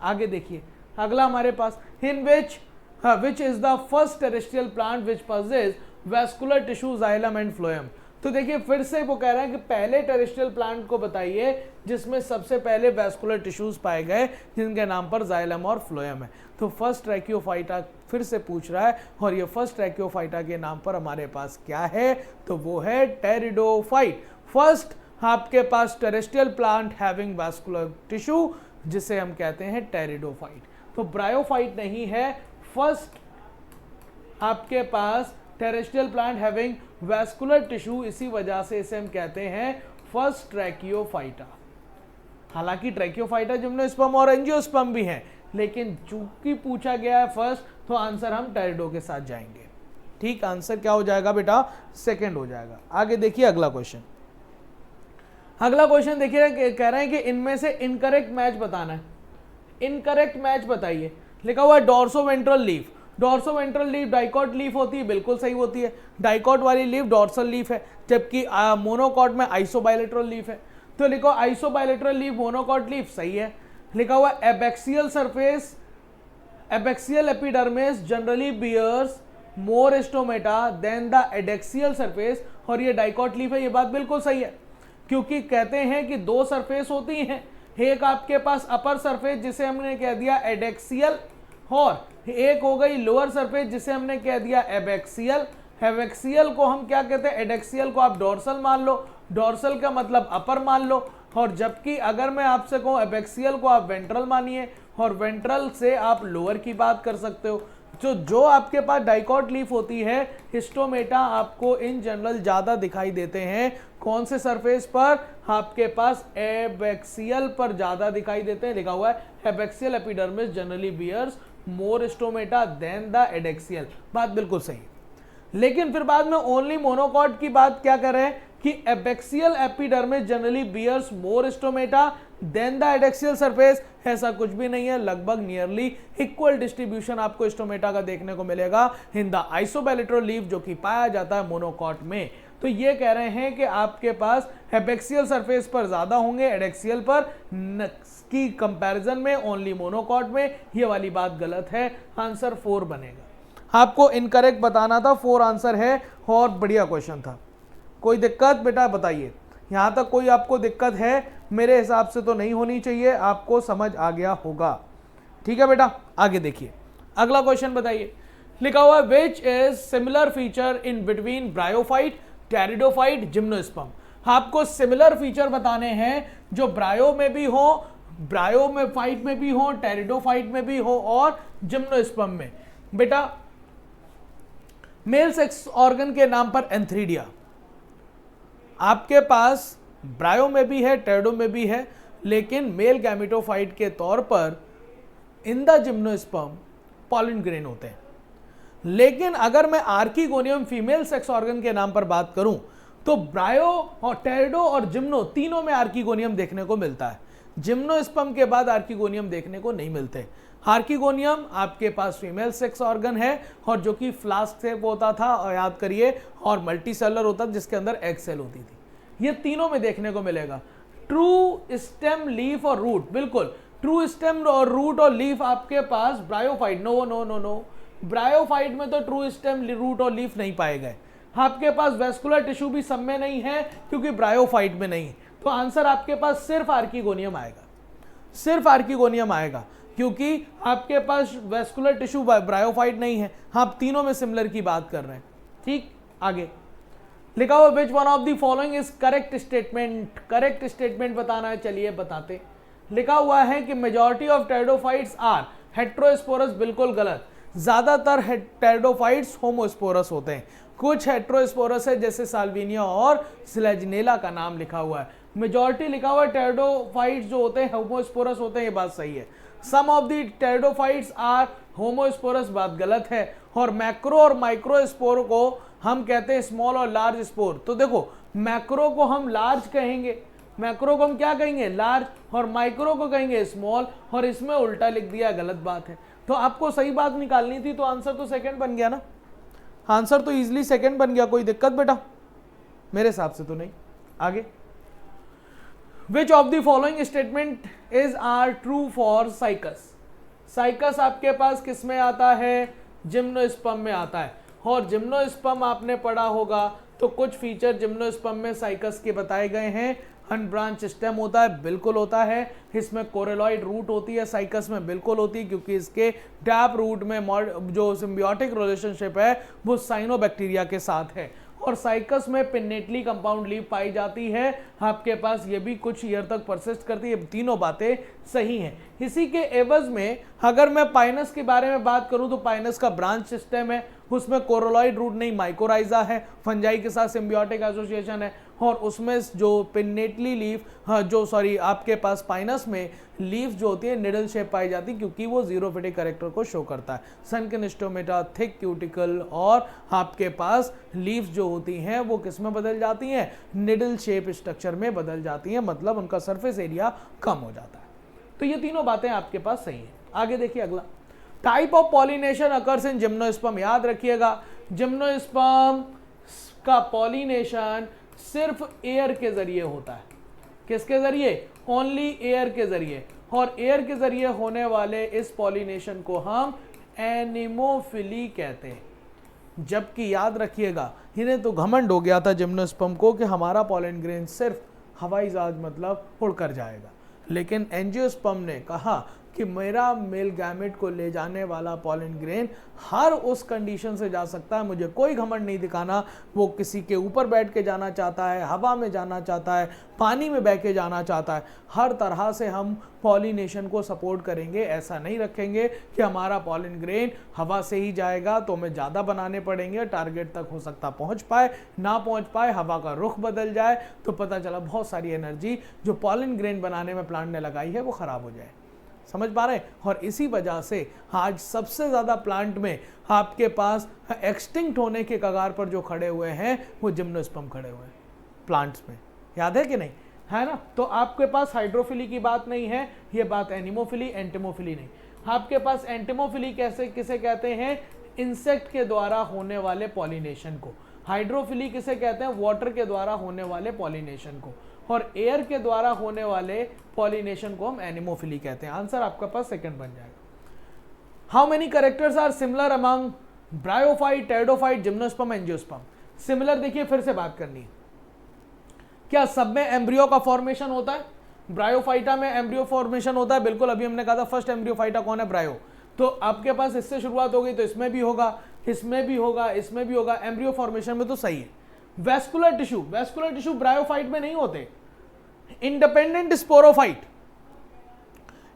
आगे देखिए अगला हमारे पास, in which is the first terrestrial plant which possess vascular tissue xylem and phloem. तो देखिए फिर से वो कह रहा है कि पहले टेरेस्ट्रियल प्लांट को बताइए जिसमें सबसे पहले वैस्कुलर टिश्यूज पाए गए, जिनके नाम पर जाइलम और फ्लोएम है। तो फर्स्ट ट्रैकियोफाइटा फिर से पूछ रहा है, और ये फर्स्ट ट्रैकियोफाइटा के नाम पर हमारे पास क्या है? तो वो है टेरिडोफाइट। फर्स्ट आपके पास terrestrial plant having vascular tissue, जिसे हम कहते हैं टेरिडोफाइट। तो ब्रायोफाइट नहीं है, फर्स्ट आपके पास terrestrial plant having vascular tissue, इसी वजह से इसे हम कहते हैं फर्स्ट ट्रैकियोफाइटा। हालांकि ट्रैकियोफाइटा जिम्नोस्पर्म और एंजियोस्पर्म भी हैं, लेकिन चूंकि पूछा गया है फर्स्ट, तो आंसर हम टेरिडो के साथ जाएंगे। ठीक, आंसर क्या हो जाएगा बेटा? सेकंड हो जाएगा। आगे देखिए अगला क्वेश्चन। अगला क्वेश्चन देखिए, कह रहे हैं कि इनमें से इनकरेक्ट मैच बताना है। इनकरेक्ट मैच बताइए। लिखा हुआ है डॉर्सोवेंट्रल लीफ। डॉर्सोवेंट्रल लीफ डाइकॉट लीफ होती है, बिल्कुल सही होती है। डाइकॉट वाली लीफ डॉर्सल लीफ है, जबकि मोनोकॉट में आइसोबाइलेटरल लीफ है। तो लिखो आइसोबाइलेटरल लीफ, मोनोकॉट लीफ, सही है। लिखा हुआ abaxial surface, abaxial epidermis generally bears more stomata than the adaxial surface, और ये डाइकॉट लीफ है, ये बात बिल्कुल सही है, क्योंकि कहते हैं कि 2 सरफेस होती हैं, एक आपके पास अपर सरफेस जिसे हमने कह दिया एडेक्सियल, और एक हो गई लोअर सरफेस जिसे हमने कह दिया एबैक्सियल। एबैक्सियल को हम क्या कहते हैं? एडेक्सियल को आप डॉर्सल मान लो, डॉर्सल का मतलब अपर मान लो, और जबकि अगर मैं आपसे कहूं एबैक्सियल को आप वेंट्रल मानिए, और वेंट्रल से आप लोअर की बात कर सकते हो। जो आपके पास डाइकॉट लीफ होती है, हिस्टोमेटा आपको इन जनरल ज्यादा दिखाई देते हैं। कौन से सरफेस पर? आपके पास एबैक्सियल पर ज्यादा दिखाई देते हैं। लिखा हुआ है abaxial epidermis generally bears more stomata than the adaxial. बात बिल्कुल सही है, लेकिन फिर बाद में ओनली मोनोकॉट की बात क्या कर रहे हैं कि abaxial epidermis generally bears more stomata than the adaxial surface. ऐसा कुछ भी नहीं है, लगभग नियरली इक्वल डिस्ट्रीब्यूशन आपको हिस्टोमेटा का देखने को मिलेगा इन द आइसोबैलिट्रल लीफ, जो कि पाया जाता है मोनोकॉट में। तो ये कह रहे हैं कि आपके पास एबैक्सियल सरफेस पर ज्यादा होंगे, एडेक्सियल पर की कंपैरिजन में ओनली मोनोकॉट में। ये वाली बात गलत है, आंसर 4 बनेगा। आपको इनकरेक्ट बताना था, 4 आंसर है और बढ़िया क्वेश्चन था। कोई दिक्कत बेटा बताइए, यहां तक कोई आपको दिक्कत है? मेरे हिसाब से तो नहीं होनी चाहिए, आपको समझ आ गया होगा। ठीक है बेटा, आगे देखिए अगला क्वेश्चन बताइए। लिखा हुआ है which is similar feature in between bryophyte, pteridophyte, gymnosperm. आपको सिमिलर फीचर बताने हैं जो ब्रायो में भी हो, ब्रायो में फाइट में भी हो, टेरिडोफाइट में भी हो और जिम्नोस्पर्म में। बेटा मेल सेक्स ऑर्गन के नाम पर एंथ्रीडिया आपके पास ब्रायो में भी है, टेरिडो में भी है, लेकिन मेल गैमेटोफाइट के तौर पर in the gymnosperm pollen grain होते हैं। लेकिन अगर मैं आर्किगोनियम फीमेल सेक्स ऑर्गन के नाम पर बात करूं तो ब्रायो और टेरिडो और जिम्नो तीनों में आर्किगोनियम देखने को मिलता है। जिम्नोस्पर्म के बाद आर्किगोनियम देखने को नहीं मिलते। आर्किगोनियम आपके पास फीमेल सेक्स ऑर्गन है और जो कि फ्लास्क से होता था, और याद करिए, और मल्टीसेलर होता था जिसके अंदर एग सेल होती थी। ये तीनों में देखने को मिलेगा। ट्रू स्टेम, लीफ और रूट, बिल्कुल ट्रू स्टेम और रूट और लीफ आपके पास bryophyte, no no no no, bryophyte में तो ट्रू स्टेम, रूट और लीफ नहीं पाए गए। आपके पास वेस्कुलर टिश्यू भी सब में नहीं है क्योंकि ब्रायोफाइट में नहीं। तो आंसर आपके पास सिर्फ आर्किगोनियम आएगा, सिर्फ आर्किगोनियम आएगा, क्योंकि आपके पास वेस्कुलर टिश्यू ब्रायोफाइट नहीं है। आप तीनों में सिमिलर की बात कर रहे हैं। ठीक, आगे लिखा हुआ which one of the following is correct statement. Correct statement बताना है, चलिए बताते। लिखा हुआ है कि majority of pteridophytes are heterosporous, बिल्कुल गलत। ज्यादातर टेरिडोफाइट्स होमोस्पोरस होते हैं। कुछ हेट्रोस्पोरस है जैसे साल्विनिया और स्लेजनेला का नाम लिखा हुआ है। मेजॉरिटी लिखा हुआ है टेरिडोफाइट्स जो होते हैं होमोस्पोरस होते हैं, ये बात सही है। Some of the pteridophytes are homosporous, बात गलत है। और मैक्रो और माइक्रो स्पोर को हम कहते हैं स्मॉल और लार्ज स्पोर। तो देखो मैक्रो को हम लार्ज कहेंगे, मैक्रो को हम क्या कहेंगे? लार्ज, और माइक्रो को कहेंगे स्मॉल, और इसमें उल्टा लिख दिया, गलत बात है। तो आपको सही बात निकालनी थी, तो आंसर तो सेकंड बन गया ना, आंसर तो इजीली सेकंड बन गया। कोई दिक्कत बेटा? मेरे हिसाब से तो नहीं। आगे which of the following statement is are true for Cycas. Cycas आपके पास किस में आता है? जिम्नोस्पर्म में आता है। और जिम्नोस्पर्म आपने पढ़ा होगा, तो कुछ फीचर जिम्नोस्पर्म में साइकस के बताए गए हैं। अनब्रांच स्टेम होता है, बिल्कुल होता है। इसमें कोरेलॉइड रूट होती है, साइकस में बिल्कुल होती है, क्योंकि इसके टैप रूट में जो सिम्बियोटिक रिलेशनशिप है वो साइनोबैक्टीरिया के साथ है। और साइकस में पिन्नेटली कंपाउंड लीफ पाई जाती है आपके पास, ये भी कुछ ईयर तक परसिस्ट करती है। तीनों बातें सही हैं। इसी के एवज में अगर मैं पाइनस के बारे में बात करूं तो पाइनस का ब्रांच सिस्टम है, उसमें कोरोलॉइड रूट नहीं माइकोराइजा है, फंजाई के साथ सिम्बियोटिक एसोसिएशन है। और उसमें जो पिन्नेटली लीफ आपके पास पाइनस में लीफ जो होती है निडल शेप पाई जाती है, क्योंकि वो जीरोफिटिक कैरेक्टर को शो करता है। सनकिनिस्टोमेटा, थिक क्यूटिकल, और आपके पास लीफ जो होती हैं वो किस में बदल जाती हैं? निडल शेप स्ट्रक्चर में बदल जाती हैं, मतलब उनका सरफेस एरिया कम हो जाता है। तो ये तीनों बातें आपके पास सही है। आगे देखिए अगला, type of pollination occurs in gymnosperm. याद रखिएगा जिम्नोस्पर्म का पॉलिनेशन सिर्फ एयर के जरिए होता है। किसके जरिए? ओनली एयर के जरिए। और एयर के जरिए होने वाले इस पॉलिनेशन को हम एनिमोफिली कहते हैं। जबकि याद रखिएगा इन्हें तो घमंड हो गया था जिम्नोस्पर्म को कि हमारा पॉलन ग्रेन सिर्फ हवाई जहाज मतलब उड़कर जाएगा, लेकिन एंजियोस्पर्म ने कहा कि मेरा मेल गैमेट को ले जाने वाला पॉलन ग्रेन हर उस कंडीशन से जा सकता है, मुझे कोई घमंड नहीं दिखाना। वो किसी के ऊपर बैठ के जाना चाहता है, हवा में जाना चाहता है, पानी में बह के जाना चाहता है, हर तरह से हम पॉलिनेशन को सपोर्ट करेंगे। ऐसा नहीं रखेंगे कि हमारा पॉलन ग्रेन हवा से ही जाएगा तो हमें ज़्यादा बनाने पड़ेंगे, टारगेट तक हो सकता पहुंच पाए ना पहुंच पाए, हवा का रुख बदल जाए तो पता चला बहुत सारी एनर्जी जो पॉलन ग्रेन बनाने में प्लांट ने लगाई है वो ख़राब हो जाए। समझ पा रहे हैं? और इसी वजह से आज सबसे ज़्यादा प्लांट में आपके पास एक्सटिंक्ट होने के कगार पर जो खड़े हुए हैं वो जिम्नोस्पर्म खड़े हुए हैं प्लांट्स में। याद है कि नहीं? है ना? तो आपके पास हाइड्रोफिली की बात नहीं है, ये बात एनिमोफिली एंटिमोफिली नहीं। आपके पास एंटिमोफिली कैसे किसे कहते हैं? इंसेक्ट के द्वारा होने वाले पॉलिनेशन को। हाइड्रोफिली किसे कहते हैं? वाटर के द्वारा होने वाले पॉलिनेशन को। और एयर के द्वारा होने वाले पॉलिनेशन को हम एनिमोफिली कहते हैं। आंसर आपका पास सेकंड बन जाएगा। How many characters are similar among bryophyte, pteridophyte, gymnosperm, angiosperm? Similar देखिए फिर से बात करनी है। क्या सब में एम्ब्रियो का फॉर्मेशन होता है? ब्रायोफाइटा में एम्ब्रियो फॉर्मेशन होता है, बिल्कुल। अभी हमने कहा था फर्स्ट एम्ब्रियोफाइटा कौन है? ब्रायो। तो आपके पास इससे शुरुआत हो गई तो इसमें भी होगा, इसमें भी होगा, इसमें भी होगा। एम्ब्रियो फॉर्मेशन में तो सही है। Vascular tissue, vascular tissue bryophyte में नहीं होते। इंडिपेंडेंट स्पोरोफाइट,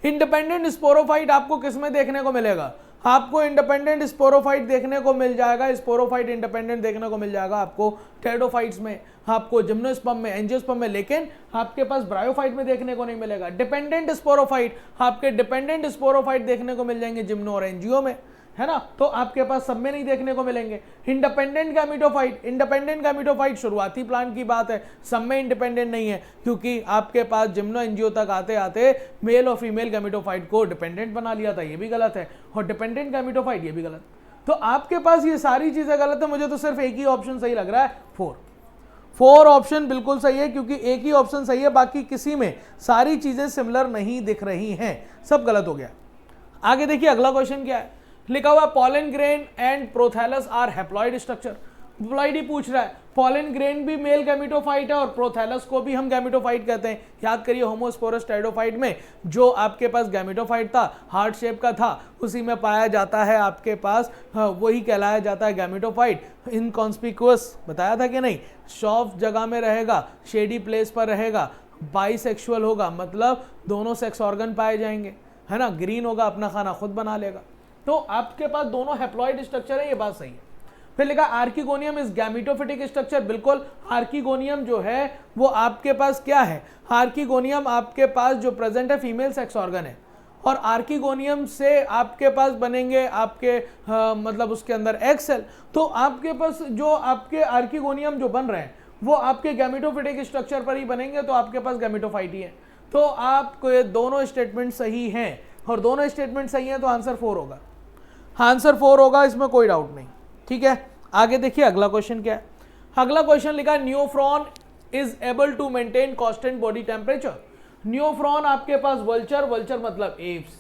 इंडिपेंडेंट स्पोरोफाइट आपको किस में देखने को मिलेगा? आपको इंडिपेंडेंट स्पोरोफाइट देखने को मिल जाएगा, स्पोरोफाइट इंडिपेंडेंट देखने को मिल जाएगा आपको टेरिडोफाइट्स में, आपको जिम्नोस्पर्म में, एंजियोस्पर्म में, लेकिन आपके पास ब्रायोफाइट में देखने को नहीं मिलेगा। डिपेंडेंट स्पोरोफाइट, आपके डिपेंडेंट स्पोरोफाइट देखने को मिल जाएंगे जिम्नो और एंजियो में, है ना? तो आपके पास सब में नहीं देखने को मिलेंगे। इंडिपेंडेंट गैमेटोफाइट, इंडिपेंडेंट गैमेटोफाइट शुरुआती प्लांट की बात है, सब में इंडिपेंडेंट नहीं है, क्योंकि आपके पास जिम्नो एंजियो तक आते आते मेल और फीमेल गैमेटोफाइट को डिपेंडेंट बना लिया था, ये भी गलत है। और डिपेंडेंट गैमेटोफाइट, ये भी गलत। तो आपके पास ये सारी चीजें गलत है। मुझे तो सिर्फ एक ही ऑप्शन सही लग रहा है, 4 ऑप्शन बिल्कुल सही है, क्योंकि एक ही ऑप्शन सही है, बाकी किसी में सारी चीजें सिमिलर नहीं दिख रही हैं, सब गलत हो गया। आगे देखिए अगला क्वेश्चन क्या है, लिखा हुआ pollen grain and prothallus are haploid structure. Haploid ही पूछ रहा है। पॉलन ग्रेन भी मेल गैमेटोफाइट है और प्रोथैलस को भी हम गैमेटोफाइट कहते हैं। याद करिए होमोस्पोरस टेरिडोफाइट में जो आपके पास गैमेटोफाइट था, हार्ट शेप का था, उसी में पाया जाता है आपके पास, वही कहलाया जाता है गैमेटोफाइट। इनकॉन्स्पिक्यूअस बताया था कि नहीं, सॉफ्ट जगह में रहेगा, शेडी प्लेस पर रहेगा, बाइसेक्सुअल होगा, मतलब दोनों सेक्स ऑर्गन पाए जाएंगे, है ना? ग्रीन होगा, अपना खाना खुद बना लेगा। तो आपके पास दोनों हैप्लॉइड स्ट्रक्चर है, ये बात सही है। फिर लिखा आर्किगोनियम इज गैमेटोफिटिक स्ट्रक्चर। बिल्कुल, आर्किगोनियम जो है वो आपके पास क्या है? आर्किगोनियम आपके पास जो प्रेजेंट है फीमेल सेक्स ऑर्गन है, और आर्किगोनियम से आपके पास बनेंगे आपके मतलब उसके अंदर एग सेल। तो आपके पास जो आपके आर्किगोनियम जो बन रहे हैं वो आपके गैमेटोफिटिक स्ट्रक्चर पर ही बनेंगे, तो आपके पास गैमेटोफाइट ही है। तो आपको ये दोनों स्टेटमेंट सही हैं, और दोनों स्टेटमेंट सही हैं तो आंसर 4 होगा। आंसर 4 होगा, इसमें कोई डाउट नहीं। ठीक है, आगे देखिए अगला क्वेश्चन क्या है। अगला क्वेश्चन लिखा है Neophron is able to maintain constant body temperature. Neophron आपके पास वल्चर, वल्चर मतलब एप्स,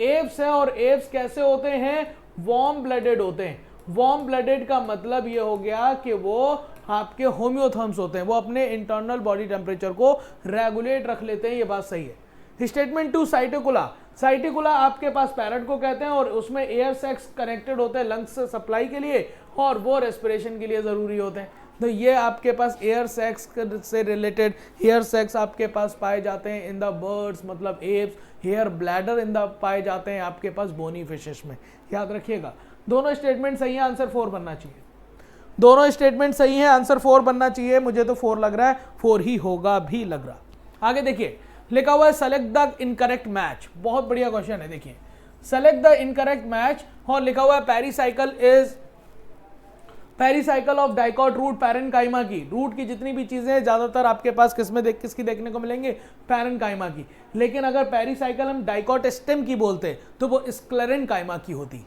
एप्स है, और एप्स कैसे होते हैं? वार्म ब्लडेड होते हैं। वार्म ब्लडेड का मतलब ये हो गया कि वो आपके होम्योथर्म्स होते हैं, वो अपने इंटरनल बॉडी टेम्परेचर को रेगुलेट रख लेते हैं, ये बात सही है। स्टेटमेंट 2 साइटिकुला। साइटिकुला आपके पास पैरेट को कहते हैं, और उसमें एयर सैक्स कनेक्टेड होते हैं लंग्स से सप्लाई के लिए, और वो रेस्पिरेशन के लिए ज़रूरी होते हैं। तो ये आपके पास एयर सैक्स से रिलेटेड एयर सैक्स आपके पास पाए जाते हैं इन द बर्ड्स, मतलब apps. Air bladder in the पाए जाते हैं आपके पास बोनी फिशेस में। याद रखिएगा, दोनों स्टेटमेंट सही है, आंसर 4 बनना चाहिए। दोनों स्टेटमेंट सही है, आंसर 4 बनना चाहिए। मुझे तो 4 लग रहा है, 4 ही होगा भी लग रहा। आगे देखिए लिखा हुआ है सेलेक्ट द इनकरेक्ट मैच। बहुत बढ़िया क्वेश्चन है, देखिए सेलेक्ट द इनकरेक्ट मैच। और लिखा हुआ है pericycle is pericycle of dicot root parenchyma की। रूट की जितनी भी चीजें हैं ज्यादातर आपके पास किसकी देखने को मिलेंगे? पैरेन्काइमा की। लेकिन अगर पेरीसाइकिल हम डाइकॉट स्टेम की बोलते तो वो स्क्लेरेन्काइमा की होती,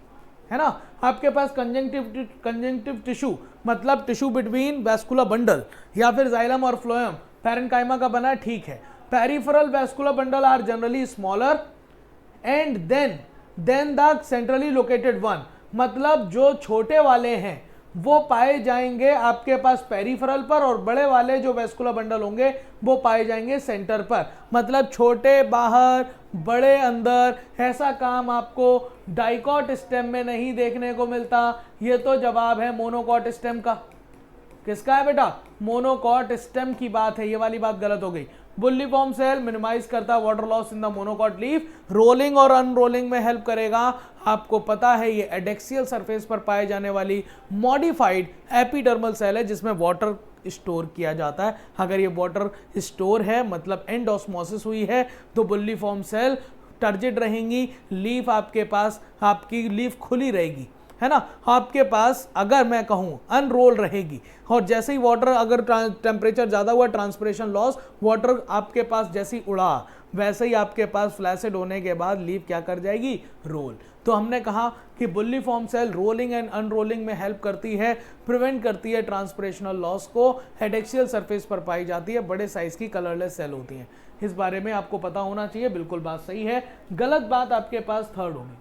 है ना? आपके पास कंजंक्टिव टिश्यू मतलब टिश्यू बिटवीन वैस्कुलर बंडल, या फिर जाइलम और फ्लोएम पैरेन्काइमा का बना, ठीक है। Peripheral vascular bundle are generally smaller and than the centrally located one, मतलब जो छोटे वाले हैं वो पाए जाएंगे आपके पास पेरिफेरल पर, और बड़े वाले जो वेस्कुलर बंडल होंगे वो पाए जाएंगे सेंटर पर। मतलब छोटे बाहर बड़े अंदर, ऐसा काम आपको डाइकॉट स्टेम में नहीं देखने को मिलता। ये तो जवाब है मोनोकॉट स्टेम का। किसका है बेटा? मोनोकॉट स्टेम की बात है। ये वाली बात गलत हो गई। बुल्लीफॉर्म सेल मिनिमाइज करता है water loss in the monocot leaf, rolling और अनरोलिंग में हेल्प करेगा। आपको पता है ये एडेक्सियल सरफेस पर पाए जाने वाली मॉडिफाइड एपिडर्मल सेल है जिसमें वाटर स्टोर किया जाता है। अगर ये वाटर स्टोर है मतलब एंड ऑस्मोसिस हुई है तो बुल्लीफॉर्म सेल टर्जिड रहेंगी, लीफ आपके पास, आपकी लीफ खुली रहेगी, है ना। आपके पास अगर मैं कहूं अनरोल रहेगी, और जैसे ही वाटर अगर टेम्परेचर ज़्यादा हुआ, ट्रांसपिरेशन लॉस, वाटर आपके पास जैसे ही उड़ा वैसे ही आपके पास फ्लैसिड होने के बाद लीफ क्या कर जाएगी? रोल। तो हमने कहा कि बुल्लीफॉर्म सेल रोलिंग एंड अनरोलिंग में हेल्प करती है, प्रिवेंट करती है ट्रांसपिरेशनल लॉस को, एडेक्सियल सरफेस पर पाई जाती है, बड़े साइज की कलरलेस सेल होती हैं। इस बारे में आपको पता होना चाहिए। बिल्कुल बात सही है। गलत बात आपके पास थर्ड होगी,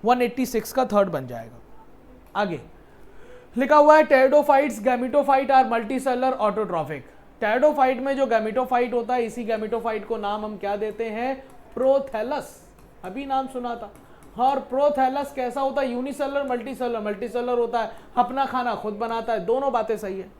186 का थर्ड बन जाएगा। आगे लिखा हुआ है pteridophytes gametophyte are multicellular autotrophic. Pteridophyte में जो गैमेटोफाइट होता है, इसी गैमेटोफाइट को नाम हम क्या देते हैं? प्रोथैलस। अभी नाम सुना था। और प्रोथैलस कैसा होता है? Unicellular multicellular? मल्टीसेलर होता है, अपना खाना खुद बनाता है। दोनों बातें सही है।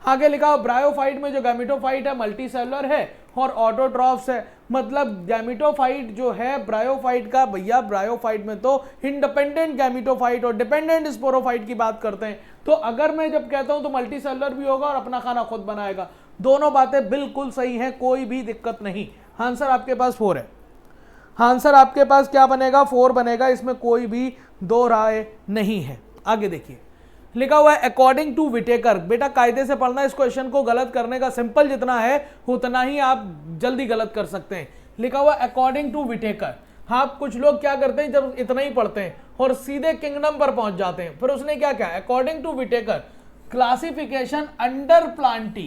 आगे लिखा हो ब्रायोफाइट में जो गैमेटोफाइट है मल्टीसेलुलर है और ऑटोट्रॉफ्स है। मतलब गैमेटोफाइट जो है ब्रायोफाइट का, भैया ब्रायोफाइट में तो इंडिपेंडेंट गैमेटोफाइट और डिपेंडेंट स्पोरोफाइट की बात करते हैं। तो अगर मैं जब कहता हूं तो मल्टीसेलुलर भी होगा और अपना खाना खुद बनाएगा। दोनों बातें बिल्कुल सही हैं, कोई भी दिक्कत नहीं। आंसर आपके पास 4 है। आंसर आपके पास क्या बनेगा? 4 बनेगा। इसमें कोई भी दो राय नहीं है। आगे देखिए लिखा हुआ है अकॉर्डिंग टू विटेकर। बेटा कायदे से पढ़ना, इस क्वेश्चन को गलत करने का सिंपल जितना है उतना ही आप जल्दी गलत कर सकते हैं। लिखा हुआ है अकॉर्डिंग टू विटेकर। हाँ, कुछ लोग क्या करते हैं जब इतना ही पढ़ते हैं और सीधे किंगडम पर पहुंच जाते हैं। फिर उसने क्या किया? According to Whittaker classification under Plantae.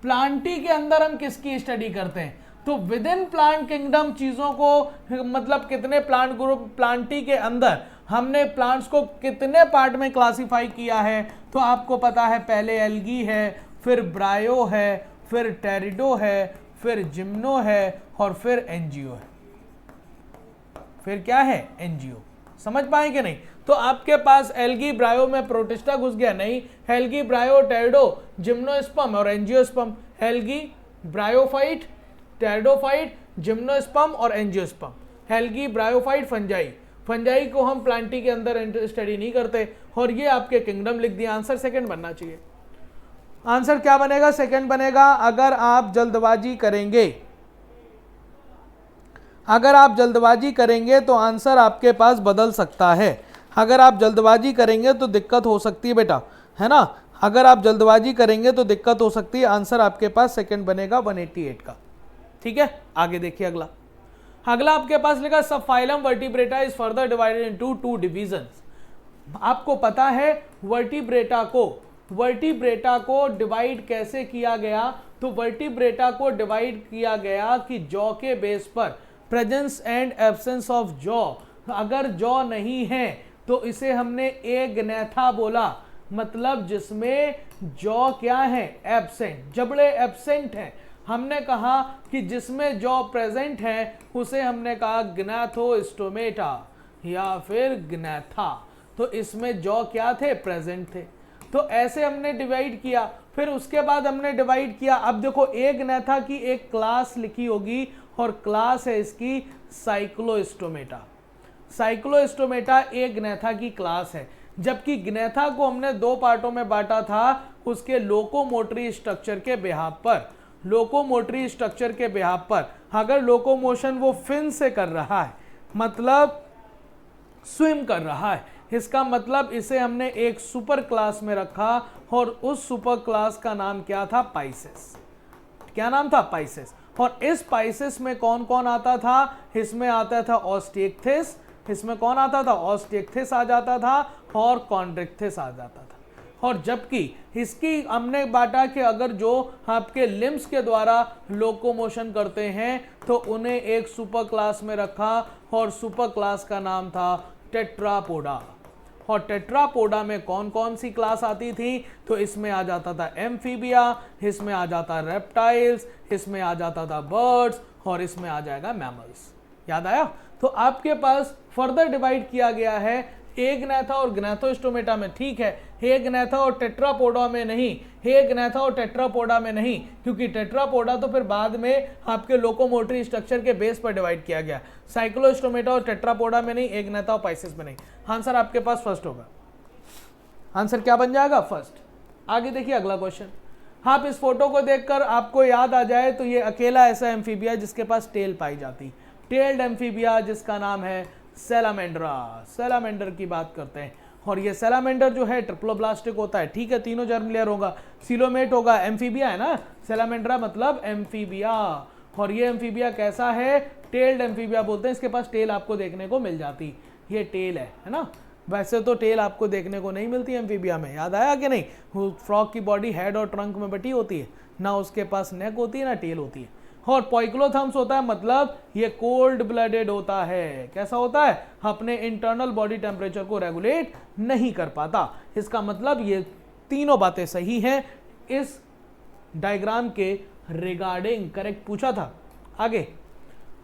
Plantae के अंदर हम किसकी स्टडी करते हैं? तो विद इन प्लांट किंगडम चीजों को, मतलब कितने प्लांट ग्रुप प्लांटी के अंदर हमने प्लांट्स को कितने पार्ट में क्लासिफाई किया है। तो आपको पता है पहले एल्गी है, फिर ब्रायो है, फिर टेरिडो है, फिर जिम्नो है और फिर एनजीओ है। फिर क्या है? एनजीओ। समझ पाए कि नहीं? तो आपके पास एल्गी ब्रायो में प्रोटिस्टा घुस गया? नहीं, एल्गी ब्रायो टेरिडो जिम्नोस्पर्म और angiosperm. Algae bryophyte, pteridophyte, gymnosperm और angiosperm. Algae bryophyte fungi. Fungi को हम प्लांटी के अंदर स्टडी नहीं करते। और ये आपके किंगडम लिख दिया। आंसर सेकंड बनना चाहिए। आंसर क्या बनेगा? सेकंड बनेगा। अगर आप जल्दबाजी करेंगे, अगर आप जल्दबाजी करेंगे तो आंसर आपके पास बदल सकता है। अगर आप जल्दबाजी करेंगे तो दिक्कत हो सकती है बेटा, है ना। अगर आप जल्दबाजी करेंगे तो दिक्कत हो सकती है। आंसर आपके पास सेकंड बनेगा 188 का। ठीक है, आगे देखिए अगला। अगला आपके पास लिखा subphylum vertebrata is further divided into 2 divisions. आपको पता है वर्टिब्रेटा को डिवाइड कैसे किया गया? तो वर्टिब्रेटा को डिवाइड किया गया कि जॉ के बेस पर, presence and absence of jaw. अगर जॉ नहीं है तो इसे हमने एग्नेथा बोला। मतलब जिसमें जॉ क्या है? एब्सेंट, जबड़े एब्सेंट हैं। हमने कहा कि जिसमें जॉ प्रेजेंट है उसे हमने कहा ग्नैथोस्टोमेटा या फिर ग्नैथा। तो इसमें जॉ क्या थे? प्रेजेंट थे। तो ऐसे हमने डिवाइड किया। फिर उसके बाद हमने डिवाइड किया। अब देखो एग्नेथा की एक क्लास लिखी होगी और क्लास है इसकी साइक्लोस्टोमेटा। साइक्लोस्टोमेटा एग्नेथा की क्लास है। जबकि ग्नेथा को हमने 2 पार्टों में बांटा था उसके लोकोमोटरी स्ट्रक्चर के बिहाफ पर। लोकोमोटरी स्ट्रक्चर के बिहाफ पर अगर लोकोमोशन वो फिन से कर रहा है, मतलब स्विम कर रहा है, इसका मतलब इसे हमने एक सुपर क्लास में रखा और उस सुपर क्लास का नाम क्या था? पाइसेस। क्या नाम था? पाइसेस। और इस पाइसेस में कौन कौन आता था? इसमें आता था ऑस्टिएक्थिस। इसमें कौन आता था? ऑस्टिएक्थिस आ जाता था और कॉन्ड्रिक्थिस आ जाता था। और जबकि इसकी हमने बांटा कि अगर जो आपके लिम्स के द्वारा लोकोमोशन करते हैं तो उन्हें एक सुपर क्लास में रखा और सुपर क्लास का नाम था टेट्रापोडा। और टेट्रापोडा में कौन कौन सी क्लास आती थी? तो इसमें आ जाता था एम्फीबिया, इसमें आ जाता रेप्टाइल्स, इसमें आ जाता था बर्ड्स और इसमें आ जाएगा मैमल्स। याद आया? तो आपके पास फर्दर डिवाइड किया गया है एग्नैथा और ग्नैथोस्टोमेटा में, ठीक है, एग्नैथा और टेट्रापोडा में नहीं, एग्नैथा और टेट्रापोडा में नहीं, क्योंकि टेट्रापोडा तो फिर बाद में आपके लोकोमोटरी स्ट्रक्चर के बेस पर डिवाइड किया गया। साइक्लोस्टोमेटा और टेट्रापोडा में नहीं, एग्नैथा और पाइसेस में नहीं। आंसर आपके पास फर्स्ट होगा। आंसर क्या बन जाएगा? फर्स्ट। आगे देखिए अगला क्वेश्चन। आप इस फोटो को देखकर आपको याद आ जाए तो ये अकेला ऐसा एम्फीबिया जिसके पास टेल पाई जाती, टेल्ड एम्फीबिया जिसका नाम है सैलामेंड्रा। सैलामेंडर की बात करते हैं और ये सैलामेंडर जो है ट्रिप्लोब्लास्टिक होता है, ठीक है, तीनों जर्म लेयर होगा, सिलोमेट होगा, एम्फीबिया है ना, सैलामेंड्रा मतलब एम्फीबिया। और ये एम्फीबिया कैसा है? टेल्ड एम्फीबिया बोलते हैं, इसके पास टेल आपको देखने को मिल जाती, ये टेल है ना। वैसे तो टेल आपको देखने को नहीं मिलती एम्फीबिया में, याद आया कि नहीं? फ्रॉग की बॉडी हेड और ट्रंक में बटी होती है ना, उसके पास नेक होती है ना टेल होती है। और पॉइक्लोथम्स होता है मतलब ये कोल्ड ब्लडेड होता है। कैसा होता है? अपने इंटरनल बॉडी टेम्परेचर को रेगुलेट नहीं कर पाता। इसका मतलब ये तीनों बातें सही हैं इस डायग्राम के रिगार्डिंग, करेक्ट पूछा था। आगे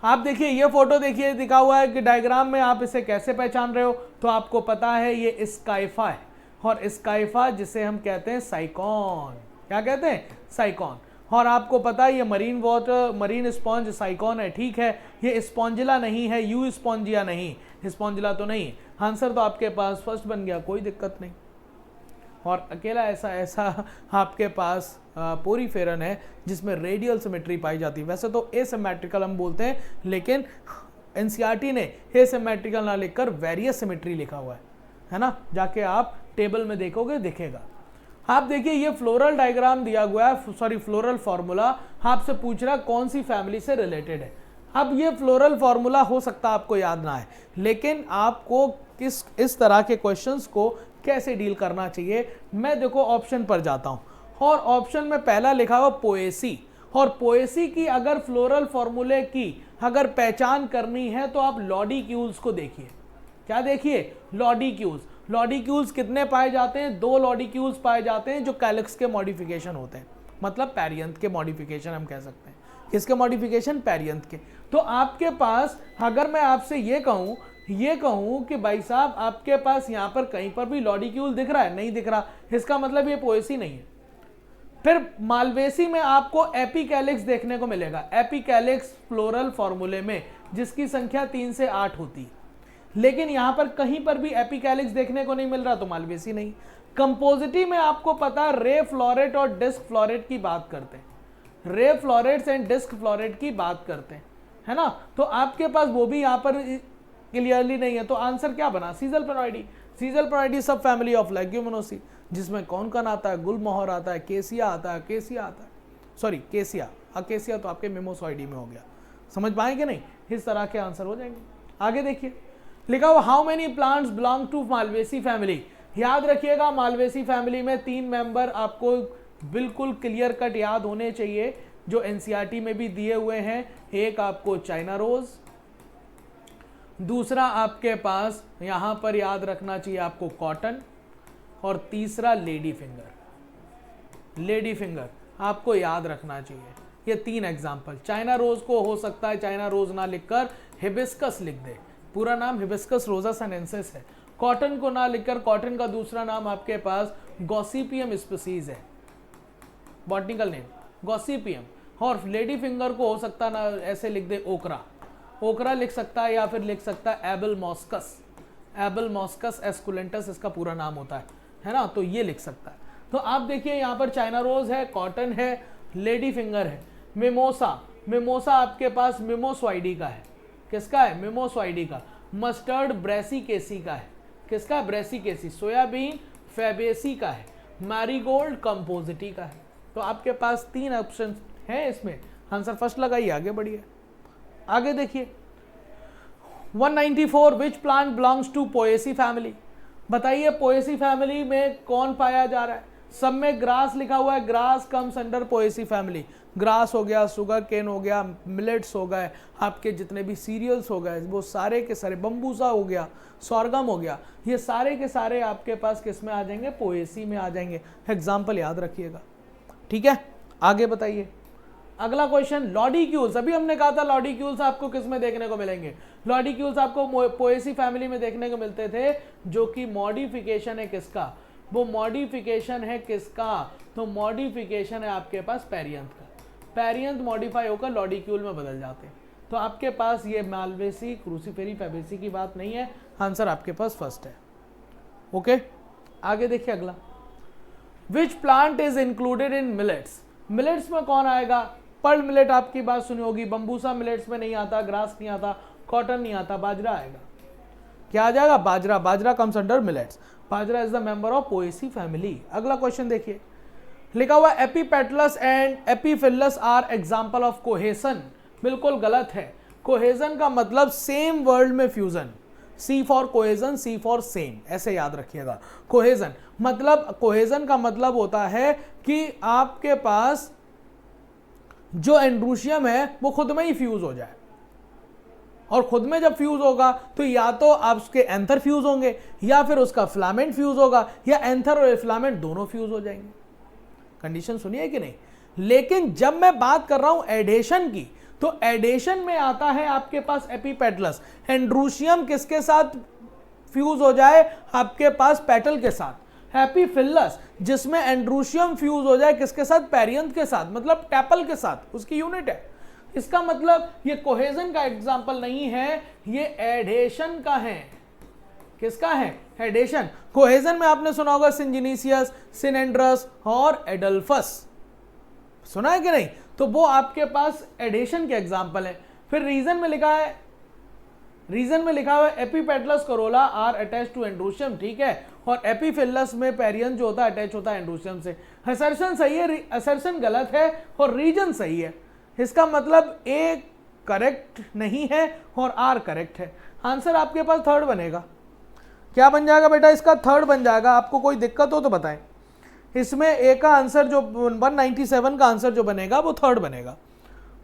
आप देखिए, ये फोटो देखिए, दिखा हुआ है कि डायग्राम में आप इसे कैसे पहचान रहे हो? तो आपको पता है ये स्काइफा है, और स्काइफा जिसे हम कहते हैं साइकॉन। क्या कहते हैं? साइकॉन। और आपको पता है ये मरीन वाटर, मरीन स्पॉन्ज साइकॉन है, ठीक है, ये स्पॉन्जिला नहीं है, यू स्पॉन्जिया नहीं, स्पॉन्जिला तो नहीं। आंसर तो आपके पास फर्स्ट बन गया, कोई दिक्कत नहीं। और अकेला ऐसा आपके पास पोरीफेरन है जिसमें रेडियल सिमेट्री पाई जाती है। वैसे तो एसिमेट्रिकल हम बोलते हैं, लेकिन एनसीईआरटी ने एसिमेट्रिकल ना लिखकर वेरियस सिमेट्री लिखा हुआ है ना, जाके आप टेबल में देखोगे दिखेगा। आप देखिए ये फ्लोरल डायग्राम दिया हुआ है, सॉरी फ्लोरल फॉर्मूला आपसे पूछ रहा है कौन सी फैमिली से रिलेटेड है। अब ये फ्लोरल फॉर्मूला हो सकता है आपको याद ना है, लेकिन आपको किस इस तरह के क्वेश्चंस को कैसे डील करना चाहिए, मैं देखो ऑप्शन पर जाता हूं और ऑप्शन में पहला लिखा हुआ पोएसी। और पोएसी की अगर फ्लोरल फॉर्मूले की अगर पहचान करनी है तो आप लॉडिक्यूल्स को देखिए। क्या देखिए? लॉडिक्यूल्स। लॉडिक्यूल्स कितने पाए जाते हैं? 2 लॉडिक्यूल्स पाए जाते हैं जो कैलिक्स के मॉडिफिकेशन होते हैं, मतलब पेरियंथ के मॉडिफिकेशन हम कह सकते हैं। किसके मॉडिफिकेशन? पेरियंथ के। तो आपके पास अगर मैं आपसे ये कहूं कि भाई साहब आपके पास यहां पर कहीं पर भी लॉडिक्यूल दिख रहा है? नहीं दिख रहा, इसका मतलब ये पोएसी नहीं है। फिर मालवेसी में आपको एपिकैलिक्स देखने को मिलेगा, एपिकैलिक्स फ्लोरल फॉर्मूले में जिसकी संख्या 3 से 8 होती है, लेकिन यहां पर कहीं पर भी एपिकैलिक्स देखने को नहीं मिल रहा, तो मालवेसी नहीं। कंपोजिटी में आपको पता है रे फ्लोरेट और डिस्क फ्लोरेट की बात करते हैं, ray florets and disc floret की बात करते हैं, है ना। तो आपके पास वो भी यहां पर क्लियरली नहीं है, तो आंसर क्या बना? सीजल पेनॉइडी। सीजल पेनॉइडी सब फैमिली ऑफ लेग्यूमिनोसी, जिसमें कौन कौन आता है? गुलमोहर आता है, केसिया आता है, केसिया आता है, सॉरी केसिया, अकेसिया तो आपके मिमोसॉइडी में हो गया। समझ पाएंगे नहीं? इस तरह के आंसर हो जाएंगे। आगे देखिए लिखा हुआ how many plants belong to Malvaceae family. याद रखिएगा मालवेसी फैमिली में 3 मेंबर आपको बिल्कुल क्लियर कट याद होने चाहिए, जो एनसीईआरटी में भी दिए हुए हैं। एक आपको चाइना रोज, दूसरा आपके पास यहां पर याद रखना चाहिए आपको कॉटन, और तीसरा लेडी फिंगर। लेडी फिंगर आपको याद रखना चाहिए। ये 3 एग्जाम्पल। चाइना रोज को हो सकता है चाइना रोज ना लिखकर हिबिस्कस लिख दे, पूरा नाम हिबिस्कस रोजा सनेंसिस है। कॉटन को ना लिखकर कॉटन का दूसरा नाम आपके पास गॉसिपियम स्पीसीज है, बॉटनिकल नेम गॉसिपियम। और लेडी फिंगर को हो सकता ना ऐसे लिख दे ओकरा, ओकरा लिख सकता है, या फिर लिख सकता है एबल मॉस्कस, एबल मॉस्कस एस्कुलेंटस इसका पूरा नाम होता है ना, तो ये लिख सकता है। तो आप देखिए यहाँ पर चाइना रोज है, कॉटन है, लेडी फिंगर है। मिमोसा, मिमोसा आपके पास मिमोसॉइडी का है। किसका है? मिमोसॉइडी का। मस्टर्ड ब्रेसिकेसी का है। किसका? ब्रेसिकेसी। सोयाबीन फैबेसी का है। मैरीगोल्ड कंपोजिटी का है। तो आपके पास 3 ऑप्शन हैं इसमें, आंसर फर्स्ट लगाइए, आगे बढ़िए। आगे देखिए 194 which plant belongs to Poaceae family. बताइए पोएसी फैमिली में कौन पाया जा रहा है? सब में ग्रास लिखा हुआ है, grass comes under Poaceae family. Grass हो गया, शुगर केन हो गया, मिलेट्स हो गए, आपके जितने भी सीरियल्स हो गए वो सारे के सारे, बम्बूसा हो गया, सॉर्गम हो गया, ये सारे के सारे आपके पास किस में आ जाएंगे, पोएसी में आ जाएंगे। एग्जाम्पल याद रखिएगा, ठीक है। आगे बताइए अगला क्वेश्चन, लॉडिक्यूल्स। अभी हमने कहा था लॉडिक्यूल्स आपको किस में देखने को मिलेंगे, लॉडिक्यूल्स आपको पोएसी फैमिली में देखने को मिलते थे, जो कि मॉडिफिकेशन है किसका, वो मॉडिफिकेशन है किसका, तो मॉडिफिकेशन है आपके पास पेरियंथ का। पेरियंथ मॉडिफाई होकर लॉडिक्यूल में बदल जाते हैं। तो आपके पास ये मालवेसी, क्रूसीफेरी, फैबेसी की बात नहीं है, आंसर आपके पास फर्स्ट है। ओके, आगे देखिए अगला, which plant is included in millets. Millets में कौन आएगा, पर्ल मिलेट आपकी बात सुनी होगी, बम्बूसा मिलेट्स में नहीं आता, ग्रास नहीं आता, कॉटन नहीं आता, बाजरा आएगा। क्या आ जाएगा, बाजरा। Bajra comes under millets. Bajra is the member of Poaceae family. अगला क्वेश्चन देखिए, लिखा हुआ epipetalous and epiphyllous are example of cohesion. बिल्कुल गलत है। कोहेजन का मतलब सेम वर्ड में fusion, C for cohesion, C for same, ऐसे याद रखिएगा। कोहेजन मतलब, कोहेजन का मतलब होता है कि आपके पास जो एंड्रूशियम है वो खुद में ही फ्यूज हो जाए, और खुद में जब फ्यूज होगा तो या तो आप उसके एंथर फ्यूज होंगे, या फिर उसका फिलामेंट फ्यूज होगा, या एंथर और फिलामेंट दोनों फ्यूज हो जाएंगे। कंडीशन सुनिए कि नहीं। लेकिन जब मैं बात कर रहा हूं एडेशन की, तो एडेशन में आता है आपके पास एपीपेटलस। एंड्रूशियम किसके साथ फ्यूज हो जाए, आपके पास पेटल के साथ। एपीफिलस जिसमें एंड्रूशियम फ्यूज हो जाए किसके साथ, पेरियंथ के साथ, मतलब टैपल के साथ, उसकी यूनिट है। इसका मतलब ये कोहेजन का एग्जाम्पल नहीं है, ये एडेशन का है। किसका है, एडेशन। कोहेजन में आपने सुना होगा सिंजिनीसियस, सिनेंड्रस और एडल्फस, सुना है कि नहीं, तो वो आपके पास एडेशन के एग्जाम्पल है। फिर रीजन में लिखा है, रीजन में लिखा हुआ है epipetalous corolla are attach to androecium, ठीक है, और एपीफिलस में पेरियंथ जो होता है अटैच होता है एंड्रूशियम से। असर्शन सही है, असर्शन गलत है, और रीजन सही है। इसका मतलब ए करेक्ट नहीं है और आर करेक्ट है। आंसर आपके पास थर्ड बनेगा। क्या बन जाएगा बेटा, इसका थर्ड बन जाएगा। आपको कोई दिक्कत हो तो बताएं। इसमें ए का आंसर जो 197 का आंसर जो बनेगा वो थर्ड बनेगा।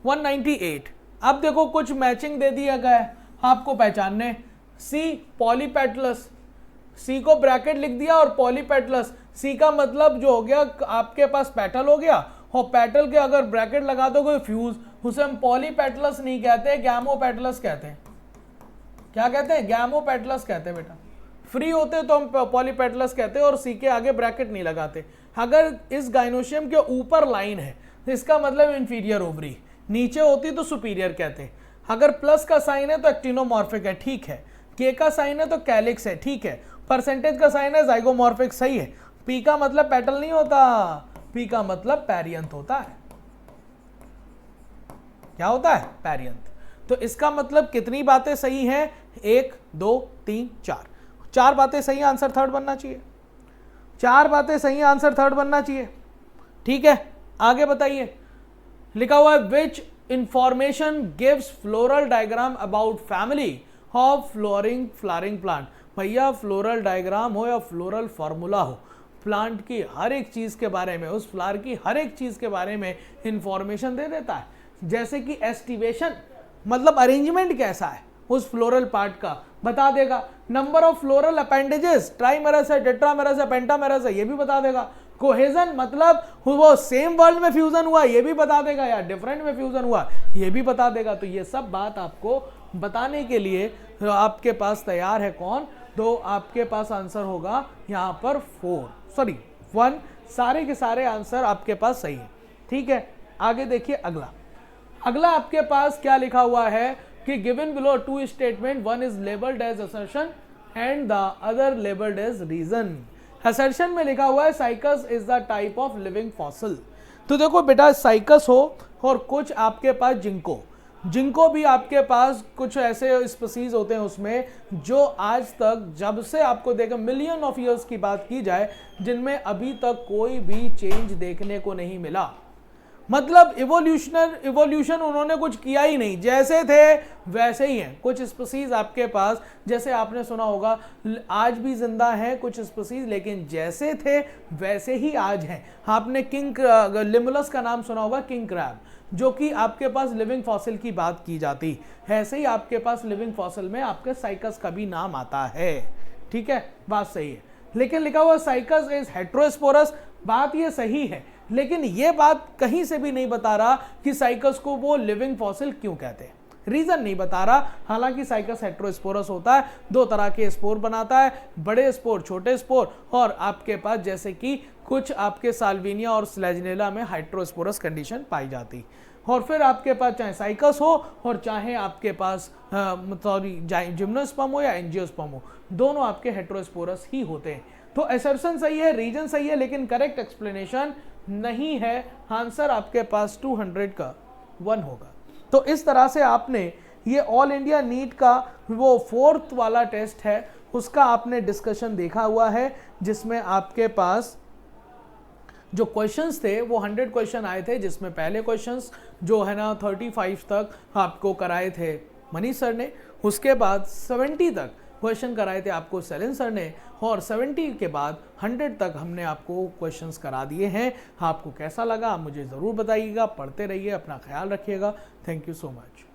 198। अब देखो कुछ मैचिंग दे दिया गया है आपको पहचानने। सी पॉलीपेटलस, सी को ब्रैकेट लिख दिया और पॉलीपेटलस, सी का मतलब जो हो गया आपके पास पेटल हो गया, और पेटल के अगर ब्रैकेट लगा दोगे फ्यूज, उसे हम पॉलीपेटलस नहीं कहते, गैमोपेटलस कहते हैं। क्या कहते हैं, गैमोपेटलस कहते हैं बेटा। फ्री होते तो हम पॉलीपेटलस कहते हैं और सी के आगे ब्रैकेट नहीं लगाते। अगर इस गाइनोशियम के ऊपर लाइन है तो इसका मतलब इंफीरियर ओवरी, नीचे होती तो सुपीरियर कहते हैं। अगर प्लस का साइन है तो एक्टिनोमॉर्फिक है, ठीक है। के का साइन है तो कैलिक्स है, ठीक है। परसेंटेज का साइन है जाइगोमॉर्फिक, सही है। पी का मतलब पेटल नहीं होता, पी का मतलब पेरियंथ होता है। क्या होता है, पेरियंथ। तो इसका मतलब कितनी बातें सही हैं, 1 2 3 4, 4 बातें सही, आंसर थर्ड बनना चाहिए। 4 बातें सही, आंसर थर्ड बनना चाहिए, ठीक है। आगे बताइए, लिखा हुआ है which information gives floral diagram about family of flowering plant. भैया फ्लोरल डायग्राम हो या फ्लोरल फॉर्मूला हो, प्लांट की हर एक चीज के बारे में, उस फ्लावर की हर एक चीज के बारे में इंफॉर्मेशन दे देता है। जैसे कि एस्टिवेशन मतलब अरेंजमेंट कैसा है उस फ्लोरल पार्ट का बता देगा। नंबर ऑफ फ्लोरल अपेंडेजेस, ट्राइमेरस है, टेट्रामेरस है, पेंटामेरस है, ये भी बता देगा। कोहेजन मतलब वो सेम वर्ल्ड में फ्यूजन हुआ, ये भी बता देगा, या डिफरेंट में फ्यूजन हुआ, ये भी बता देगा। तो ये सब बात आपको बताने के लिए आपके पास तैयार है कौन, तो आपके पास आंसर होगा यहाँ पर 1। सारे के सारे आंसर आपके पास सही है, ठीक है। आगे देखिए अगला आपके पास क्या लिखा हुआ है कि given below 2 statement, one is labelled as assertion and the other labelled as reason. Assertion में लिखा हुआ है Cycas is the type of living fossil. तो देखो बेटा, साइकस हो और कुछ आपके पास जिंको भी आपके पास कुछ ऐसे स्पीसीज होते हैं उसमें जो आज तक, जब से आपको देखा मिलियन ऑफ ईयर्स की बात की जाए, जिनमें अभी तक कोई भी चेंज देखने को नहीं मिला। मतलब इवोल्यूशन उन्होंने कुछ किया ही नहीं, जैसे थे वैसे ही हैं। कुछ स्पीसीज आपके पास, जैसे आपने सुना होगा, आज भी जिंदा हैं कुछ स्पीसीज, लेकिन जैसे थे वैसे ही आज हैं। आपने लिमुलस का नाम सुना होगा, किंग क्रैब, जो कि आपके पास लिविंग फॉसिल की बात की जाती, ऐसे ही आपके पास लिविंग फॉसिल में आपके साइकस का भी नाम आता है। ठीक है, बात सही है। लेकिन लिखा हुआ साइकस इज हेट्रोस्पोरस, बात ये सही है, लेकिन ये बात कहीं से भी नहीं बता रहा कि साइकस को वो लिविंग फॉसिल क्यों कहते हैं, रीजन नहीं बता रहा। हालांकि साइकस हेट्रोस्पोरस होता है, दो तरह के स्पोर बनाता है, बड़े स्पोर, छोटे स्पोर, और आपके पास जैसे कि कुछ आपके साल्विनिया और स्लेजनेला में हेट्रोस्पोरस कंडीशन पाई जाती। और फिर आपके पास चाहे साइकस हो और चाहे आपके पास जिम्नोस्पर्म हो या एंजियोस्पर्म हो, दोनों आपके हेट्रोस्पोरस ही होते हैं। तो असर्शन सही है, रीजन सही है, लेकिन करेक्ट एक्सप्लेनेशन नहीं है। आंसर आपके पास 200 का 1 होगा। तो इस तरह से आपने ये ऑल इंडिया नीट का वो 4th वाला टेस्ट है, उसका आपने डिस्कशन देखा हुआ है, जिसमें आपके पास जो क्वेश्चंस थे वो 100 क्वेश्चन आए थे, जिसमें पहले क्वेश्चंस जो है ना 35 तक आपको कराए थे मनीष सर ने, उसके बाद 70 तक क्वेश्चन कराए थे आपको सेलिन सर ने, और 70 के बाद 100 तक हमने आपको क्वेश्चंस करा दिए हैं। आपको कैसा लगा मुझे ज़रूर बताइएगा, पढ़ते रहिए, अपना ख्याल रखिएगा। Thank you so much.